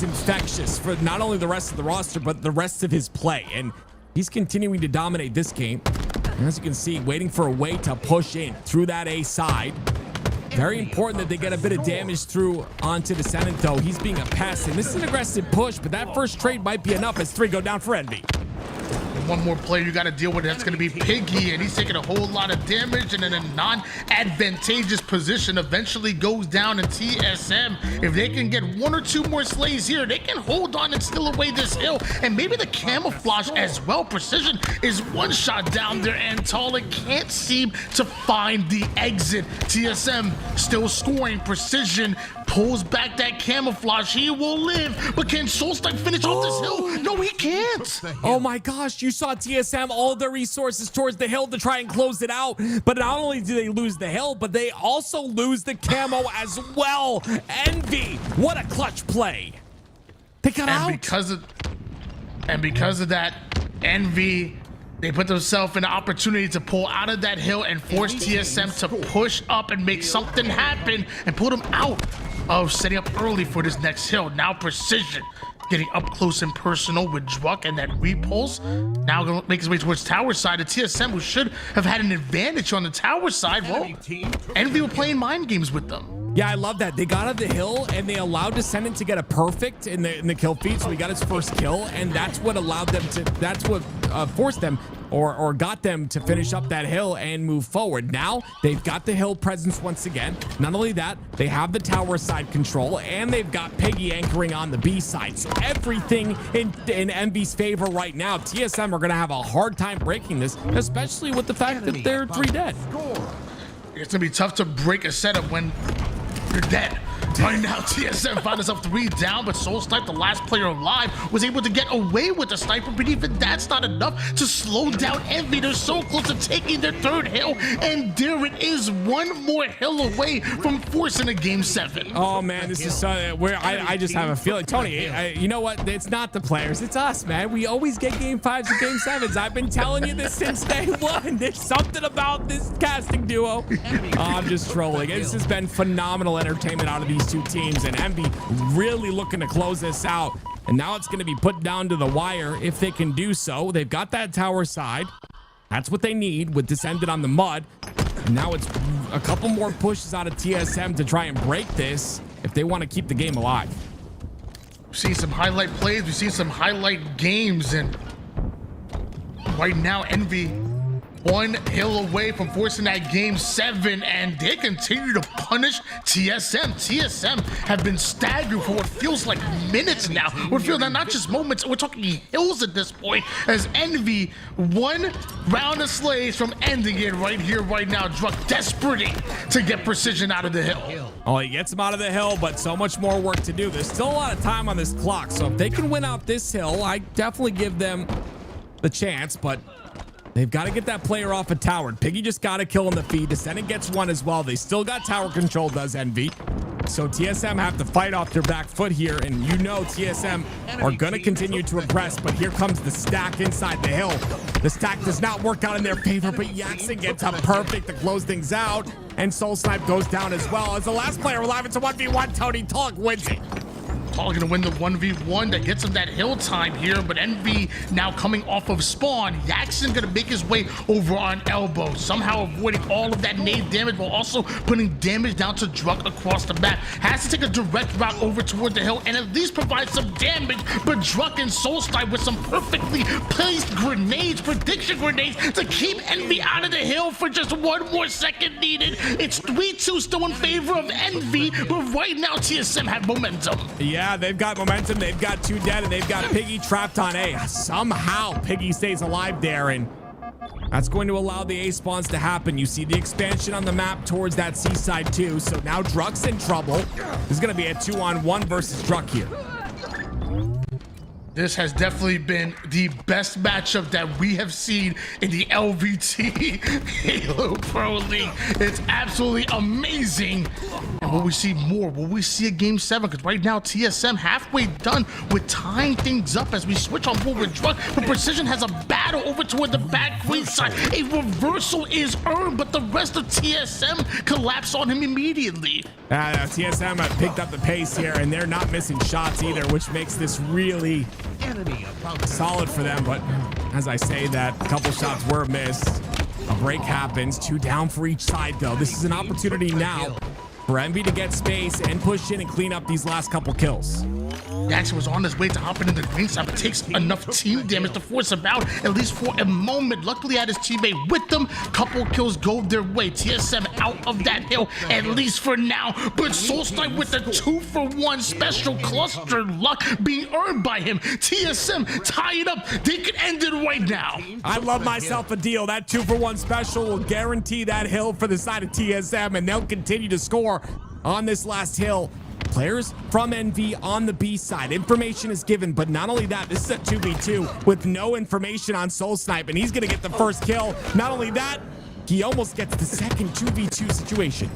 infectious for not only the rest of the roster, but the rest of his play. And he's continuing to dominate this game. And as you can see, waiting for a way to push in through that A side. Very important that they get a bit of damage through onto Descendant, though. He's being a pest, and this is an aggressive push, but that first trade might be enough as 3 go down for Envy. One more player you got to deal with, that's going to be Piggy, and he's taking a whole lot of damage and in a non-advantageous position. Eventually goes down in TSM. If they can get 1 or 2 more slays here, they can hold on and steal away this hill, and maybe the camouflage as well. Precision is 1 shot down there, and Talik can't seem to find the exit. TSM still scoring. Precision pulls back that camouflage. He will live, but can Solstice finish off this hill? No, he can't. Oh my gosh, you saw TSM all their resources towards the hill to try and close it out, but not only do they lose the hill, but they also lose the camo as well. Envy, what a clutch play. They got out. Because of that, Envy, they put themselves in an opportunity to pull out of that hill and force TSM to push up and make something happen and pull them out of setting up early for this next hill. Now Precision getting up close and personal with Druck and that repulse. Now gonna make his way towards tower side. The TSM, who should have had an advantage on the tower side, well, Envy were playing mind games with them. Yeah, I love that. They got out of the hill and they allowed Descendant to get a perfect in the kill feed, so he got his first kill, and that's what allowed them to, that's what forced them or got them to finish up that hill and move forward. Now they've got the hill presence once again. Not only that, they have the tower side control, and they've got Piggy anchoring on the B side. So everything in Envy's favor right now. TSM are going to have a hard time breaking this, especially with the fact that they're 3 dead. It's going to be tough to break a setup when you're dead. Right now, TSM found himself 3 down, but Soul Snipe, the last player alive, was able to get away with the sniper, but even that's not enough to slow down Envy. They're so close to taking their 3rd hill, and there it is, 1 more hill away from forcing a Game 7. Oh man, this is where I just have a feeling. Tony, you know what? It's not the players, it's us, man. We always get Game 5s and Game 7s. I've been telling you this since day 1. There's something about this casting duo. I'm just trolling. This has been phenomenal entertainment out of these 2 teams, and Envy really looking to close this out. And now it's going to be put down to the wire if they can do so. They've got that tower side. That's what they need with Descendant on the mud. And now it's a couple more pushes out of TSM to try and break this if they want to keep the game alive. We've seen some highlight plays, we've seen some highlight games, and right now Envy 1 hill away from forcing that Game 7, and they continue to punish TSM. TSM have been staggering for what feels like minutes now. What feels like not just moments, we're talking hills at this point, as Envy 1 round of slays from ending it right here, right now. Druck desperate to get Precision out of the hill. Oh, he gets him out of the hill, but so much more work to do. There's still a lot of time on this clock, so if they can win out this hill, I definitely give them the chance, but they've got to get that player off a tower. Piggy just got to kill in the feed. Descendant gets 1 as well. They still got tower control, does Envy. So TSM have to fight off their back foot here, and you know TSM are going to continue to aggress, but here comes the stack inside the hill. The stack does not work out in their favor, but Yaxon gets up perfect to close things out, and Soul Snipe goes down as well. As the last player alive, it's a 1v1. Tony Talik wins it. Paul gonna win the 1v1 that gets him that hill time here, but Envy now coming off of spawn. Yaxon gonna make his way over on elbow, somehow avoiding all of that nade damage while also putting damage down to Druck across the map. Has to take a direct route over toward the hill and at least provide some damage, but Druck and Soulsty with some perfectly placed grenades, prediction grenades, to keep Envy out of the hill for just 1 more second needed. It's 3-2 still in favor of Envy, but right now TSM have momentum. Yeah, they've got momentum. They've got 2 dead, and they've got Piggy trapped on A. Somehow Piggy stays alive there, and that's going to allow the A spawns to happen. You see the expansion on the map towards that seaside too. So now Druck's in trouble. This is going to be a 2-on-1 versus Druck here. This has definitely been the best matchup that we have seen in the LVT Halo Pro League. It's absolutely amazing. And will we see more? Will we see a Game 7? Because right now, TSM halfway done with tying things up as we switch on board with Druck. But Precision has a battle over toward the back queen side. A reversal is earned, but the rest of TSM collapse on him immediately. TSM have picked up the pace here, and they're not missing shots either, which makes this really solid for them. But as I say that, a couple shots were missed. A break happens. 2 down for each side, though. This is an opportunity now for Envy to get space and push in and clean up these last couple kills. Jackson was on his way to hopping in the green side, but takes enough team damage to force him out, at least for a moment. Luckily, had his teammate with them. Couple kills go their way. TSM out of that hill, at least for now. But Solitude with the 2-for-1 special cluster luck being earned by him. TSM tie it up. They could end it right now. I love myself a deal. That 2-for-1 special will guarantee that hill for the side of TSM, and they'll continue to score on this last hill. Players from Envy on the B side. Information is given, but not only that, this is a 2v2 with no information on Soul Snipe, and he's going to get the first kill. Not only that, he almost gets the second 2v2 situation.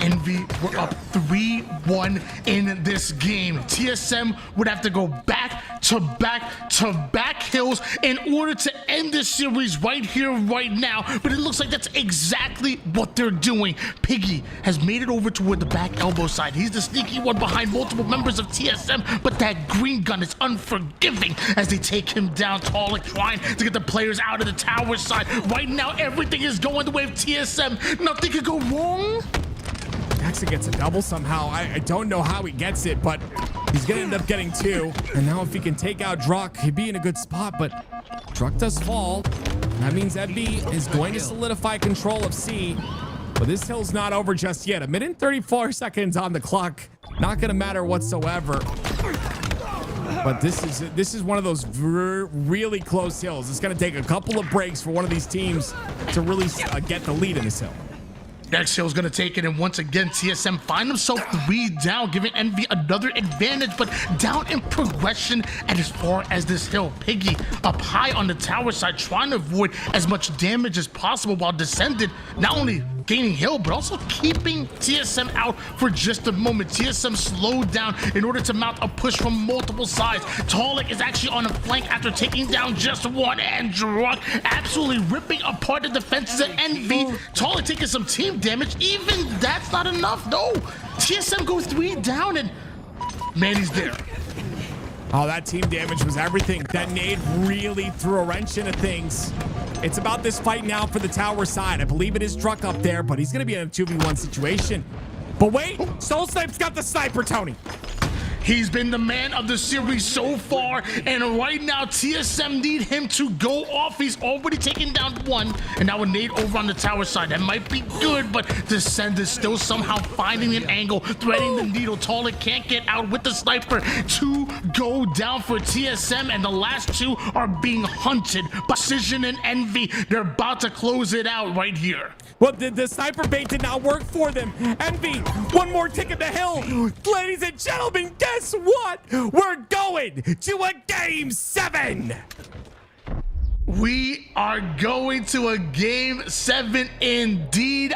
Envy were up 3-1 in this game. TSM would have to go back to back hills in order to end this series right here, right now. But it looks like that's exactly what they're doing. Piggy has made it over toward the back elbow side. He's the sneaky one behind multiple members of TSM, but that green gun is unforgiving as they take him down. Talik trying to get the players out of the tower side. Right now, everything is going the way of TSM. Nothing could go wrong. Jackson gets a double somehow. I don't know how he gets it, but he's going to end up getting 2. And now if he can take out Druck, he'd be in a good spot, but Druck does fall. That means Envy is going to solidify control of C, but this hill's not over just yet. 1 minute and 34 seconds on the clock. Not going to matter whatsoever. But this is one of those really close hills. It's going to take a couple of breaks for one of these teams to really get the lead in this hill. Next hill's gonna take it, and once again, TSM find themselves 3 down, giving Envy another advantage, but down in progression. And as far as this hill, Piggy up high on the tower side, trying to avoid as much damage as possible while descended, not only gaining hill, but also keeping TSM out for just a moment. TSM slowed down in order to mount a push from multiple sides. Talik is actually on a flank after taking down just one, and Druck absolutely ripping apart the defenses of Envy. Talik taking some team damage. Even that's not enough, though. TSM goes 3 down, and man, he's there. Oh, that team damage was everything. That nade really threw a wrench into things. It's about this fight now for the tower side. I believe it is Druck up there, but he's going to be in a 2v1 situation. But wait, Soul Snipe's got the sniper, Tony. He's been the man of the series so far, and right now TSM need him to go off. He's already taken down 1, and now a nade over on the tower side. That might be good, but Descend is still somehow finding an angle, threading the needle. Talik can't get out with the sniper. 2 go down for TSM, and the last 2 are being hunted by Precision and Envy. They're about to close it out right here. Well, the sniper bait did not work for them. Envy, one more tick at the hill. Ladies and gentlemen, guess what? We're going to a Game 7. We are going to a Game 7 indeed.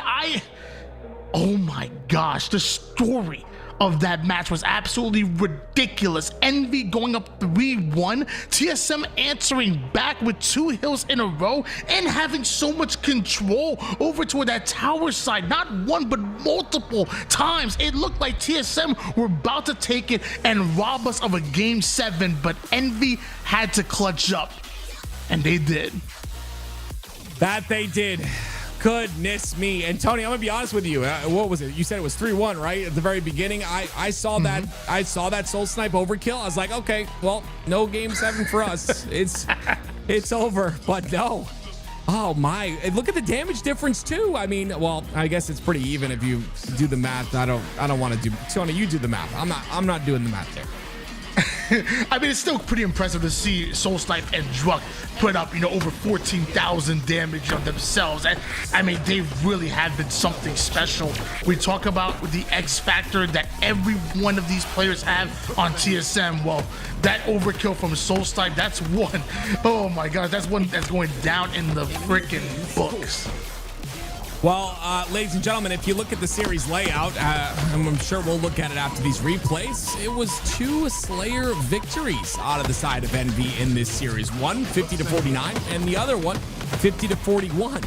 Oh my gosh, the story of that match was absolutely ridiculous. Envy going up 3-1, TSM answering back with 2 hills in a row, and having so much control over toward that tower side. Not one, but multiple times. It looked like TSM were about to take it and rob us of a Game 7, but Envy had to clutch up, and they did. That they did. Goodness me. And Tony, I'm gonna be honest with you. What was it? You said it was 3-1, right? At the very beginning, I saw that. I saw that Soul Snipe overkill. I was like, okay, well, no Game 7 for us. It's over. But no. Oh my! And look at the damage difference too. I mean, well, I guess it's pretty even if you do the math. I don't want to do. Tony, you do the math. I'm not doing the math there. I mean, it's still pretty impressive to see Soul Snipe and Druck put up, over 14,000 damage on themselves. And I mean, they really have been something special. We talk about the X factor that every one of these players have on TSM. Well, that overkill from Soul Snipe, that's one. Oh my gosh, that's one that's going down in the freaking books. Well, ladies and gentlemen, if you look at the series layout, I'm sure we'll look at it after these replays. It was 2 Slayer victories out of the side of Envy in this series. One 50-49, and the other one 50-41.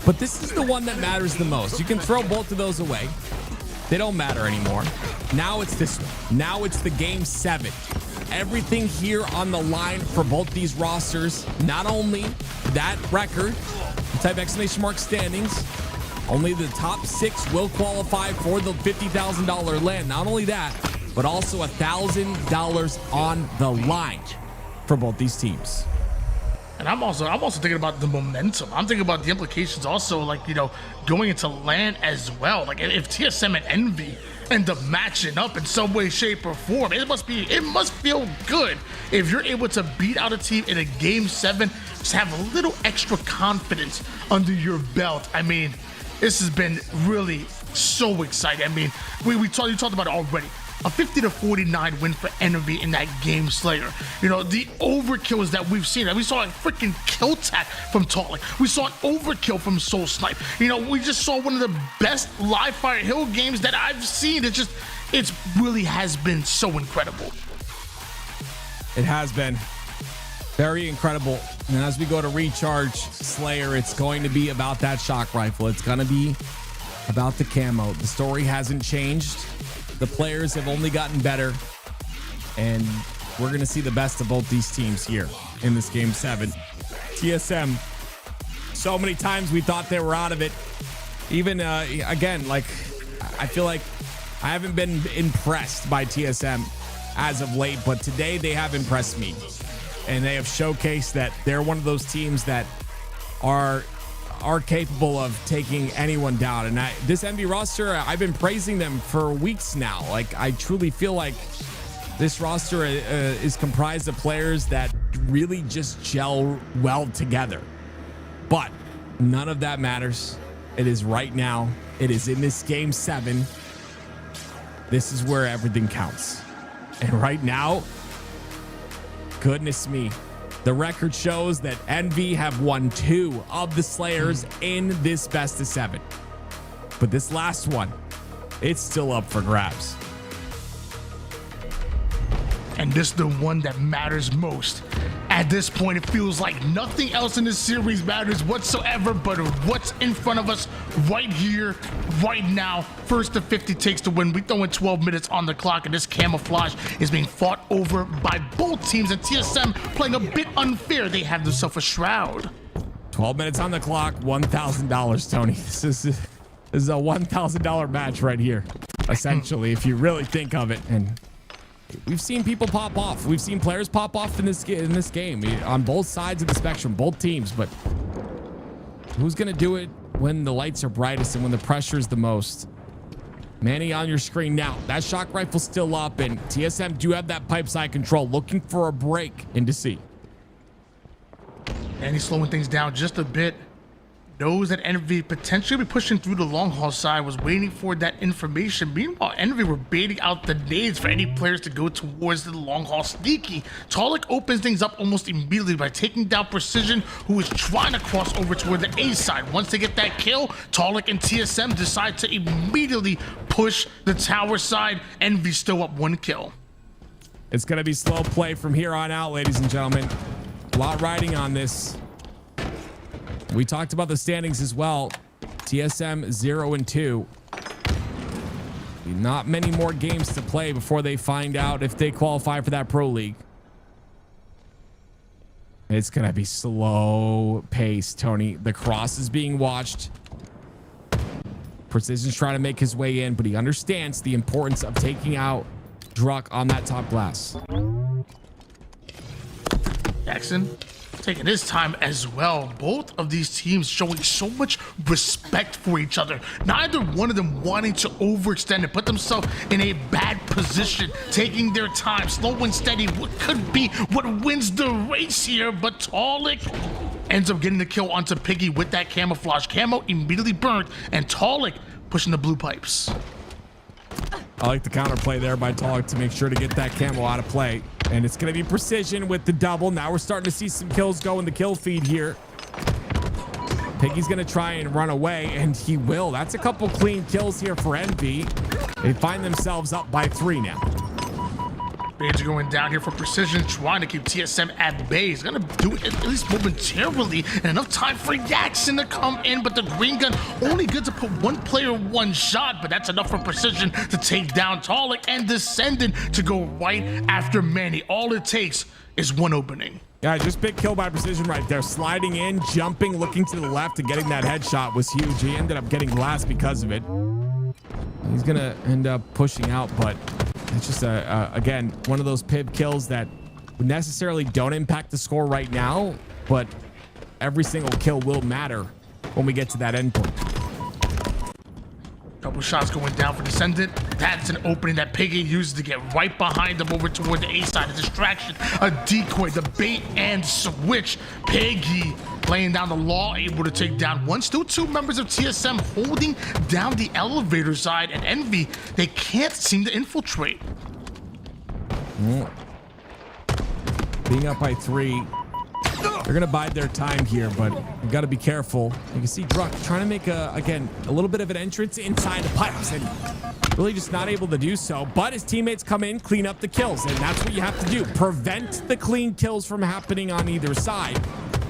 But this is the one that matters the most. You can throw both of those away. They don't matter anymore. Now it's this one. Now it's the Game 7. Everything here on the line for both these rosters. Not only that record, type exclamation mark standings, Only the top 6 will qualify for the $50,000 land. Not only that, but also $1,000 on the line for both these teams. And I'm also thinking about the momentum. I'm thinking about the implications also, like, you know, going into LAN as well. Like, if TSM and Envy end up matching up in some way, shape, or form, it must feel good if you're able to beat out a team in a game 7. Just have a little extra confidence under your belt. I mean, this has been really so exciting. I mean, you talked about it already. A 50-49 win for Envy in that game slayer. You know, the overkills that we've seen. We saw a freaking kill tap from Talik. We saw an overkill from Soul Snipe. You know, we just saw one of the best live fire hill games that I've seen. It really has been so incredible. It has been very incredible. And as we go to recharge Slayer, it's going to be about that shock rifle. It's going to be about the camo. The story hasn't changed. The players have only gotten better, and we're going to see the best of both these teams here in this game 7. TSM, so many times we thought they were out of it. Even, again, like, I feel like I haven't been impressed by TSM as of late, but today they have impressed me. And they have showcased that they're one of those teams that are capable of taking anyone down. And this Envy roster, I've been praising them for weeks now. Like, I truly feel like this roster is comprised of players that really just gel well together. But none of that matters. It is right now. It is in this game 7. This is where everything counts. And right now, goodness me, the record shows that Envy have won 2 of the Slayers in this best of 7. But this last one, it's still up for grabs. And this is the one that matters most. At this point, it feels like nothing else in this series matters whatsoever but what's in front of us right here, right now. First to 50 takes the win. We throw in 12 minutes on the clock, and this camouflage is being fought over by both teams, and TSM playing a bit unfair. They have themselves a shroud. 12 minutes on the clock, $1,000, Tony. This is a $1,000 match right here, essentially, if you really think of it. And we've seen people pop off. We've seen players pop off in this game on both sides of the spectrum, both teams. But who's going to do it when the lights are brightest and when the pressure is the most? Manny on your screen now. That shock rifle's still up, and TSM do have that pipe side control, looking for a break into C. And he's slowing things down just a bit. Knows that Envy potentially be pushing through the long haul side, was waiting for that information. Meanwhile, Envy were baiting out the nades for any players to go towards the long haul sneaky. Talik opens things up almost immediately by taking down Precision, who is trying to cross over toward the A side. Once they get that kill, Talik and TSM decide to immediately push the tower side. Envy still up 1 kill. It's going to be slow play from here on out, ladies and gentlemen. A lot riding on this. We talked about the standings as well. TSM 0-2. Not many more games to play before they find out if they qualify for that Pro League. It's going to be slow pace, Tony. The cross is being watched. Precision's trying to make his way in, but he understands the importance of taking out Druck on that top glass. Jackson taking his time as well. Both of these teams showing so much respect for each other. Neither one of them wanting to overextend and put themselves in a bad position, taking their time, slow and steady. What could be what wins the race here, but Talik ends up getting the kill onto Piggy with that camouflage. Camo immediately burnt, and Talik pushing the blue pipes. I like the counterplay there by Talik to make sure to get that camo out of play. And it's going to be Precision with the double. Now we're starting to see some kills go in the kill feed here. Piggy's going to try and run away, and he will. That's a couple clean kills here for Envy. They find themselves up by 3 now. Rage going down here for Precision, trying to keep TSM at bay. He's gonna do it at least momentarily, and enough time for Jackson to come in, but the green gun only good to put 1 player 1 shot, but that's enough for Precision to take down Talik and Descendant to go right after Manny. All it takes is 1 opening. Yeah, just big kill by Precision right there. Sliding in, jumping, looking to the left, and getting that headshot was huge. He ended up getting glass because of it. He's going to end up pushing out, but it's just, again, one of those pib kills that necessarily don't impact the score right now, but every single kill will matter when we get to that endpoint. Couple shots going down for Descendant. That's an opening that Piggy used to get right behind him over toward the A side. A distraction, a decoy, the bait and switch. Piggy laying down the law, able to take down one. Still two members of TSM holding down the elevator side, and Envy, they can't seem to infiltrate. Being up by 3. They're going to bide their time here, but we've got to be careful. You can see Druck trying to make, again, a little bit of an entrance inside the pipes, and really just not able to do so. But his teammates come in, clean up the kills, and that's what you have to do. Prevent the clean kills from happening on either side.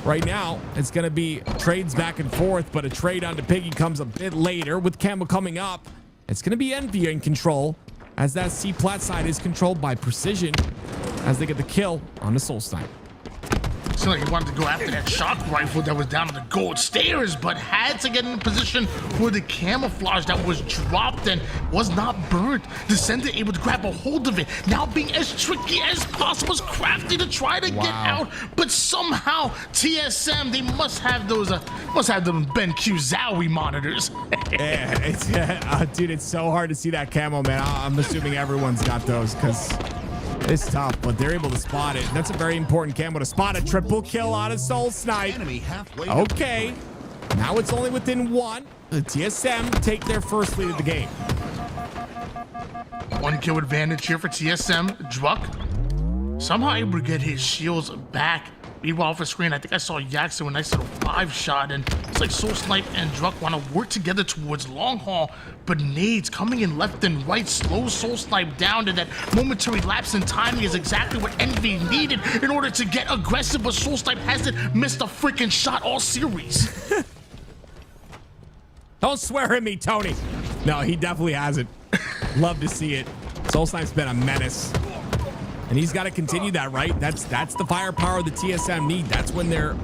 Right now, it's going to be trades back and forth, but a trade onto Piggy comes a bit later with Camel coming up. It's going to be Envy in control, as that C-plat side is controlled by Precision as they get the kill on the Soul Snipe. Seemed like he wanted to go after that shock rifle that was down on the gold stairs, but had to get in a position where the camouflage that was dropped and was not burnt. Descendant able to grab a hold of it, now being as tricky as possible, as crafty to try to get out, but somehow TSM, they must have those, them Ben Q Zowie monitors. Yeah, it's, dude, it's so hard to see that camo, man. I'm assuming everyone's got those because it's tough, but they're able to spot it. That's a very important camo to spot. A triple kill on a Soul Snipe. Enemy halfway. Okay, now it's only within 1. The TSM take their first lead of the game. 1 kill advantage here for TSM. Druck somehow able to get his shields back. Meanwhile, off the screen, I think I saw Yax do a nice little 5 shot, and it's like Soul Snipe and Druck want to work together towards long haul, but nades coming in left and right, slow Soul Snipe down, and that momentary lapse in timing is exactly what Envy needed in order to get aggressive, but Soul Snipe hasn't missed a freaking shot all series. Don't swear at me, Tony. No, he definitely hasn't. Love to see it. Soul Snipe's been a menace. And he's got to continue that, right? That's the firepower the TSM need. That's when they're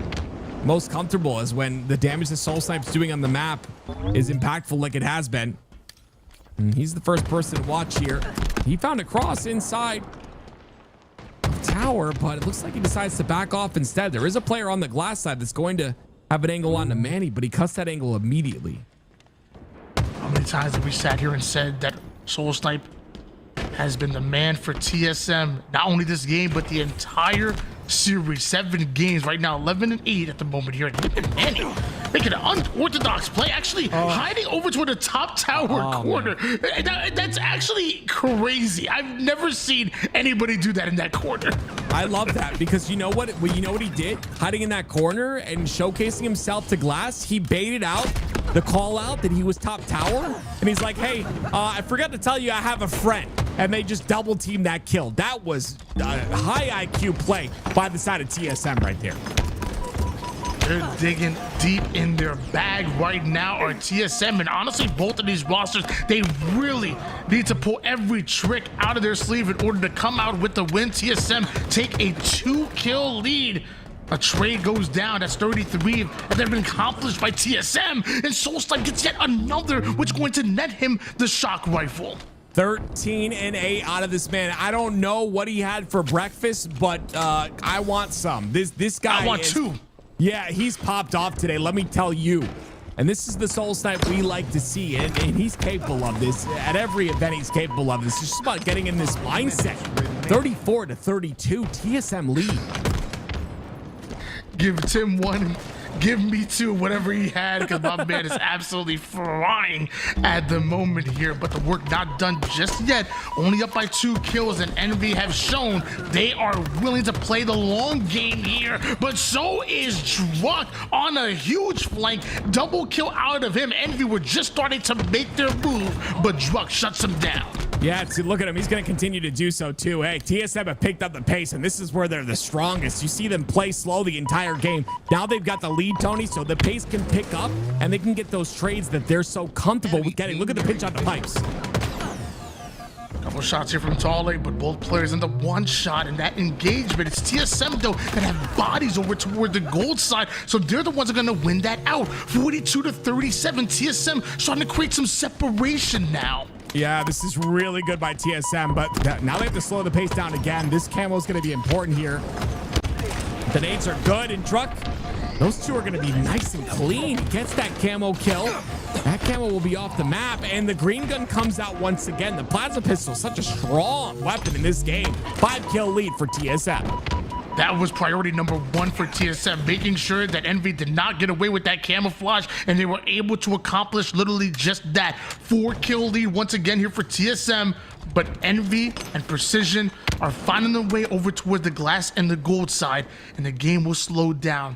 most comfortable, is when the damage that Soul Snipe's doing on the map is impactful like it has been. And he's the first person to watch here. He found a cross inside the tower, but it looks like he decides to back off instead. There is a player on the glass side that's going to have an angle on to Manny, but he cuts that angle immediately. How many times have we sat here and said that Soul Snipe has been the man for TSM, not only this game, but the entire series? 7 games right now, 11-8 at the moment here. And look at Manny making an unorthodox play, actually hiding over toward the top tower corner. That's actually crazy. I've never seen anybody do that in that corner. I love that, because you know what he did? Hiding in that corner and showcasing himself to glass, he baited out the call out that he was top tower, and he's like, hey, I forgot to tell you I have a friend. And they just double teamed that kill. That was a high IQ play by the side of TSM right there. They're digging deep in their bag right now, or TSM, and honestly, both of these rosters, they really need to pull every trick out of their sleeve in order to come out with the win. TSM take a 2-kill lead. A trade goes down. That's 33 that have been accomplished by TSM, and Soul Snipe gets yet another, which is going to net him the shock rifle. 13-8 out of this man. I don't know what he had for breakfast, but I want some. This guy, I want 2. Yeah, he's popped off today, let me tell you. And this is the Soul Snipe we like to see, and he's capable of this. At every event, he's capable of this. It's just about getting in this mindset. 34-32, TSM lead. Give Tim 1, give me 2, whatever he had, because my man is absolutely flying at the moment here, but the work not done just yet. Only up by 2 kills, and Envy have shown they are willing to play the long game here, but so is Druck on a huge flank. Double kill out of him. Envy were just starting to make their move, but Druck shuts him down. Yeah, see, look at him. He's going to continue to do so, too. Hey, TSM have picked up the pace, and this is where they're the strongest. You see them play slow the entire game. Now they've got the lead, Tony, so the pace can pick up, and they can get those trades that they're so comfortable with getting. Look at the pinch on the pipes. Couple shots here from Talik, but both players end up one shot in that engagement. It's TSM, though, that have bodies over toward the gold side, so they're the ones that are going to win that out. 42-37, TSM starting to create some separation now. Yeah, this is really good by TSM, but now they have to slow the pace down again. This camo is going to be important here. The nades are good, and Druck, those two are going to be nice and clean. He gets that camo kill. That camo will be off the map, and the green gun comes out once again. The plasma pistol, such a strong weapon in this game. 5-kill lead for TSM. That was priority number one for TSM, making sure that Envy did not get away with that camouflage, and they were able to accomplish literally just that. 4-kill lead once again here for TSM, but Envy and Precision are finding their way over toward the glass and the gold side, and the game will slow down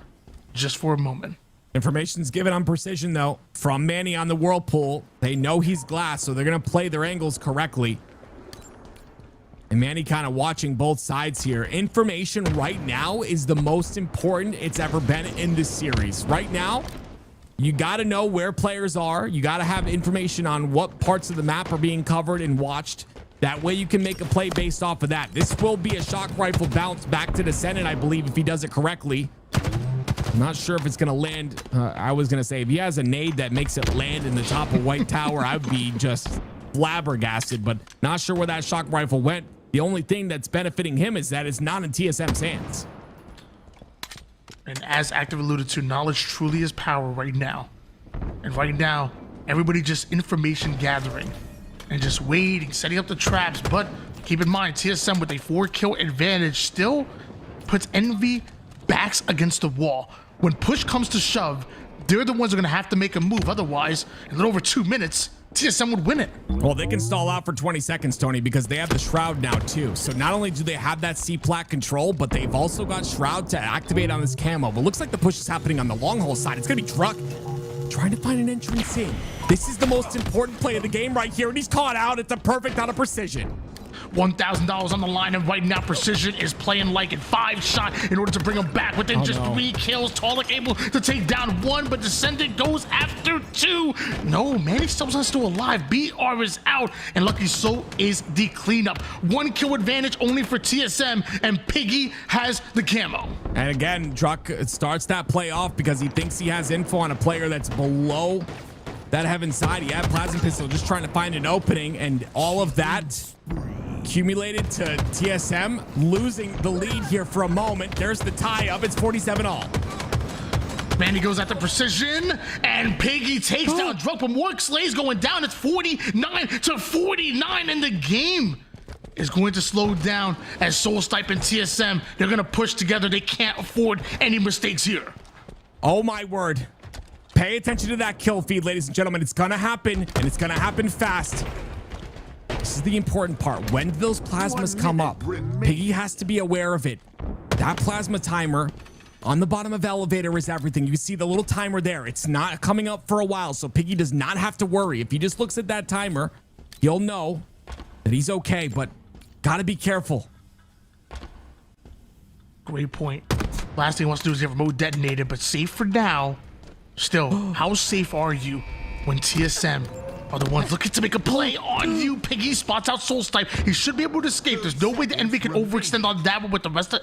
just for a moment. Information's given on Precision, though, from Manny on the Whirlpool. They know he's glass, so they're going to play their angles correctly. And Manny kind of watching both sides here. Information right now is the most important it's ever been in this series. Right now, you got to know where players are. You got to have information on what parts of the map are being covered and watched. That way you can make a play based off of that. This will be a shock rifle bounce back to the Senate, I believe, if he does it correctly. I'm not sure if it's going to land. I was going to say, if he has a nade that makes it land in the top of White Tower, I would be just flabbergasted, but not sure where that shock rifle went. The only thing that's benefiting him is that it's not in TSM's hands. And as Active alluded to, knowledge truly is power right now. And right now, everybody just information gathering and just waiting, setting up the traps. But keep in mind, TSM with a 4-kill advantage still puts Envy backs against the wall. When push comes to shove, they're the ones who are going to have to make a move. Otherwise, in a little over 2 minutes, TSM would win it. Well, they can stall out for 20 seconds, Tony, because they have the Shroud now, too. So not only do they have that C-plat control, but they've also got Shroud to activate on this camo. But looks like the push is happening on the long haul side. It's going to be Druck trying to find an entrance in. This is the most important play of the game right here, and he's caught out. It's a perfect out of Precision. $1,000 on the line, and right now Precision is playing like it. 5 shot in order to bring him back within just 3 kills. Talik able to take down 1, but Descendant goes after 2. No, Manny still is still alive. BR is out, and lucky so is the cleanup. 1 kill advantage only for TSM, and Piggy has the camo. And again, Druck starts that play off because he thinks he has info on a player that's below that heaven side. He had Plasma Pistol just trying to find an opening, and all of that accumulated to TSM losing the lead here for a moment. There's the tie up. It's 47 all. Manny goes after Precision, and Piggy takes down Druck, but more Slays going down. It's 49-49, and the game is going to slow down as Soul Stipe and TSM, they're going to push together. They can't afford any mistakes here. Oh my word. Pay attention to that kill feed, ladies and gentlemen. It's going to happen, and it's going to happen fast. This is the important part. When those plasmas come up, Piggy has to be aware of it. That plasma timer on the bottom of elevator is everything. You see the little timer there. It's not coming up for a while, so Piggy does not have to worry. If he just looks at that timer, he'll know that he's okay, but gotta be careful. Great point. Last thing he wants to do is get remote detonated, but safe for now. Still, how safe are you when TSM are the ones looking to make a play on you? Piggy spots out Soul Stipe. He should be able to escape. There's no way the Envy can overextend on that one with the rest of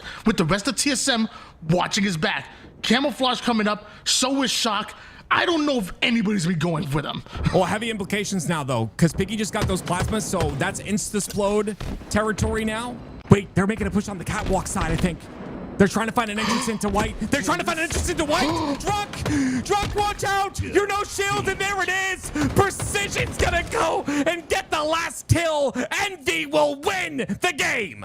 TSM watching his back. Camouflage coming up. So is Shock. I don't know if anybody's been going for them. Well, heavy implications now, though, because Piggy just got those plasmas, so that's insta-splode territory now. Wait, they're making a push on the catwalk side, I think. They're trying to find an entrance into White. They're trying to find an entrance into White. Druck, watch out. You're no shield, and there it is. Precision's gonna go and get the last kill. Envy will win the game.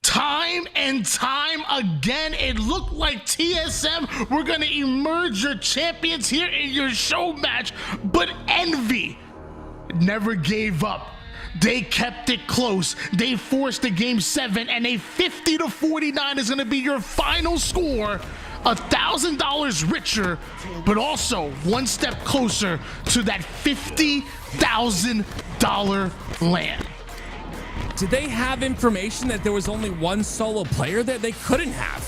Time and time again, it looked like TSM were gonna emerge your champions here in your show match, but Envy never gave up. They kept it close. They forced the game 7, and a 50-49 is going to be your final score. $1,000 richer, but also one step closer to that $50,000 land. Did they have information that there was only one solo player that they couldn't have?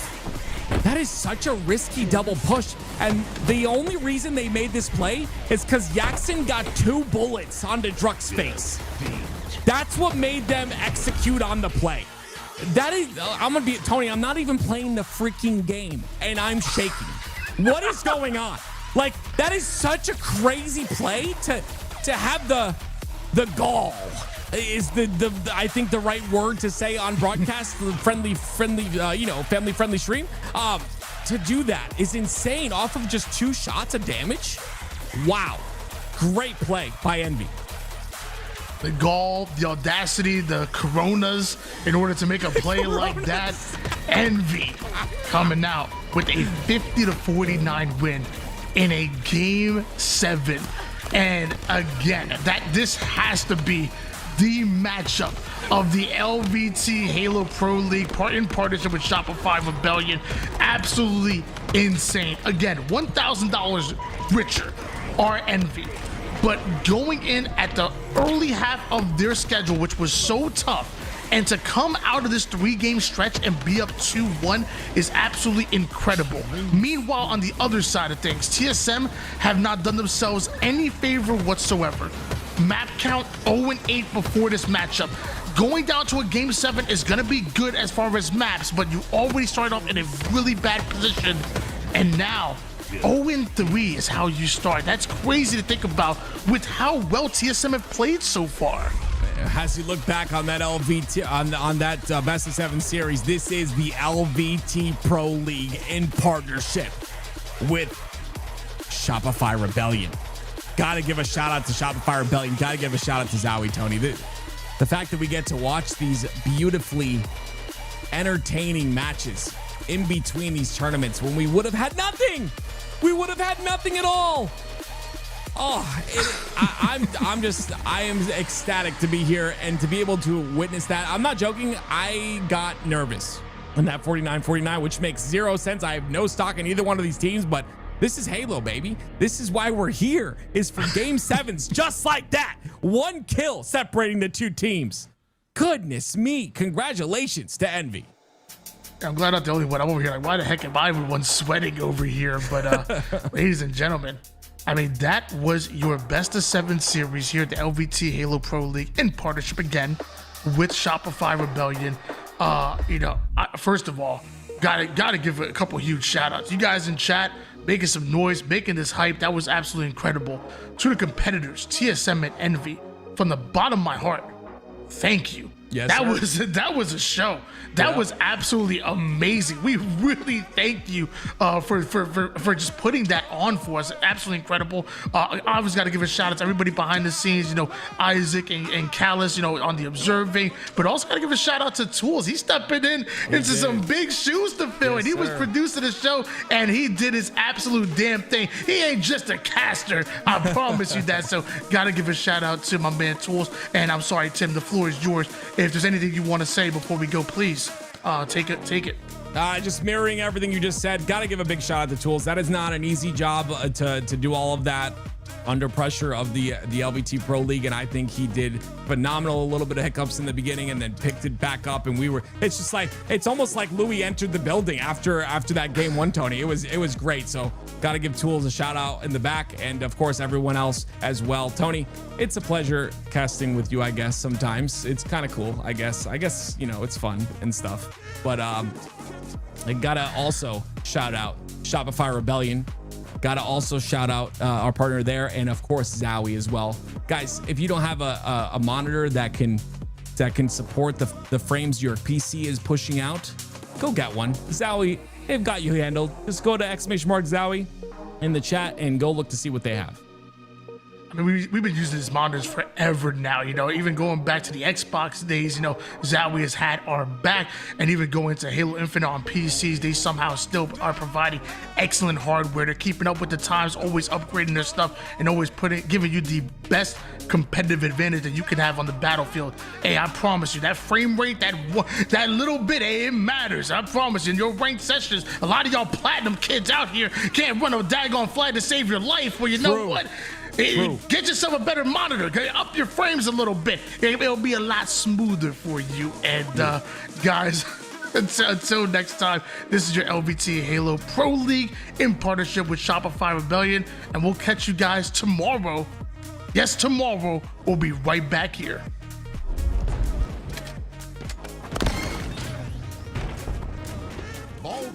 That is such a risky double push, and the only reason they made this play is because Jackson got 2 bullets onto Druck's face. That's what made them execute on the play. That is, I'm gonna be Tony. I'm not even playing the freaking game, and I'm shaking. What is going on? Like, that is such a crazy play to have the gall is the I think the right word to say on broadcast. friendly family friendly stream. To do that is insane off of just 2 shots of damage. Wow, great play by Envy. The gall, the audacity, the coronas in order to make a play like that. Envy coming out with a 50-49 win in a game 7. And again, this has to be the matchup of the LVT Halo Pro League in partnership with Shopify Rebellion. Absolutely insane. Again, $1,000 richer are Envy. But going in at the early half of their schedule, which was so tough, and to come out of this 3-game stretch and be up 2-1 is absolutely incredible. Meanwhile, on the other side of things, TSM have not done themselves any favor whatsoever. Map count 0-8 before this matchup. Going down to a game 7 is going to be good as far as maps, but you already started off in a really bad position, and now 0-3 is how you start. That's crazy to think about with how well TSM have played so far. As you look back on that LVT on that best of 7 series, this is the LVT Pro League in partnership with Shopify Rebellion. Gotta give a shout out to Shopify Rebellion. Gotta give a shout out to Zowie, Tony. The fact that we get to watch these beautifully entertaining matches in between these tournaments when we would have had nothing. We would have had nothing at all. Oh, I am ecstatic to be here and to be able to witness that. I'm not joking. I got nervous on that 49-49, which makes 0 sense. I have no stock in either one of these teams, but this is Halo, baby. This is why we're here, is for game 7s, just like that. 1 kill separating the 2 teams. Goodness me. Congratulations to Envy. I'm glad I'm not the only one. I'm over here like, why the heck am I everyone sweating over here? But ladies and gentlemen, I mean, that was your best of 7 series here at the LVT Halo Pro League in partnership again with Shopify Rebellion. First of all, gotta give a couple huge shout outs. You guys in chat making some noise, making this hype. That was absolutely incredible. To the competitors, TSM and Envy, from the bottom of my heart, thank you. Yes, that was a show. That was absolutely amazing. We really thank you for just putting that on for us. Absolutely incredible. I always got to give a shout out to everybody behind the scenes. Isaac and Callus, on the observing, but also got to give a shout out to Tools. He's stepping into some big shoes to fill, and he was producing the show, and he did his absolute damn thing. He ain't just a caster. I promise you that. So got to give a shout out to my man Tools. And I'm sorry, Tim, the floor is yours. If there's anything you want to say before we go, please take it. Just mirroring everything you just said. Got to give a big shout out to Tools. That is not an easy job to do all of that under pressure of the LVT Pro League, and I think he did phenomenal. A little bit of hiccups in the beginning and then picked it back up, and it's almost like Louis entered the building after that game 1, Tony. It was great. So got to give Tools a shout out in the back, and of course everyone else as well. Tony, it's a pleasure casting with you. I guess sometimes it's kind of cool. I guess it's fun and stuff, but I gotta also shout out Shopify Rebellion. Gotta also shout out our partner there, and of course Zowie as well. Guys, if you don't have a monitor that can support the frames your PC is pushing out, go get one. Zowie, they've got you handled. Just go to !Zowie in the chat and go look to see what they have. I mean, we've been using these monitors forever now, even going back to the Xbox days, Zowie has had our back, and even going to Halo Infinite on PCs, they somehow still are providing excellent hardware. They're keeping up with the times, always upgrading their stuff, and always giving you the best competitive advantage that you can have on the battlefield. Hey, I promise you, that frame rate, that little bit, hey, it matters. I promise you, in your ranked sessions, a lot of y'all platinum kids out here can't run a daggone flag to save your life. Well, you know what? Get yourself a better monitor. Up your frames a little bit. It'll be a lot smoother for you. And guys, until next time, this is your LVT Halo Pro League in partnership with Shopify Rebellion. And we'll catch you guys tomorrow. Yes, tomorrow. We'll be right back here.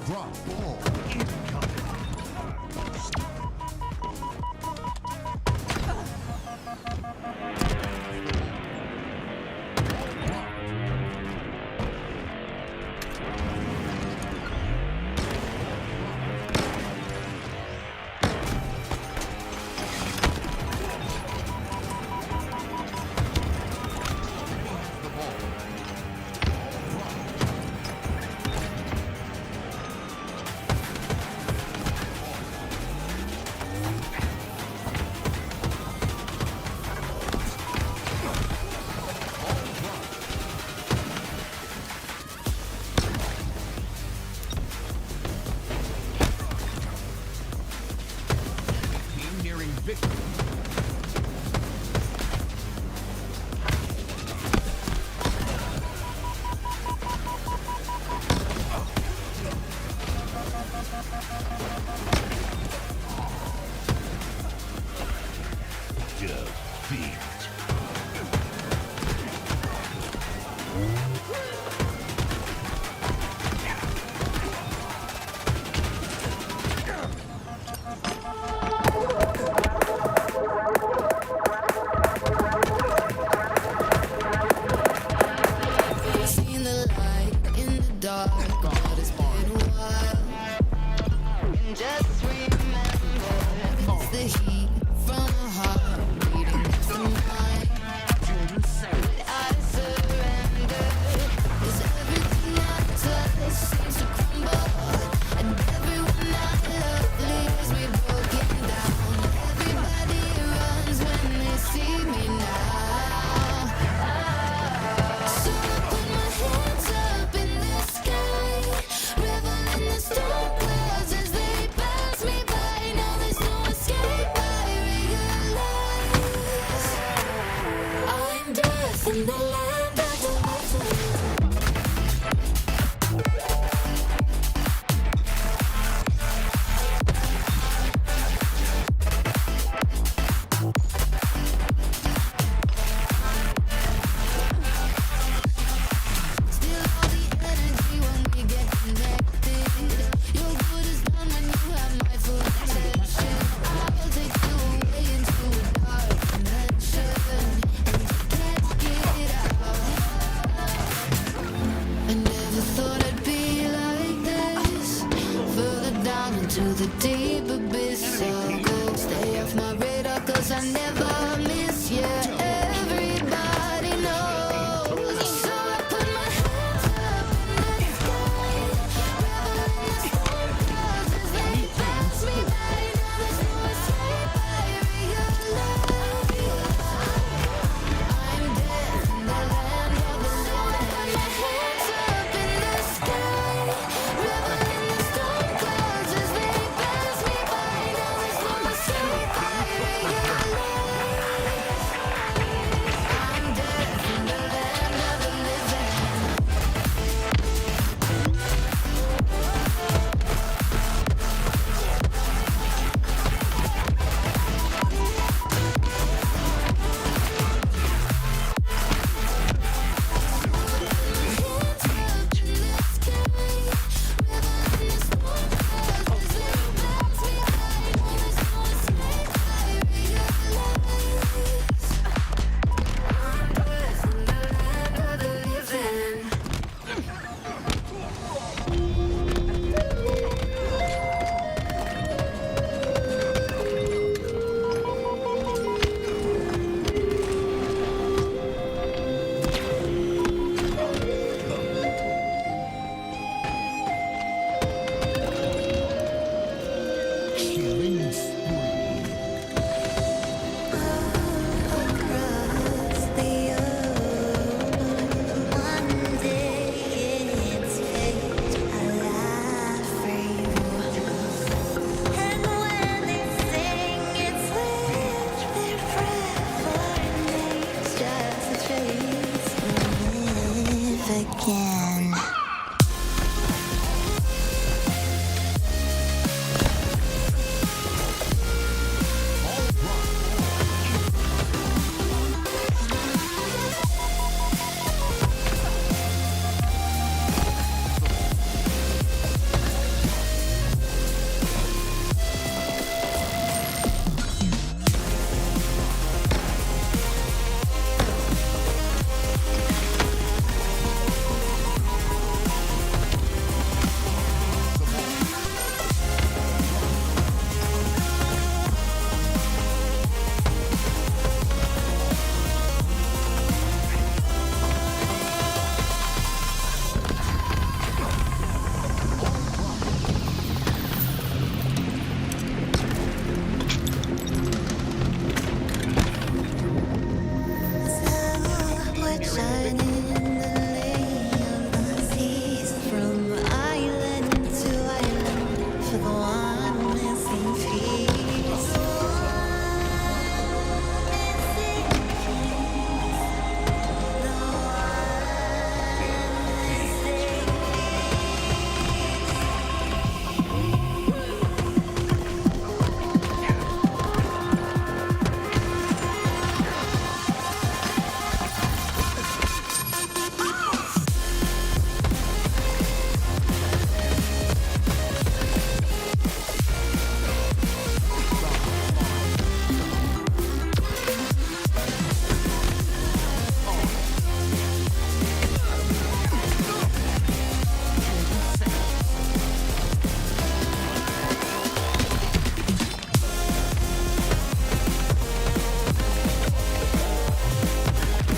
drop. Ball incoming. To the deep abyss, I'll go. Stay off my radar, cause I never